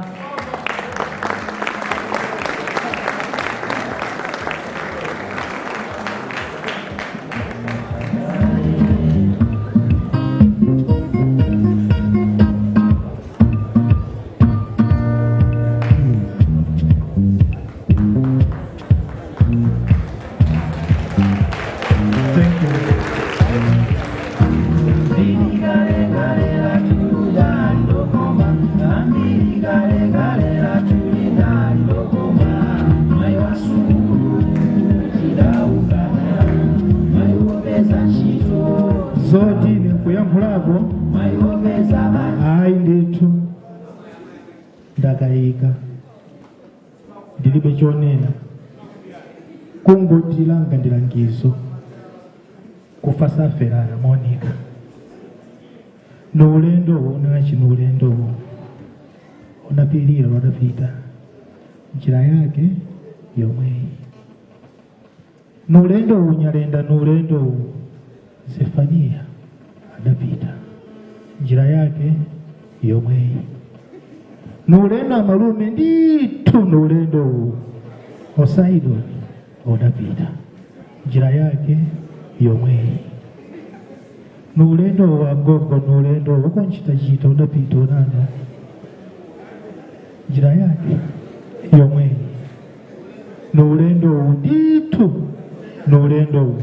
zoti ndikuyankhulapo ayi ndithu ndakayika ndilibe chonena kungoti langa ndilangizo kufa saferana Monica noulendowo unachina ulendowo unapilira lwadapita njira yake yomweyi noulendowo unyalenda noulendowo Zefania adapita njira yake yomweyi nulendo amalume ndithu nulendo Osaidoni odapita njira yake yomweyi nulendo wa gogo nulendo ukonchitachita udapita unana njira yake yomweyi nulendo ndithu nulendo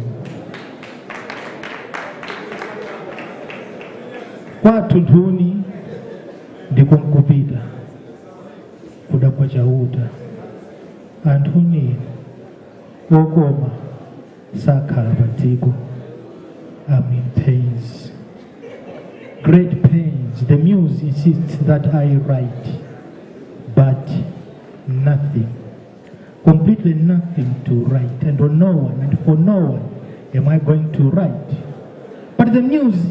kwathu nthuni ndikunkupita kudakwa chauta anthuni okoma sakhala padziko. I'm in pains, great pains. The muse insists that I write, but nothing, completely nothing to write, and on no one and for no one am I going to write. But the muse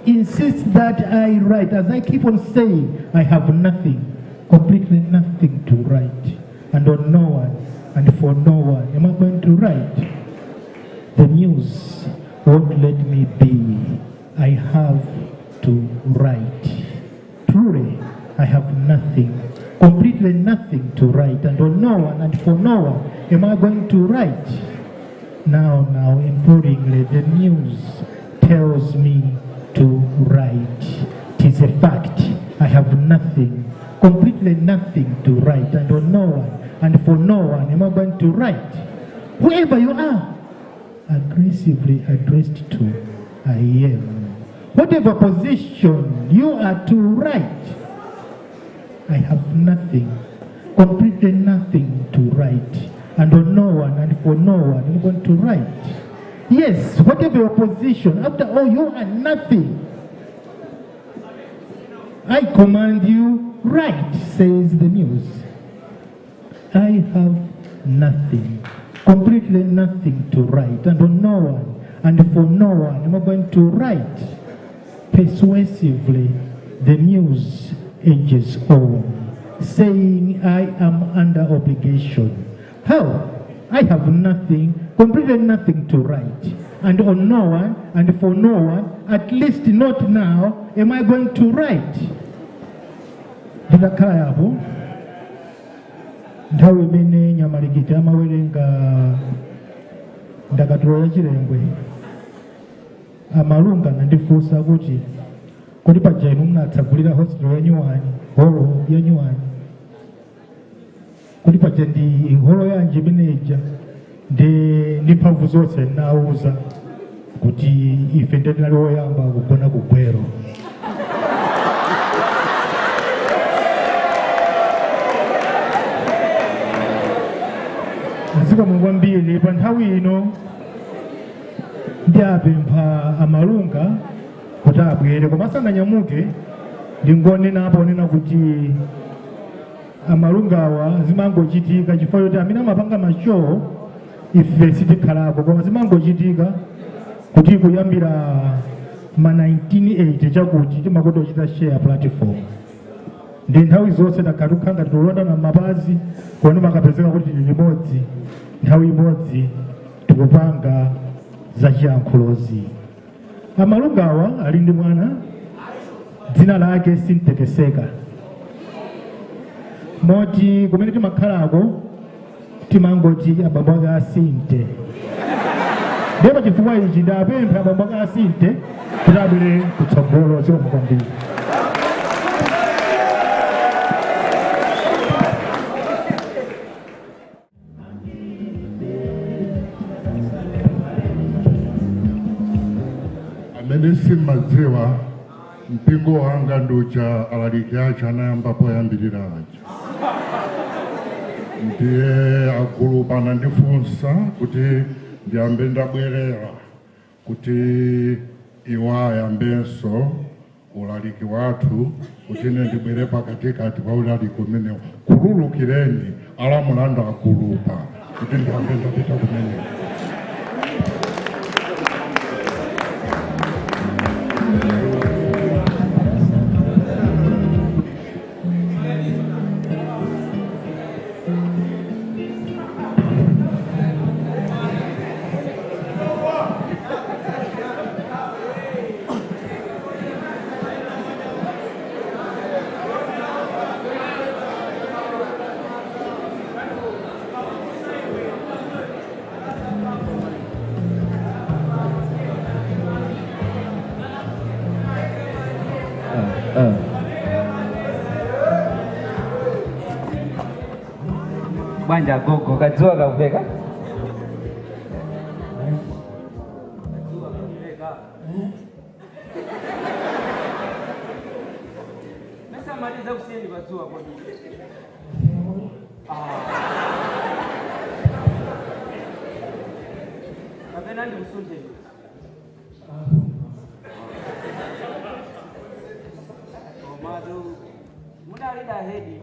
insists that I write. As I keep on saying, I have nothing, completely nothing to write, and on no one and for no one am I going to write. The muse won't let me be. I have to write. Truly, I have nothing, completely nothing to write, and on no one and for no one am I going to write. Now, imploringly, the muse tells me to write. 'Tis a fact. I have nothing, completely nothing to write, and on no one and for no one am I going to write. Whoever you are, aggressively addressed to, I am. Whatever position you are to write, I have nothing, completely nothing to write, and on no one and for no one am I going to write. Yes, whatever your position, after all, you are nothing. I command you, write, says the muse. I have nothing, completely nothing to write, and on no one and for no one am I going to write. Persuasively, the muse edges on, saying I am under obligation. How? I have nothing, completely nothing to write, and on no one and for no one, at least not now, am I going to write. Ndakhala yapo nthawi imene Nyamalikita amawerenga ndakatulo ya Chilembwe, amalunga nandifunsa kuti kodi paja inu munatsagulira hostel ya Nyuwani, holo ya Nyuwani, kodi paja ndi holo yanji imeneja ndi mphamvu zonse nawuza kuti ife ndinali woyamba kugona kugwero. Zika Mulungu ambiri pa nthawi ino ndiyapempha amalunga kuti abwere, koma asananyamuke ndingonena apo nena kuti amalungawa zimangochitika chifukwa choti amene amapanga mashow ife sitikhalako, koma zimangochitika kuti kuyambira ma 1980 chakuti timakoto chita share platform. ndi nthawi zonse ndakhatukha ngati tolonda na mapazi kuona makapezeka kuti imodzi nthawi imodzi tikupanga za chiyankhulozi. Amalugawa ali ndi mwana dzina lake Sintekeseka. Moti kumene timakhalako timangoti abambo ake Asinte. Ndipo chifukwa ichi ndapempha abambo ake Asinte kuti abwere kutsogolo zikomo kwambiri. Amene simadziwa mpingo wanga nduja alaliki acho anayambapo yambirira aja. Ndiye agulu panandifunsa kuti ndiyambe ndabwerera kuti iwo ayambenso ulaliki wathu kuti ine ndibwere pakatikati pa ulaliki umenewo. Kululukireni alamulanda agulupa kuti ndiyambe ndapita kumenewo. Banja gogo kajua kaupeka. Mesa maliza usieni bazua kwa nini? Kapena ndi usunje. Omado munalida hedi.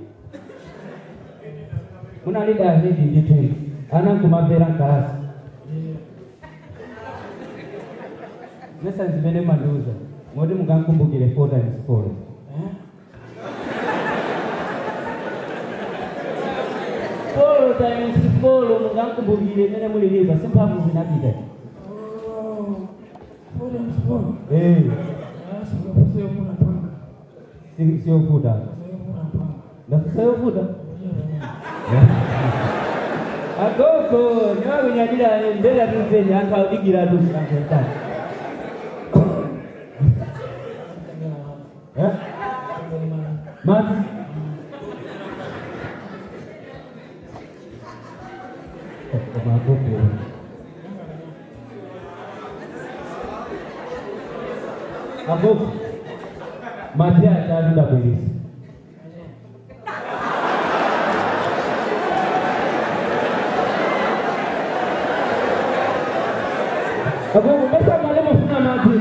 Munalida hedi nditu. Ana kumavera kalasi. Mesa nzimene manduza. Modi mukankumbukire 4 times 4. Polo times 4 mukankumbukire mene mulilipa simphamvu zinapita. Sio futa. Sio futa. Agoko niwa kunyadira mbele tuzeni antu audigira tu sanata. Mati. Agoko mati achalinda polisi. Agoko mesa malemo funa mati.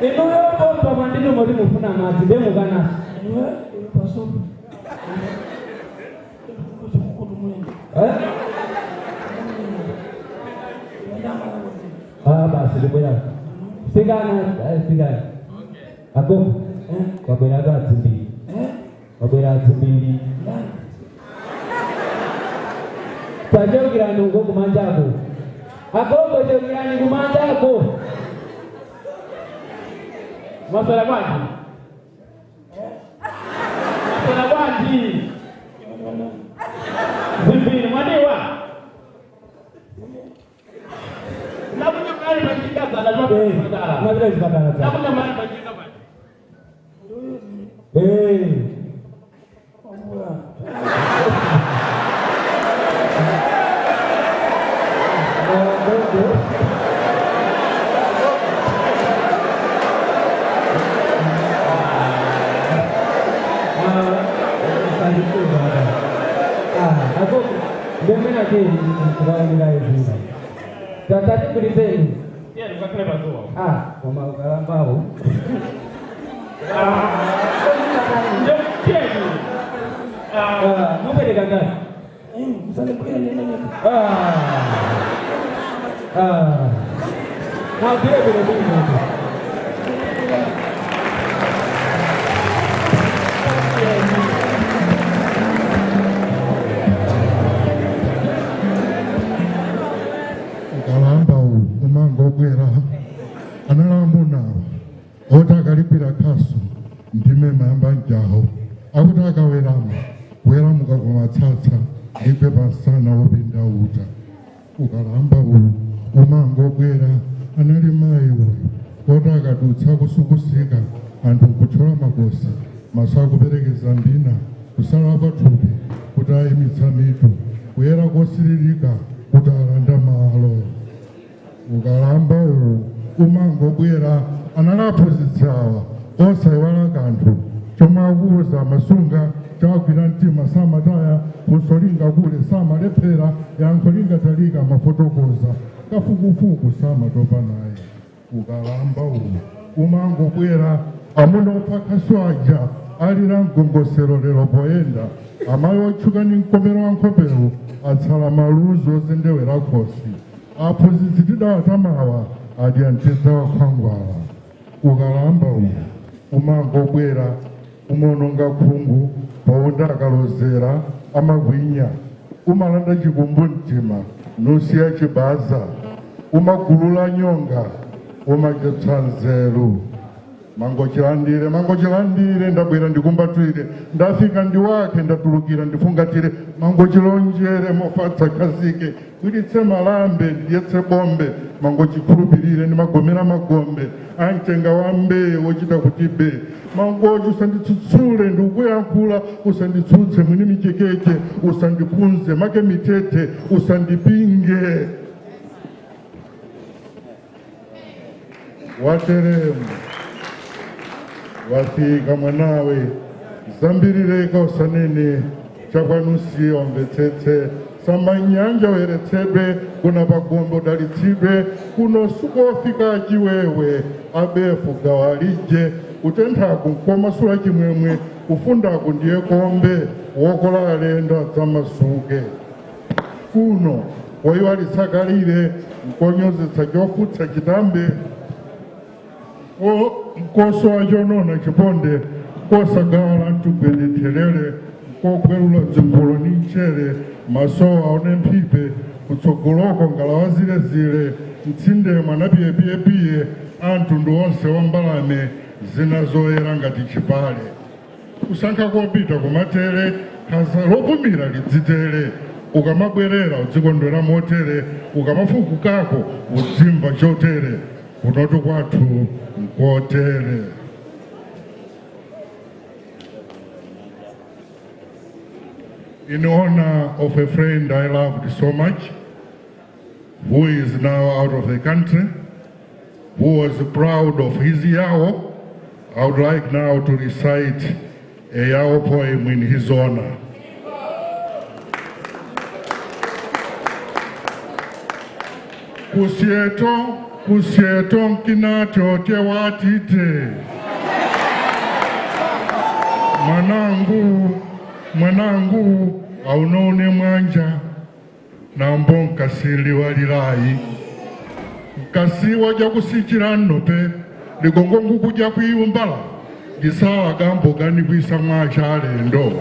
Ino yo kwa mandino mori mufuna mati demo kana. Basi diboya. Sigana. Agoko kwabera gatsimbi. Kwabera tsimbili. Tajogira nungo kumanjako. Agoko jogira ni kumanjako. Masala bwanji. Masala bwanji. Zimbili mwadiwa. Nakuja mali majika za lazima kufatara. Nabila zifatara. Nakuja mali majika bwana. Aku bagaimana sih kalau nilai ini? Tadi beri iya, bukan kelapa tuh. Mau kalah bau. Mupereka ngati? Mwagwire bwino bwino. Ukalamba umango kwera analambunawa otakalipira kaso ndime mayamba njaho akuti akawerama weramuka kumatsatsa ipe pasana wopinda uta ukalamba umango kwera anali mai uyu otakadutsa kusukusika anthu kuchola makosi maso akuperekeza mbina kusala pathupi kuti ayimitsa mitu kuyera kosiririka kuti alanda malo ukalamba umango kwera analaphunzitsawa osayiwala kanthu chomwe akuwuza amasunga chagwira mtima samataya kusolinga kule samalephera yankho lingatalika mafotokoza kafukufuku samatopa naye ukalamba umango kwera amunopha kaswaja alira mgongosero lero poyenda amayi otchuka ni mkomero wa nkhopewo atsala maluzo zendewera khosi aphunzitsi tidawatamawa adya mtedza wa khwangwala ukalamba umango kwera umononga khungu paunda akalozera amagwinya umalanda chikumbu mtima nusiya chibaza umagulula nyonga umachepsa nzeru mangochilandire ndabwera ndikumbatwire ndafika ndiwake ndatulukira ndifungatire mangochilonjere mofatsa khazike kwiditse malambe ndidyetse bombe mangochikhulupirire ndimagomera magombe amtenga wa mbee wochita kuti be mangochi usanditsutsule ndikuyankhula usanditsutse mwini michekeche usandipunze make mitete usandipinge wateremu wafika mwanawe zambirireka usanene chakwanusiye wamvetsetse samanyanja weretsedwe kuna pagombo dalitsidwe kuno sukofika achiwewe abefu gawalije utenthaku nkomasula chimwemwe kufundaku ndiye kombe wokola alendo adzamasuke kuno woyiwalitsakalire nkonyozetsa chofutsa chitambe mkoso wachonona chiponde kosagala ntugwedethelele kokwerula dzingolo ni mchere masowa aone mphipe kutsogoloko ngalawa zilezile mtsinde mwana piyepiyepiye anthu onse wa mbalame zina zoyera ngati chipale kusankha kopita kumatere khaza lopumira lidzitere ukamabwerera udzikondwera motere ukamafukukako udzimva chotere kunotu kwathu nkotere. In honor of a friend I loved so much, who is now out of the country, who was proud of his Yao, I would like now to recite a Yao poem in his honor. Kusieto nkinacho tewatite mwanangu aunone mwanja na mbonkasili walilayi nkasiwa jakusichira nnope ligongo ngukuja kuyumbala gisala gambo gani kwisa mwacha alendo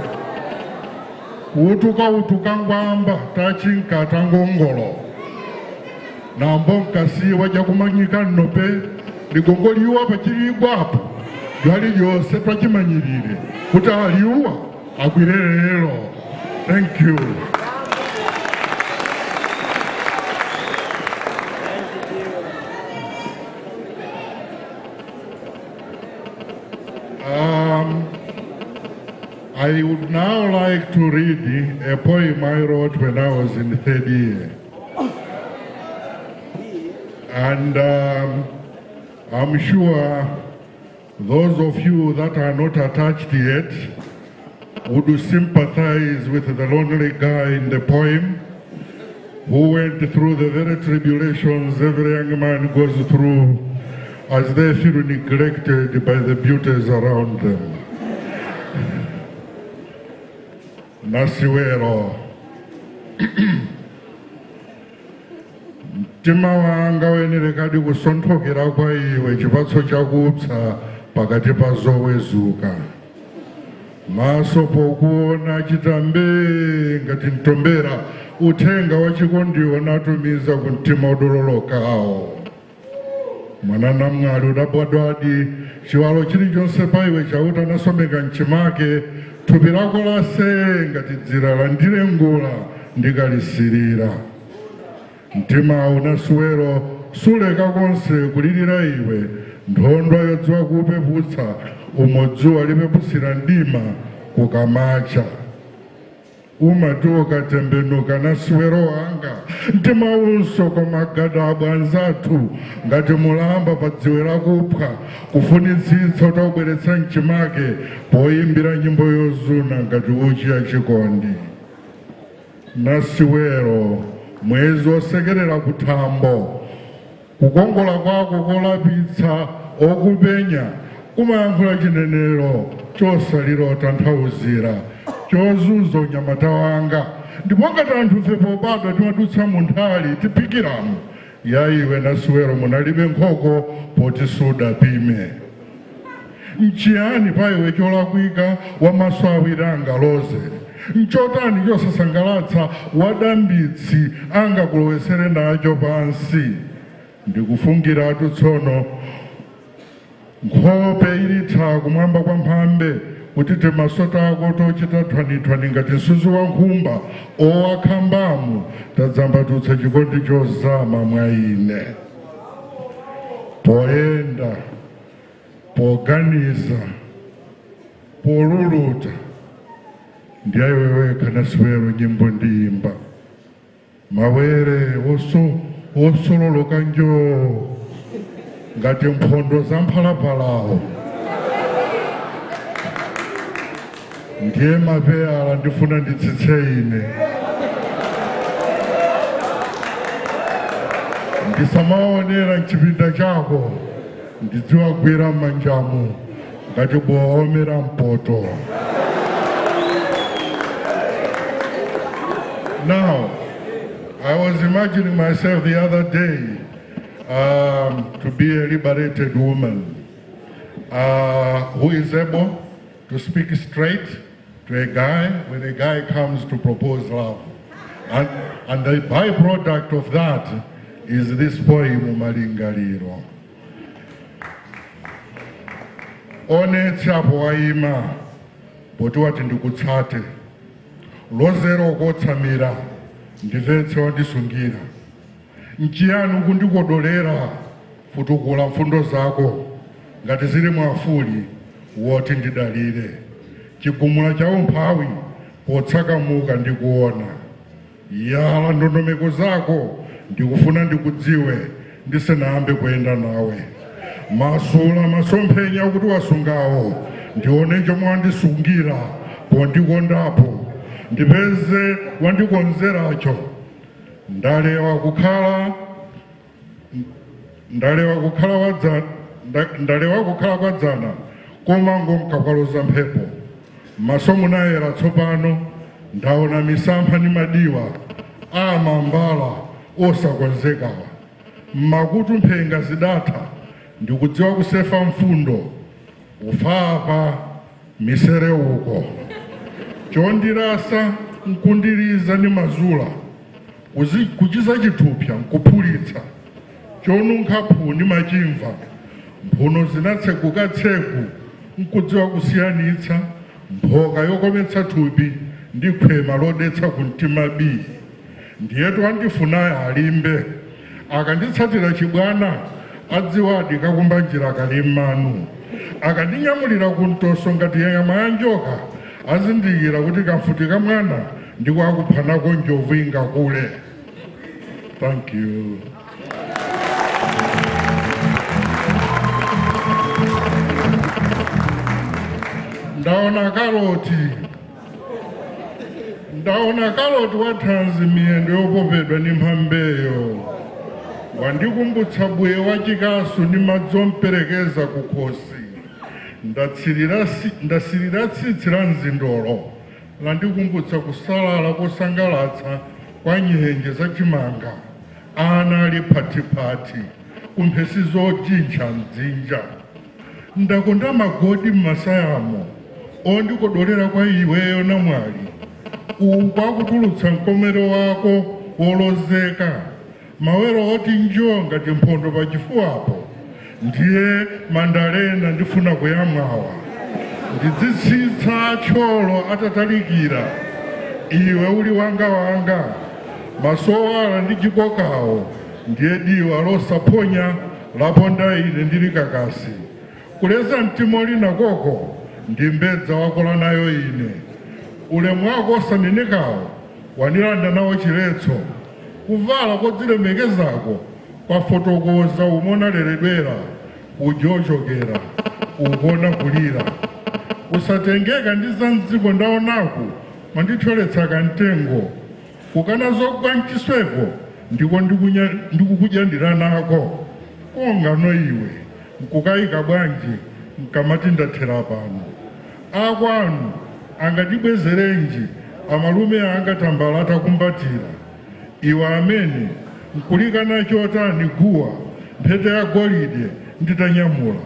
utuka ngwamba tachinkata ngongolo na mbonkasiwa jakumanyika nnope ligongo liwa pachiligwapo lyali lyose twachimanyirire kuti aliwa agwire lero. Thank you. I would now like to read a poem I wrote when I was in the third year. And I'm sure those of you that are not attached yet would sympathize with the lonely guy in the poem who went through the very tribulations every young man goes through as they feel neglected by the beauties around them. nasiwero mtima wanga wenerekadi kusonthokera kwa iwe chipatso chakupsa pakati pa zowezuka maso pokuona chitambe ngati mtombera uthenga wachikondiwo natumiza ku mtima udololokawo mwana namwali udabwadwadi chiwalo chilichonse pa iwe chauta nasomeka mchimake thupi lako lase ngati dzira landire ngula ndikalisirira mtima unasiwero suleka konse kulirira iwe ndhondwa yodziwa kupeputsa umodzuwa lipepusira ndima kukamacha umati ukatembenuka nasiwero wanga mtima unso komagada abwanzathu ngati mulamba pa dziwe lakupha kufunitsitsa utabweretsa mchimake poyimbira nyimbo yozuna ngati uchi ya chikondi nasiwero mwezi wosekerera kuthambo kukongola kwako kolapitsa okupenya kumayankhula chinenero chosalira tanthauzira chozuza unyamata wanga ndipo ngati anthu ife pobadwa timadutsa munthali tiphikiramo ya iwe nasiwero munalibe nkhoko poti sudapime nchiyani pa iwe cholakwika wamaso awiri angaloze nchotani chosasangalatsa wadambitsi angakulowesere nacho pansi ndikufungiratu tsono nkhope ilitha kumwamba kwa mphambe kuti timaso ako tochita thwanithwani ngati msuzu wa nkhumba owakhambamu tadzambatutsa chikondi chozama mwa ine poyenda poganiza poluluta ndiye weweka nasiwero nyimbo ndiyimba mawere wosololoka njoo ngati mphondo za mphalapalawo ndiye mapeyala ndifuna nditsitse ine ndisamaonera mchipinda chako ndidziwagwira m'manjamu ngati boomera mpoto. Now, I was imagining myself the other day to be a liberated woman who is able to speak straight to a guy when a guy comes to propose love. And the byproduct of that is this poem, Malingaliro. Onetsa poima, poti wati ndikutsate. Lozero kotsamira, ndivetse wandisungira. Nchiyanu kundikodolera, futukula mfundo zako, ngati zili mwafuli, woti ndidalire. Chigumula cha umphawi, potsakamuka ndikuona. Yala ndondomeko zako, ndikufuna ndikudziwe, ndisenayambe kuyenda nawe. Masula masomphenya kuti wasungawo, ndione chomwe wandisungira, pondikondapo. Ndipeze wandikonzeracho. Ndalewa kukhala kwadzana, koma ngomkakwaluza mphepo. Masomo nayera tsopano, ndaona misampha ni madiwa, amambala osakonzekawa. Makutu mphenga zidatha, ndikudziwa kusefa mfundo, ufapa misereuko. Chondirasa nkundiriza ni mazula, kuchiza chithupsa nkuphulitsa. Chonunkha phuni machimva, mphuno zinatsekuka tseku, nkudziwa kusiyanitsa. Mphoka yokometsa thupi ndi khwema lodetsa kumtima bii. Ndiyetu wandifunayo alimbe, akanditsatira chibwana, adziwadi kakumba njira kali mmanu. Akandinyamulira kuntoso ngati nyama ya njoka, azindikira kuti kamfuti ka mwana ndiko akuphanako njovu ingakule. Thank you. Ndaona karoti wathanzi miyendo yopopedwa ni mphambeyo. Wandikumbutsa buye wachikasu ni madzomperekeza kukhosi. Ndasirira tsitsi la mzindolo, landikumbutsa kusalala kosangalatsa kwa nyenje zachimanga, ana ali phatiphati kumphesi zojinja mdzinja. Ndakonda magodi m'masayamo ondikodolera kwa iweyo namwali, ukwakutulutsa mkomero wako wolozeka, mawero oti njoo ngati mphondo pachifuwapo. Ndiye mandalena ndifuna kuyamwawa, ndidzitsitsa tcholo atatalikira, iwe uli wanga wanga, masowala ndi chikokawo, ndiye diwa losaphonya laponda ine ndili kakasi. Kuleza mtima uli nakoko ndi mbedza wakola nayo ine, ulemu wako osanenekawo wanilanda nawo chiletso, kuvala kodzilemekezako kwafotokoza umonaleredwera, ujochokera ukona kulira. Usatengeka ndi za mdziko ndaonaku manditholetsa kamtengo, kukana zogwa mchisweko ndiko ndikukudya nako. Kongano iwe nkukayika bwanji nkamati ndathera pano. Akwanu angatibwezerenji amalume anga tambala atakumbatira, iwe amene nkulikana chotani guwa mphete ya golide nditanyamula.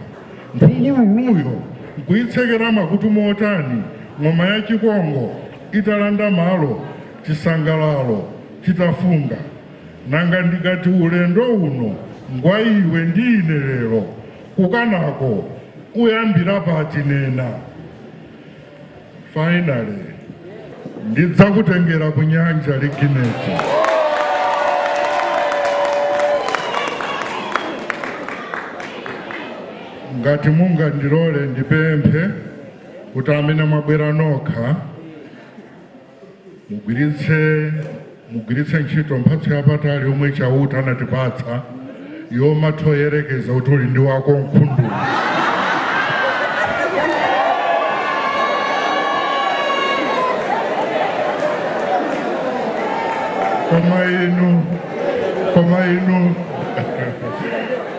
Mphungululuyo nkuyitsekera makutu motani ng'oma ya chikongo italanda malo chisangalalo chitafunga. Nanga ndikati ulendo uno ngwa iwe ndine lero, kukanako uyambira pati nena. Finally, ndidzakutengera kunyanja ligineti. Ngati munga ndilole ndipemphe kuti amene mwabwera nokha mugwiritse ntchito mphatso yapatali yomwe chauta anatipatsa yomathoyerekeza kuti uli ndi wako mkhundu.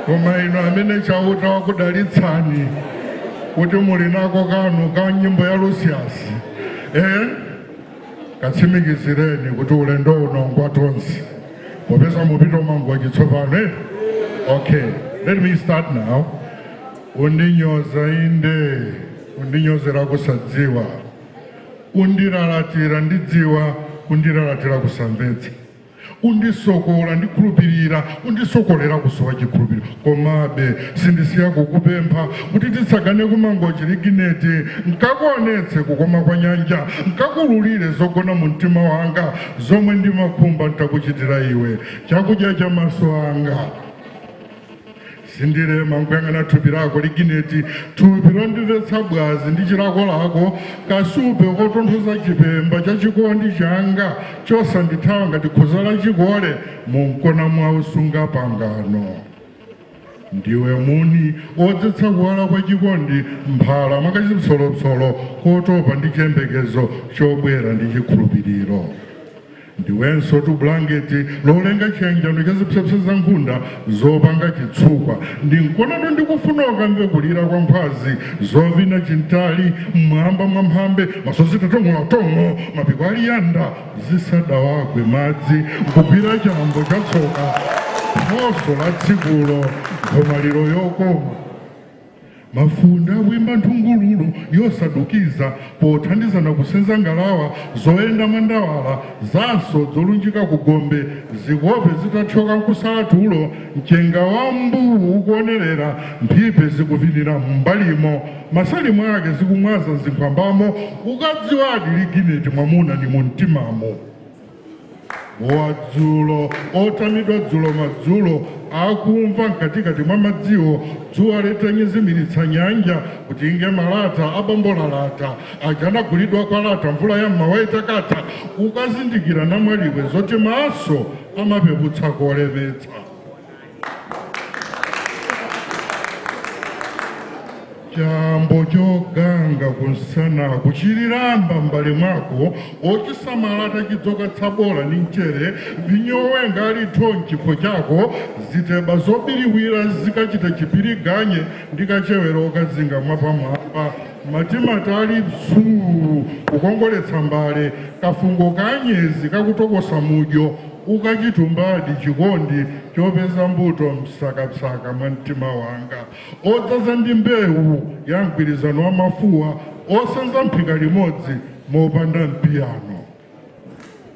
Koma inu amene chauta wakudalitsani kuti muli nako kanu ka nyimbo ya Lucius, katsimikizireni kuti ulendo uno ngwatonsi popeza mupito mango chitsopano. Okay, let me start now. Undinyoza inde, undinyozera kusadziwa, undiralatira ndidziwa, undiralatira kusamvetsa, undisokola ndikhulupirira, undisokolera kusowa chikhulupiriro. Komabe sindisiya kukupempha kuti titsagane kumangochi ligineti, nkakuonetse kukoma kwa nyanja, nkakululire zogona mu mtima wanga, zomwe ndimakhumba ntakuchitira iwe, chakudya cha maso anga. Sindirema nkuyang'ana thupi lako ligineti, thupi londimvetsa bwazi ndi chilako lako, kasupe kotonthoza chipemba cha chikondi changa chosandithawa ngati khuza la chikole munkona mwa usunga pangano. Ndiwe muni odzetsa kuwala kwa chikondi mphala mwakachipsolopsolo kotopa ndi chiyembekezo chobwera ndi chikhulupiriro. Ndiwenso tu blanketi lolenga chiyanjano cha zipsepse za nkhunda zopanga chitsukwa, ndinkonano ndikufunoka mve kulira kwa mphwazi zovina chintali mmwamba mwa mphambe, masozi tatongola-tongo, mapiko aliyanda zisadawagwe madzi, nkugwira chambo cha tsoka phoso la tsikulo nkhomaliro yokoma. Mafunda wimba nthungululu yosadukiza pothandizana kusenza ngalawa zoyenda mandawala, zaso zolunjika kugombe, zikope zitathyoka nkusala tulo, mchenga wa mbuwu ukuonerera, mphipe zikuvinira mbalimo, masalimu ake zikumwaza zinkhwambamo, ukadziwadi ligineti mwamuna ni muntimamo. Wadzulo otamidwa dzulo madzulo akumva mkatikati mwa madziwo, dzuwa litanyezimiritsa nyanja kuti inge malata abombolalata, ajanagulidwa kwa lata mvula ya mmawa itakatha, ukazindikira namwaliwe zoti maso amapeputsa kuolemetsa. Chambo choganga kunsana kuchiliramba mbali mwako, ochisamalata chidzoka tsabola ni mchere, vinyowenga alito mchipho chako, ziteba zobiriwira zikachita chipiriganye, ndikachewera okazinga mwapamwapa, matima tali psuu kukongoletsa mbale kafungo kanyezi kakutokosa mujo ukachitumbadi chikondi chopeza mbuto msakasaka mwa mtima wanga odzaza ndi mbewu ya mgwirizano wa mafuwa osenza mphika limodzi mopanda mpiyano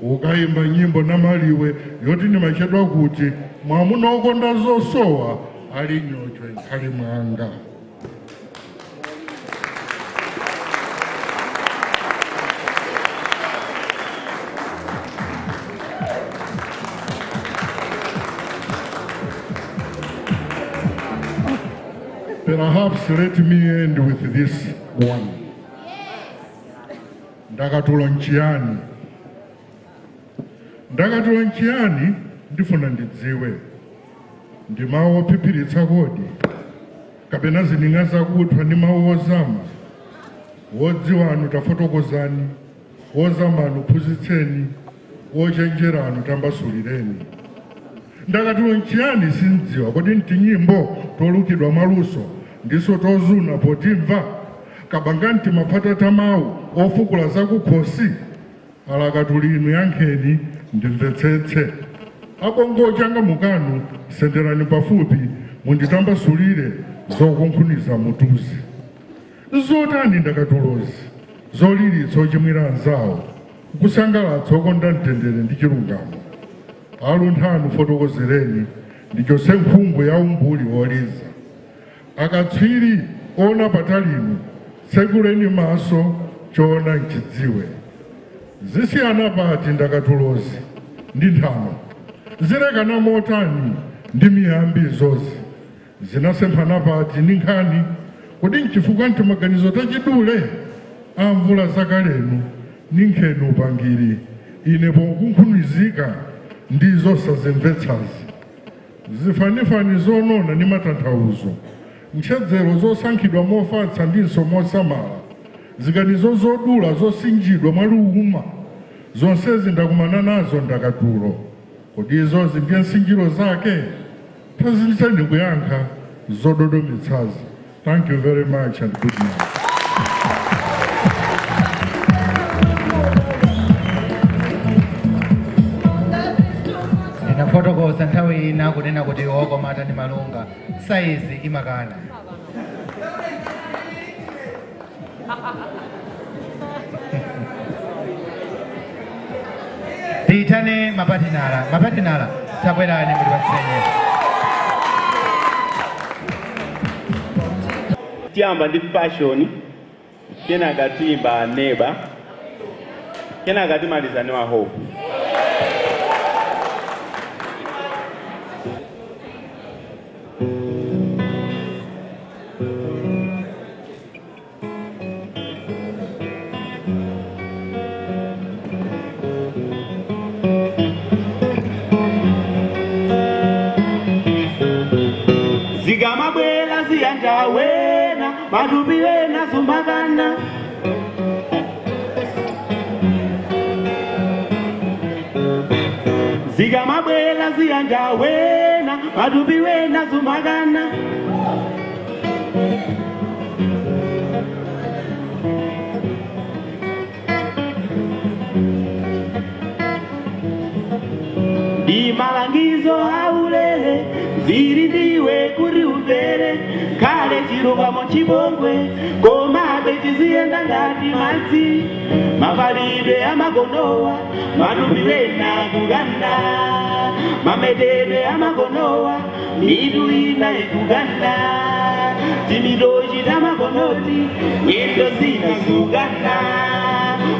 ukayimba nyimbo na maliwe yoti nimachedwa kuti mwamuna okonda zosowa ali nyochwe nkhali mwanga. Perhaps let me end with this one. Ndakatulo nchiani. Ndakatulo nchiani ndifuna ndidziwe. Ndi mawu ophiphilitsa kodi. Kapena zininga zakuthwa ndi mawu ozama. Wodziwa anu tafotokozani. Wozama anu phunzitseni. Wochenjera anu tambasulireni. Ndakatulo nchiani sindziwa kodi ntinyimbo tolukidwa maluso ndiso tozuna potimva kabanga ntimaphatata mawu ofukula zakukhosi alakatuli inu yankheni ndimvetsetse abongo changa mukanu senderani pafupi munditambasulire zokunkhuniza mutuzi zotani ndakatulozi zolilitsa ochimwira anzawo kusangalatsa okonda mtendere ndi chilungamo alunthanu fotokozereni ndicho senkhungu ya umbuli woliza akatswiri ona patalinu tsekuleni maso choona nchidziwe zisiyana pati ndakatulozi ndi nthano zilekana motani ndi miyambi zozi zinasemphana pati ndi nkhani kodi nchifukwa ntimaganizo tachidule amvula zakalenu ndi nkhenu upangiri ine ponkunkhunizika ndizo sazimvetsazi zifanifani zonona ni matanthauzo ntchedzero zosankhidwa mofatsa ndinso mosamala ziganizo zodula zosinjidwa mwaluhuma zonsezi ndakumana nazo ndakatulo kodi izozi ndiye nsinjiro zake tazinditseni kuyankha zododometsazi. Thank you very much and good night. Ndinafotokoza nthawi ina kunena kuti okomata ndi malunga saizi imakana. Tiyitane mapatinala tabwerani kuti pasisenye. Tiyamba ndi fashion kenaka tiyimba neba kenaka timaliza ne wa hope. Zigamabwela ziyanja wena madubi wena zumbagana Zigamabwela ziyanja wena madubi wena zumbagana Di malangizo haulele ziri ndiwe kuri upere kale chirungamo chibongwe komabe chizienda ngati madzi mafalidwe amagonowa madubi wena kuganda mamededwe amagonowa midu ina ikuganda timidoji tamagonoti nyendo zina kuganda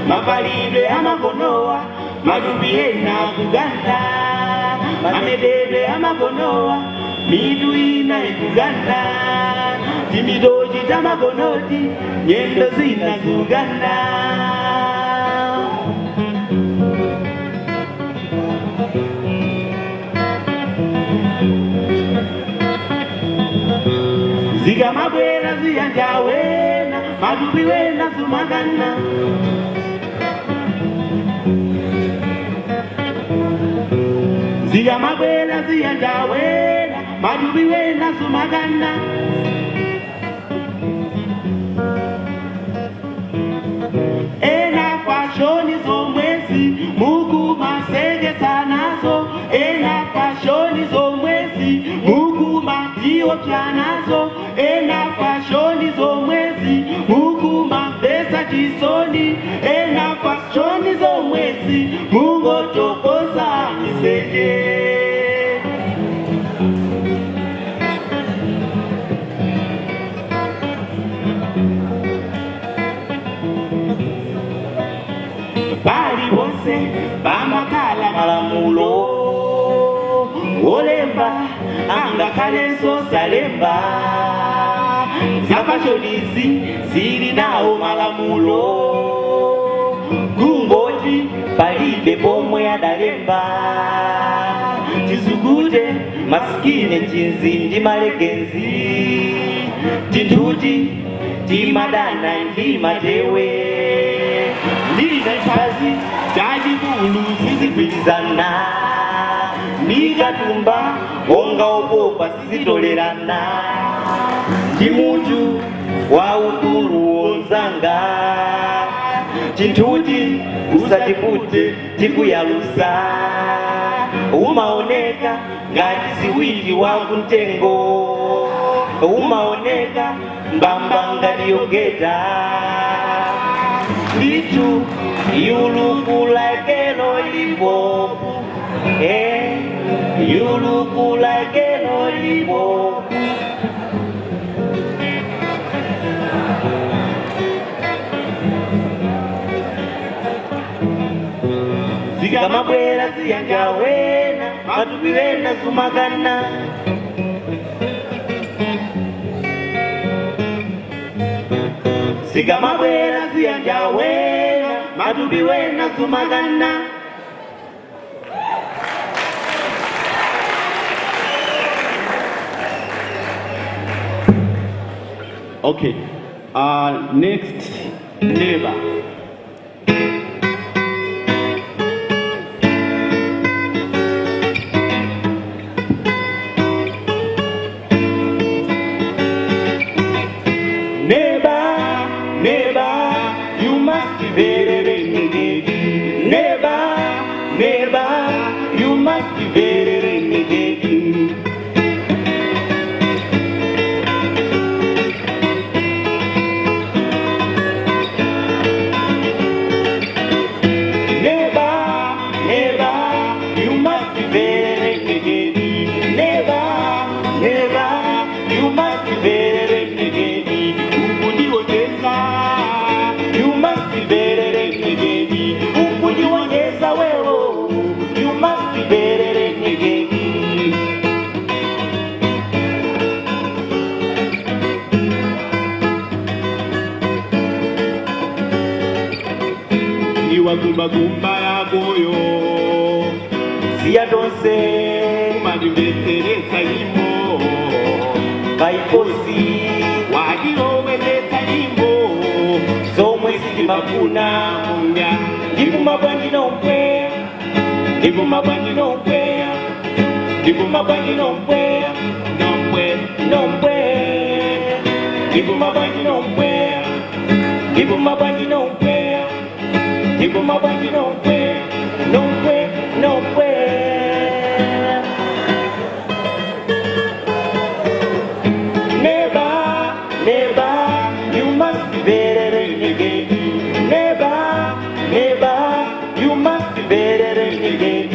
mafalidwe amagonowa madubi wena kuganda mamededwe amagonowa midu ina ikuganda timidoji tamagonoti nyendo zina kuganda Zigamabwela ziyanja wena madubi wena zumagana Zigamabwela ziyanja wena madubi wena zumagana ena fashoni zomwezi mungotokoza miseche. Bali bose bamakala malamulo olemba angakaleso salemba zapashonizi zili nao malamulo kumboti palibe pomwe adalemba tizugute masikine chinzi ndi malegenzi tintuti timadana ndi matewe Nikazi jadi bulu sisi bilizana Nikatumba onga opopa sisi tolerana Jimuju wa ukuru onzanga Chintuti usajipute tiku ya lusa Umaoneka ngati ziwili wangu ntengo Umaoneka mbamba ngaliogeta Itu you look like a lollipop. You look like a lollipop. Siga mabwela siyanja wena, matupi wena sumagana. Siga mabwela siyanja wena, matupi wena sumagana. Okay, next neighbor. Gumba ya goyo siya donse madimbetereza yimo baiposi wajiro weleta yimo somwe sikimafuna munga ndikumabanji nompwe ndikumabanji nompwe ndikumabanji nompwe nompwe nompwe ndikumabanji nompwe ndikumabanji nompwe Tipo my body no way, no way, no way. Never, never, you must be better than the game. Never, never, you must be better than the game.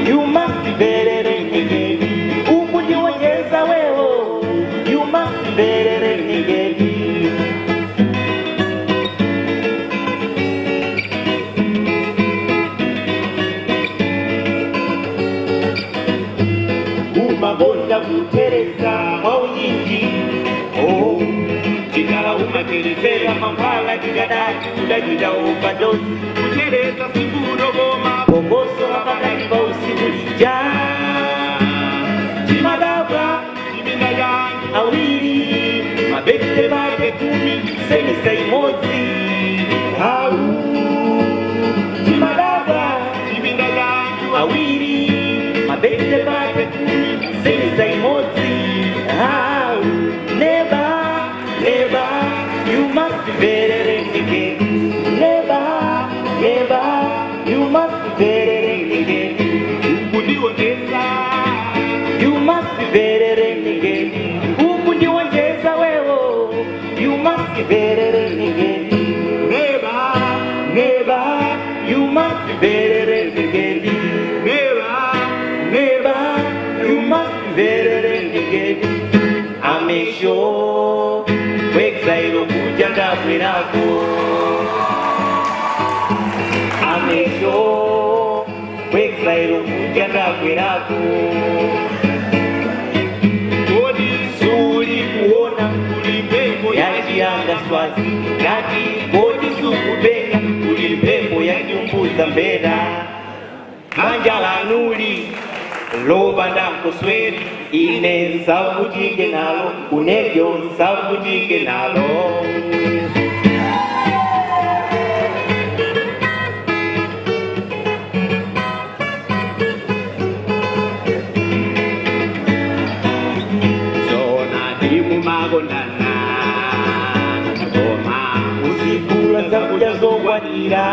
You must be better than the game. You must be better than the game. Magonda kutereza maunyingi oh chikala umaterezera mambala kigadaki kudagida overdose kutereza sibudo goma pogoso abadani bausikulija chimadabra chimina yangi awili mabekte bake kumi senisa imozi au chimadabra chimina yangi awili mabekte bake kumi Senisa imozi, how never, never, you must be better than the game. Never, never, you must be better than the game. You must be better than the game. You must be better than the game. amesho wekzairo kuja ndabwerako amesho wekzairo kuja ndabwerako kodi suli kuona kulimbepo yajianga swazi ngati kodi sukubenga kulimbepo yajiumbuza mbera manja lanuli loba ndakusweri ine savutike nalo kunevyo savutike nalo zona dimu magondana oma usikula zakuja zokwanira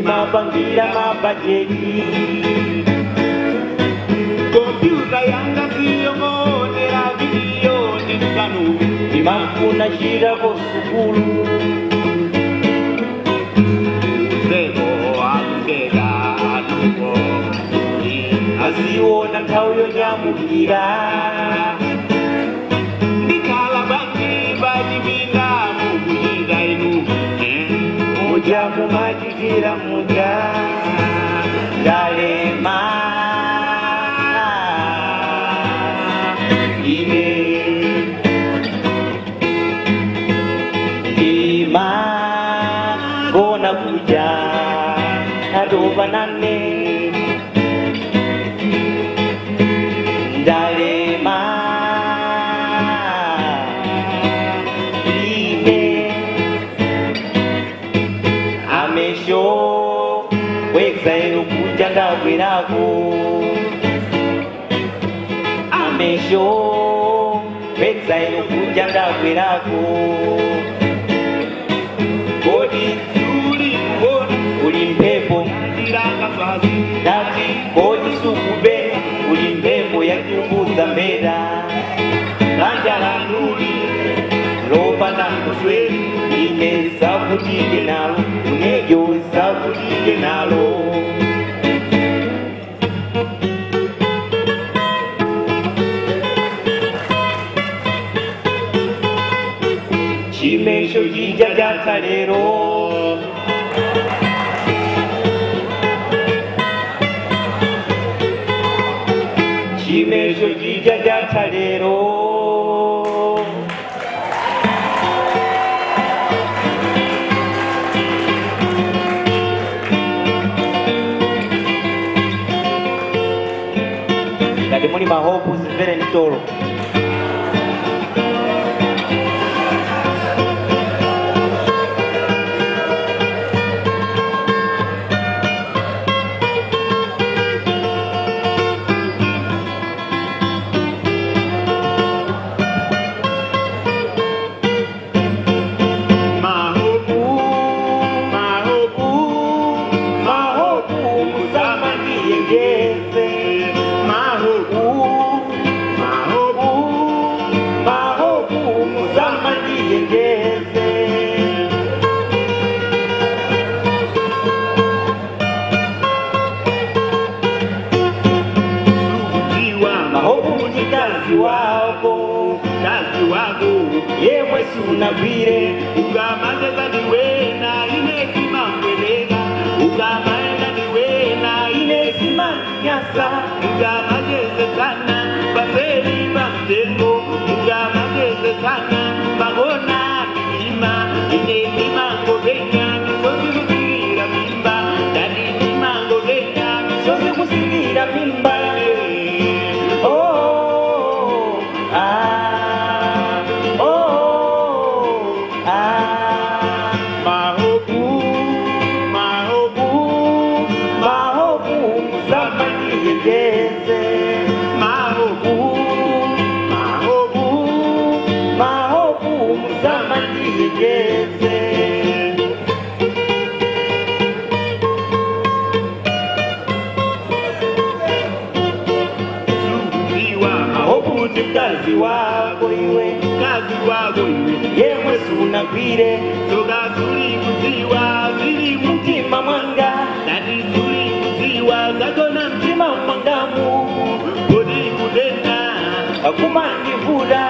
mabangira mabajeti kompyuta yanga siyongonera video ndisanu imafuna shira kosukulu uzeko akugeda atuko asiwona nthawi yonyamukira ndikhala bangi bajibinda mukuyida inu muja mumajikira muja dalema ine ima gona kuja adoba nane dalema amesho wekzairo kuja ndabwerako amesho wekzairo kuja ndabwerako kodi suli kuona uli mpepo ndiranga swazi dati kodi sukube uli mpepo yakiumbuza mbera kanja lanuli loba ndakusweri ine savutike nalo kunevyo savutike nalo chimesho jija jakalero chimesho jija jakalero Muni mahobu sivere nitoro yemwe sunagwire ugamageza ndiwena inezima mbwelega ugamaenda ndiwena inezima nyasa ugamagezekana baseri bamtengo ugamagezekana bagona milima inezima ngobenya misozi kusigira mimba dani nima ngobenya misozi kusigira mimba kazi wako iwe yemwe sunagwire soga suri kuziwa ziri mutima mwanga dati suri kuziwa ziwa zagona mtima mwangamu kodi kudena akumandivura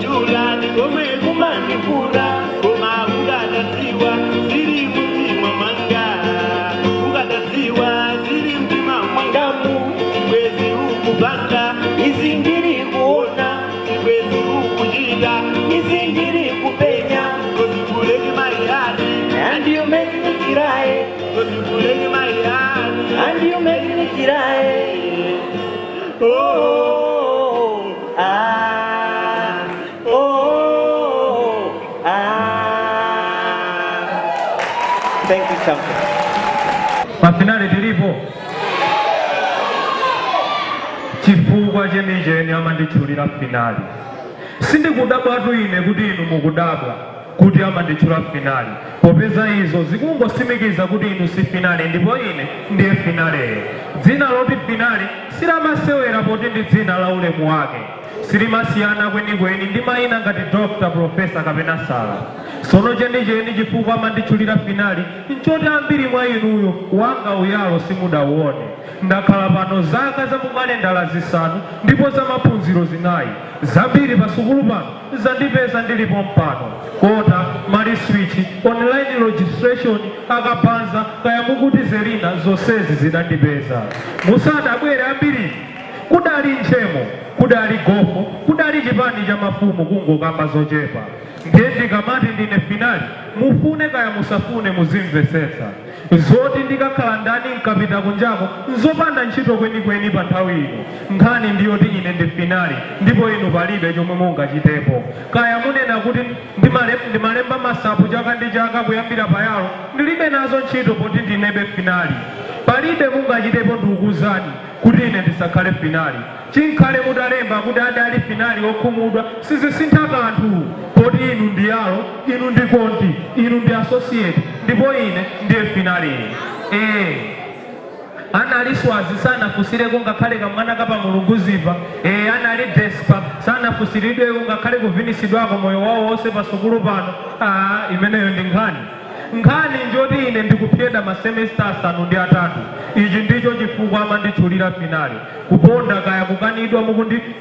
jula nikome kumandivura koma ukadadziwa ziri mtima mwanga ukadadziwa ziri mtima mwangamu siwezi ukupanga izingiri kuona siwezi ukuchita izingiri kupenya kuzibuleki maihani and you make me cry kuzibuleki maihani and you make me cry oh ah oh ah. Thank you champion. Mafinali tilipo chifukwa chenicheni amandichulira finali sindikudabwa ine kuti inu mukudabwa kuti amanditchula finali popeza izo zikungosimikiza kuti inu si finali ndipo ine ndiye finaleyo. Dzina loti finali silamasewera poti ndi dzina la ulemu wake silimasiyana kwenikweni ndi mayina ngati Dr. Professor kapena Sala. Sono chenicheni chifukwa amanditchulira finali nchoti ambiri mwa inuyo wanga uyalo simudauone. Ndakhala pano zaka za mumalendala zisanu ndipo za maphunziro 4 zambiri pa sukulu pano zandipeza ndilipo mpano kota mali switch online registration akabanza kaya mukuti zelina zonsezi zidandipeza. Musadabwere ambiri kudali nchemo kudali gofo kudali chipani cha mafumu kungokamba zochepa ndiye ndikamati ndine finali mufune kaya musafune muzimvesetsa zoti ndikakhala ndani nkapita kunjako nzopanda ntchito kwenikweni pa nthawi ino nkhani ndiyoti ine ndi finali ndipo inu palibe chomwe mungachitepo kaya munena kuti ndimalemba masapu chaka ndi chaka kuyambira payalo ndilibe nazo ntchito poti ndinebe finali palibe mungachitepo ndikukuzani kuti ine ndisakhale finali chinkhale mutalemba kuti adali finali okhumudwa sizisintha kanthu poti inu ndiyalo inu ndi konti inu ndi associate ndipo ine ndiye finali. Anali Swazi sanafusireko ngakhale kamwana kapa mulungu zipa anali Despa sanafusiridweko ngakhale kuvinisidwako moyo wawo wonse pa sukulu pano. Imeneyo ndi nkhani njoti ine ndikupyeda masemester 5 ndi 3 ichi ndicho chifukwa amanditchulira finali kuponda kaya kukanidwa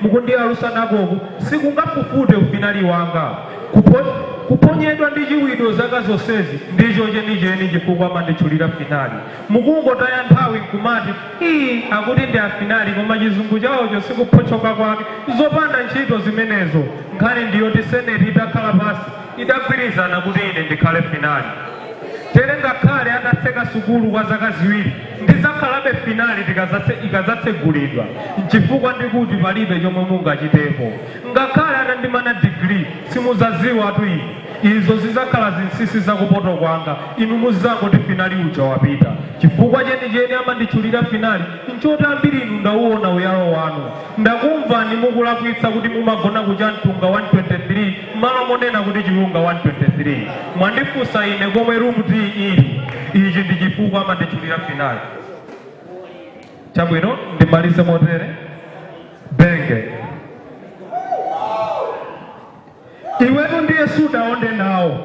mukundiyalusa nakoku sikungafufute ufinali wanga kuponyedwa ndi chiwido zaka zonsezi ndicho chenicheni chifukwa amanditchulira finali. Mukungotaya nthawi nkumati akuti ndi afinali koma chizungu chawocho sikuphochoka kwake zopanda ntchito zimenezo. Nkhani ndiyoti seneti itakhala pasi idagwirizana kuti ine ndikhale finali. Tere ngakhale ataseka sukulu kwa zaka 2 ndizakhalabe finali ikazatsegulidwa chifukwa ndikuti palibe chomwe mungachitepo. Ngakhale atandimana degree simuzaziwa atu izo zizakhala zinsisi zakupoto kwanga inu muzangoti finali uja wapita chifukwa chenicheni amanditchulira finali nchoti ambiri inu ndauona uyalo wanu. Ndakumvani mukulakwitsa kuti mumagona kucha mtunga 123 malo monena kuti chilunga 123 mwandifunsa ine komwe rumuti ili ichi ndi chifukwa amanditchulira finali. Chabwino ndimalize motere Benge iwetu ndiye sudaonde nawo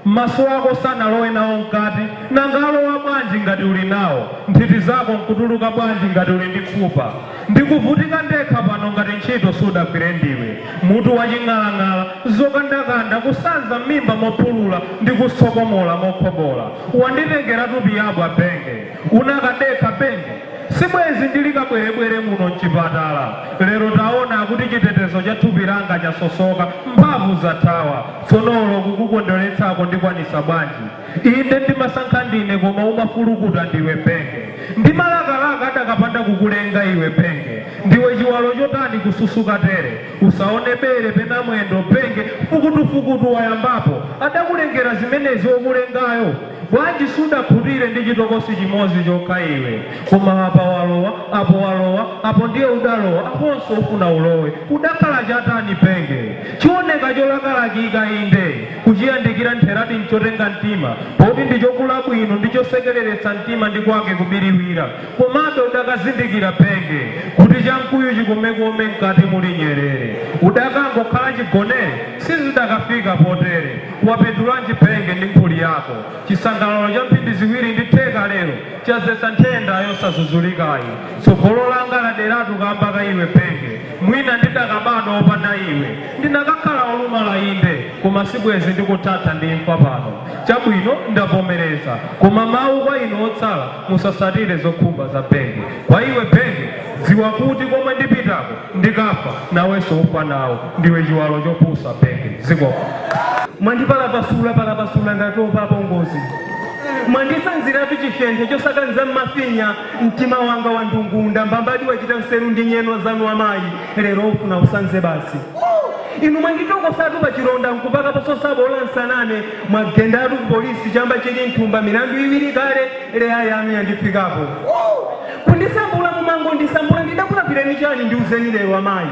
maso ako sanalowe nawo mkati nangalowa bwanji ngati uli nawo nthiti zako nkutuluka bwanji ngati uli ndi mfupa ndikuvutika ndekha pano ngati ntchito sudagwire ndiwe mutu waching'alang'ala zokandakanda kusanza m'mimba mopulula ndi kusokomola mokhobola wanditengera tupi yako Benge unakadekha Benge sibwezi ndilikabwerebwere muno mchipatala lero taona kuti chitetezo cha thupi langa chasosoka mphamvu zathawa tsonolo kukukondweretsako ndikwanisa bwanji inde ndimasankha ndine koma umafulukuta ndiwe Benge ndimalakalaka adakapanda kukulenga iwe Benge ndiwe chiwalo chotani kususuka tere usaone bere pena mwendo Benge fukutufukutu wayambapo adakulengera zimenezi okulengayo bwanji sudakhutire ndi chitokosi chimodzi chokha iwe koma apo walowa apo ndiye udalowa aponso ufuna ulowe udakhala chatani Benge chioneka cholakalakika inde kuchiyandikira ntherati nchotenga mtima poti ndichokula bwino ndichosekereretsa mtima ndi kwake kubiriwira komabe udakazindikira Benge kuti chamkuyu chikomekome mkati muli Nyerere udakangokhala chigonere sizidakafika potere wapendulanji Benge ndi nkhuli yako chisangalalo cha mphindi ziwiri ndi theka lero chazesa nthenda yosazuzulikayi tsogolo langa laderatu kambaka iwe penge mwina ndidakabadwa opanda iwe ndinakakhala olumala inde koma sibwezi ndikuthatha ndimfa pano chabwino ndavomereza koma mawu kwa inu otsala musasatire zokhumba za penge kwa iwe penge dziwa kuti komwe ndipitako ndikafa nawenso ufa nawo ndiwe chiwalo chopusa penge ziko mwandipalapasula ndatopa apongozi mwandisanziratu chifente chosakaniza mmafinya mtima wanga wa ndungunda mbambadi wachita nseru ndi nyenwa zanu amayi lero ufuna usanze basi inu mwanditokosatu pachironda nkupaka pososaba olansanane mwagendatu ku polisi chamba chili nthumba milandu iwiri kale leya yanu yandifikapo kundisambula mumango ndisambula ndidakulapireni chani ndiuzeni lero amayi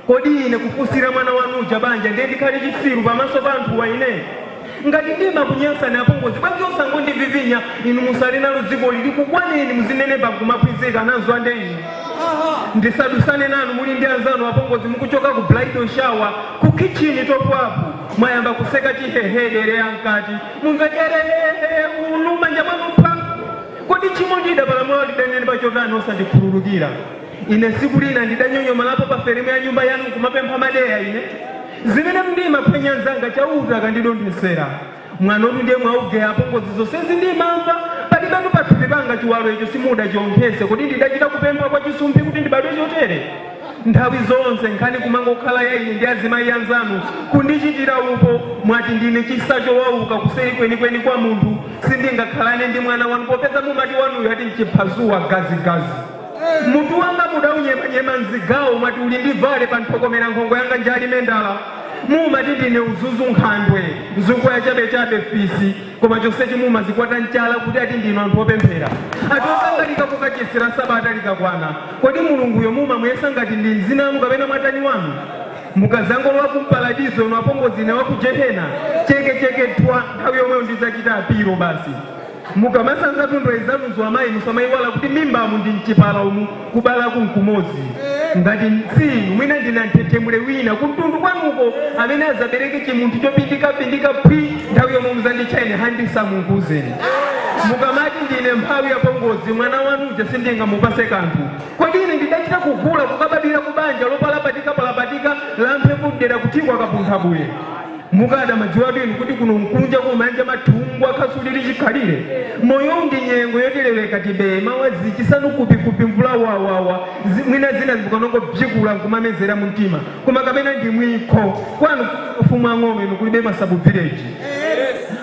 kodi ine kufusira mwana wanuja banja ndiye ndikhale chitsiru pamaso pa anthu waine ngati ndima kunyasani apongozi bwanji osango ndivivinya inu musali nalo dziko lili kukwaneni muzinenepa kumapwizika nazo ande inu ndisadusane nanu muli ndi anzanu apongozi mukuchoka ku bridal shower ku kitchen topwapo mwayamba kuseka chihehedere ankati mumvekerehehe ulumanja mwanupa kodi chimo ndidapalamoyo lidanene pachotani osandikhululukira ine siku lina ndidanyonyomalapo pa feremu ya nyumba yanu kumapempha madeya ine zimene mdima kwenyanzanga chauta akandidondesera mwanotu ndiye mwauge apongozi zonsezi ndimamva padibatu pathupi panga chiwalo icho simuda chionkhese kuti ndidachita kupempha kwa chisumbi kuti ndibadwe chotere nthawi zonse nkhani kumangokhala ya ine ndi azimayi anzanu kundichitira upo mwati ndine chisacho wauka kuseri kwenikweni kwa munthu sindingakhalane ndi mwana wanu popeza mumati wanuyo ati mchiphazuwa gazigazi mutu wanga mudaunyemanyema mzigawo mwati uli ndivale panthokomera nkhongo yanga njali mendala mumati ndine uzuzu nkhandwe nzuku ya chabe fisi koma chonsechi mumazikwata mchala kuti ati ndino anthu opemphera ati osangalika kukachisira sabata likakwana kodi mulunguyo mumamuyesa ngati ndi mzinamu kapena mwatani wanu mukazangolowa kumparadizo ino apongozi ine waku jehena cheke twa nthawi yomweyo ndizachita apiro basi mukamasanza tundo ezanuzo amayi musamayiwala kuti mimbamu ndi mchipala umu kubalaku nkumozi ngati mtsinu mwina ndina nthetemule wina kumtundu kwanuko amene azabereke chimunthu chopindikapindika pwi nthawi yomwe muzandichaine handisa munkuzeni mukamati ndine mphawi yapongozi mwana wanuja sindingamupase kanthu kodi ine ndidachita kugula kukabadira kubanja lopalapatika la mphepo mdera kuthikwa kapunthabuye mukada madziwatu inu kuti kuno mkunja kumanja mathungwa khasuliri chikhalire moyo ndi nyengo yotileweka tibe mawazi chisanu kupikupi mvula wawawa mwina zina zibukanongo bzikula nkumamezera mu mtima koma kapena ndi mwikho kwanu ufumu ang'ombe inu kulibe masabu village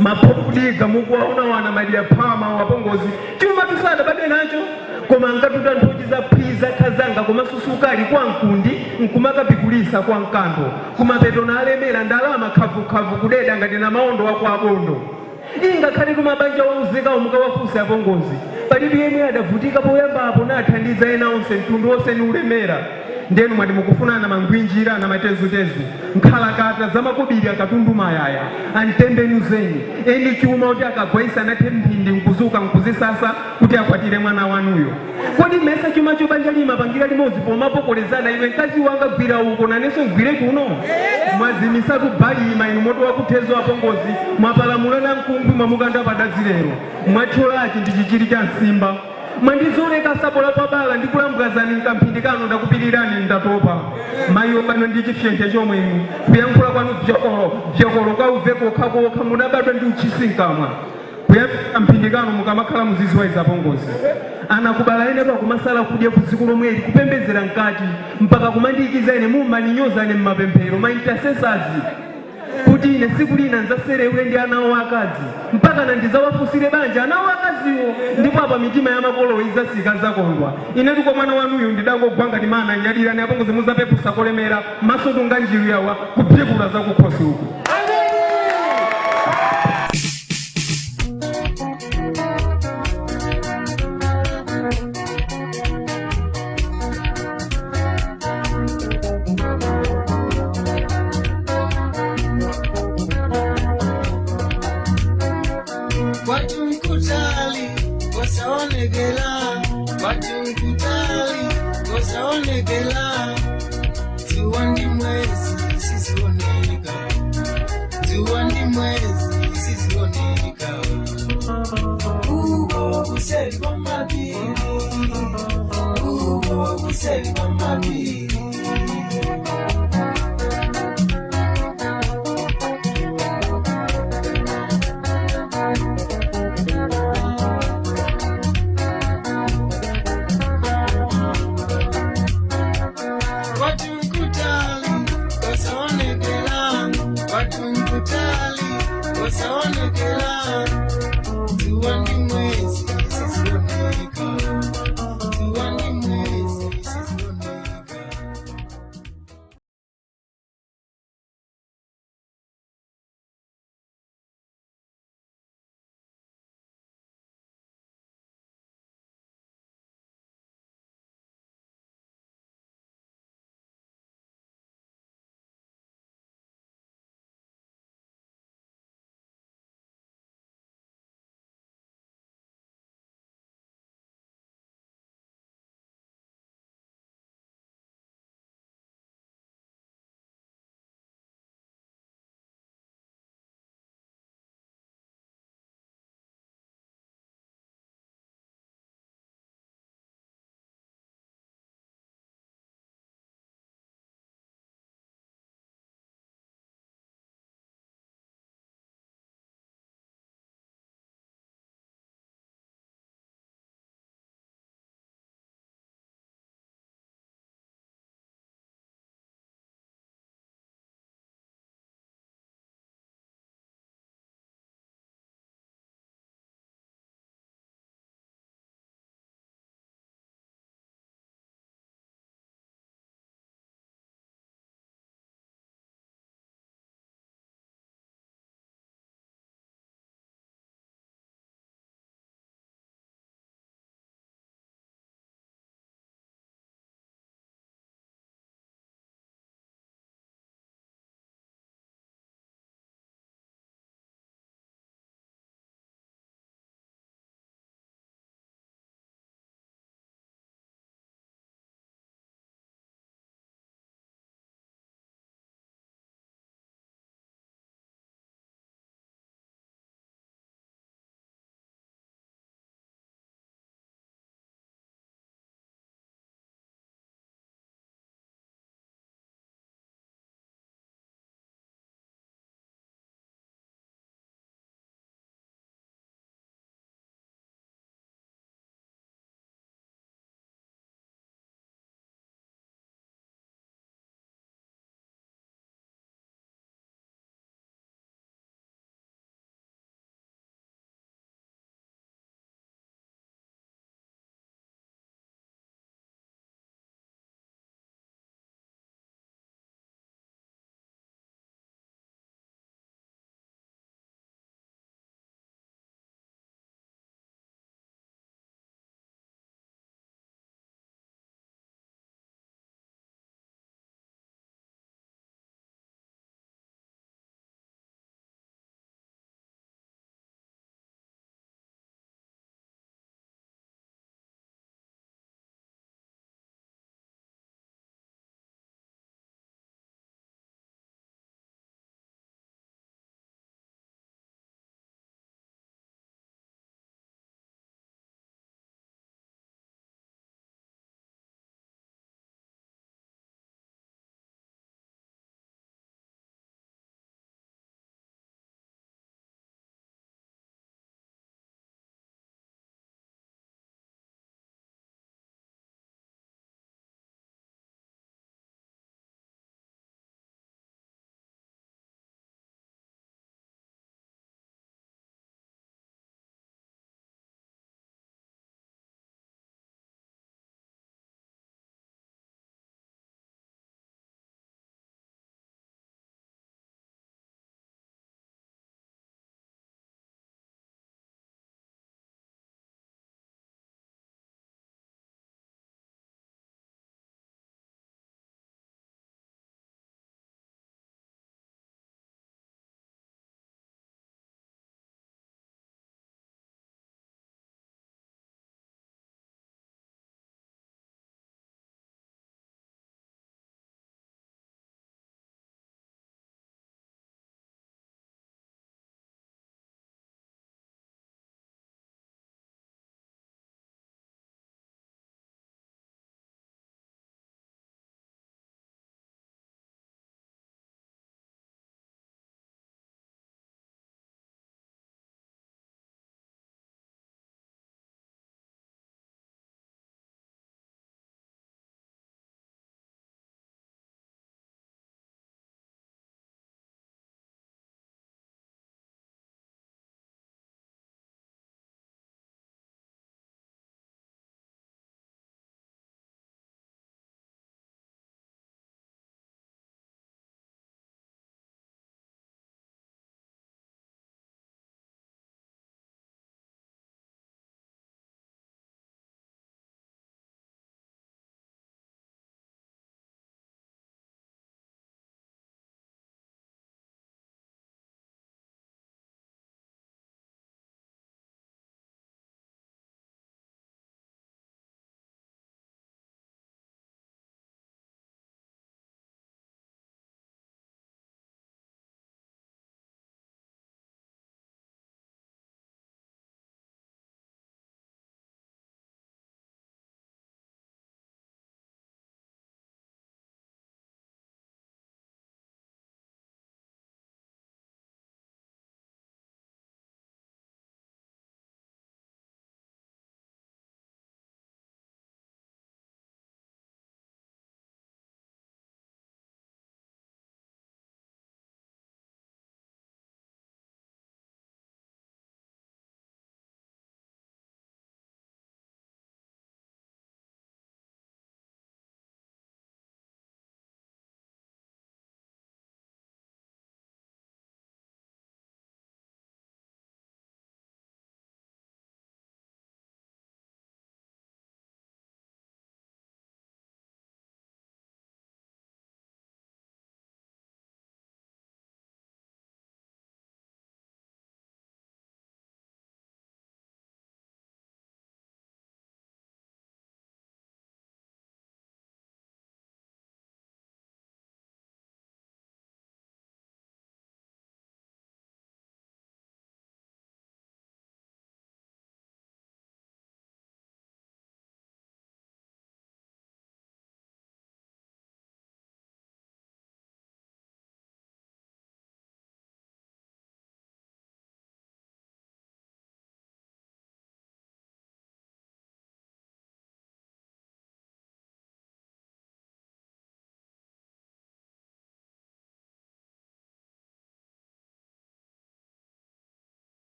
mapopudiga mukuwaona wana madya phama wapongozi chuma tusada bade nacho koma ngatuta nthuchi za phiza khazanga koma susukali kwa nkundi nkumakapikulisa kwa mkando kumapeto na alemera ndalama khavu kudeda ngati na maondo wako abondo ingakhale kumabanja wauzika umukawafusa apongozi palibe yemwe adavutika poyambapo nathandiza ena onse mtundu onse ni ulemera ndenu mwati mukufunana mangwinjira na matezutezu nkhalakata zamakobiri akatundu mayaya antembenuzeni eni chuma kuti akagwaisa nathe mphindi nkuzuka nkuzisasa kuti akwatire mwana wanuyo kodi mesa chuma chobanja lima pangira limodzi pomapokolezana iwe mkazi wanga gwira uko nanenso ngwire kuno mwazimisatu balima inu moto wakuthezo apongozi mwapalamulana mkumbwi mwamukanda padazilero mwathyolachi ndi chichiri cha nsimba mwandizoleka sabola pabala ndikulambwazani nkamphindikano ndakupirirani ndatopa mayo bano ndi chifyente chomwe inu kuyankhula kwanu bzokolo kwauveko khakokha munabadwa ndi uchisinkamwa kuyambika mphindikano mukamakhala muziziwaiza apongozi anakubala ene pakumasala kudya kudziko lomweli kupembedzera mkati mpaka kumandiikiza ine mumaninyozane mmapemphero maintercessors kuti ine siku lina nzaserewe ndi anawo akazi mpaka nandizawafusire banja anawo akaziwo ndipo apa mitima ya makolo izasika zakondwa inetu kwa mwana wanuyu ndidangogwanga ndi mana nyadira apongozi muzapepusa kolemera maso tunga njiru yawa kupyekula zakukhosi uku Ugo Seri mama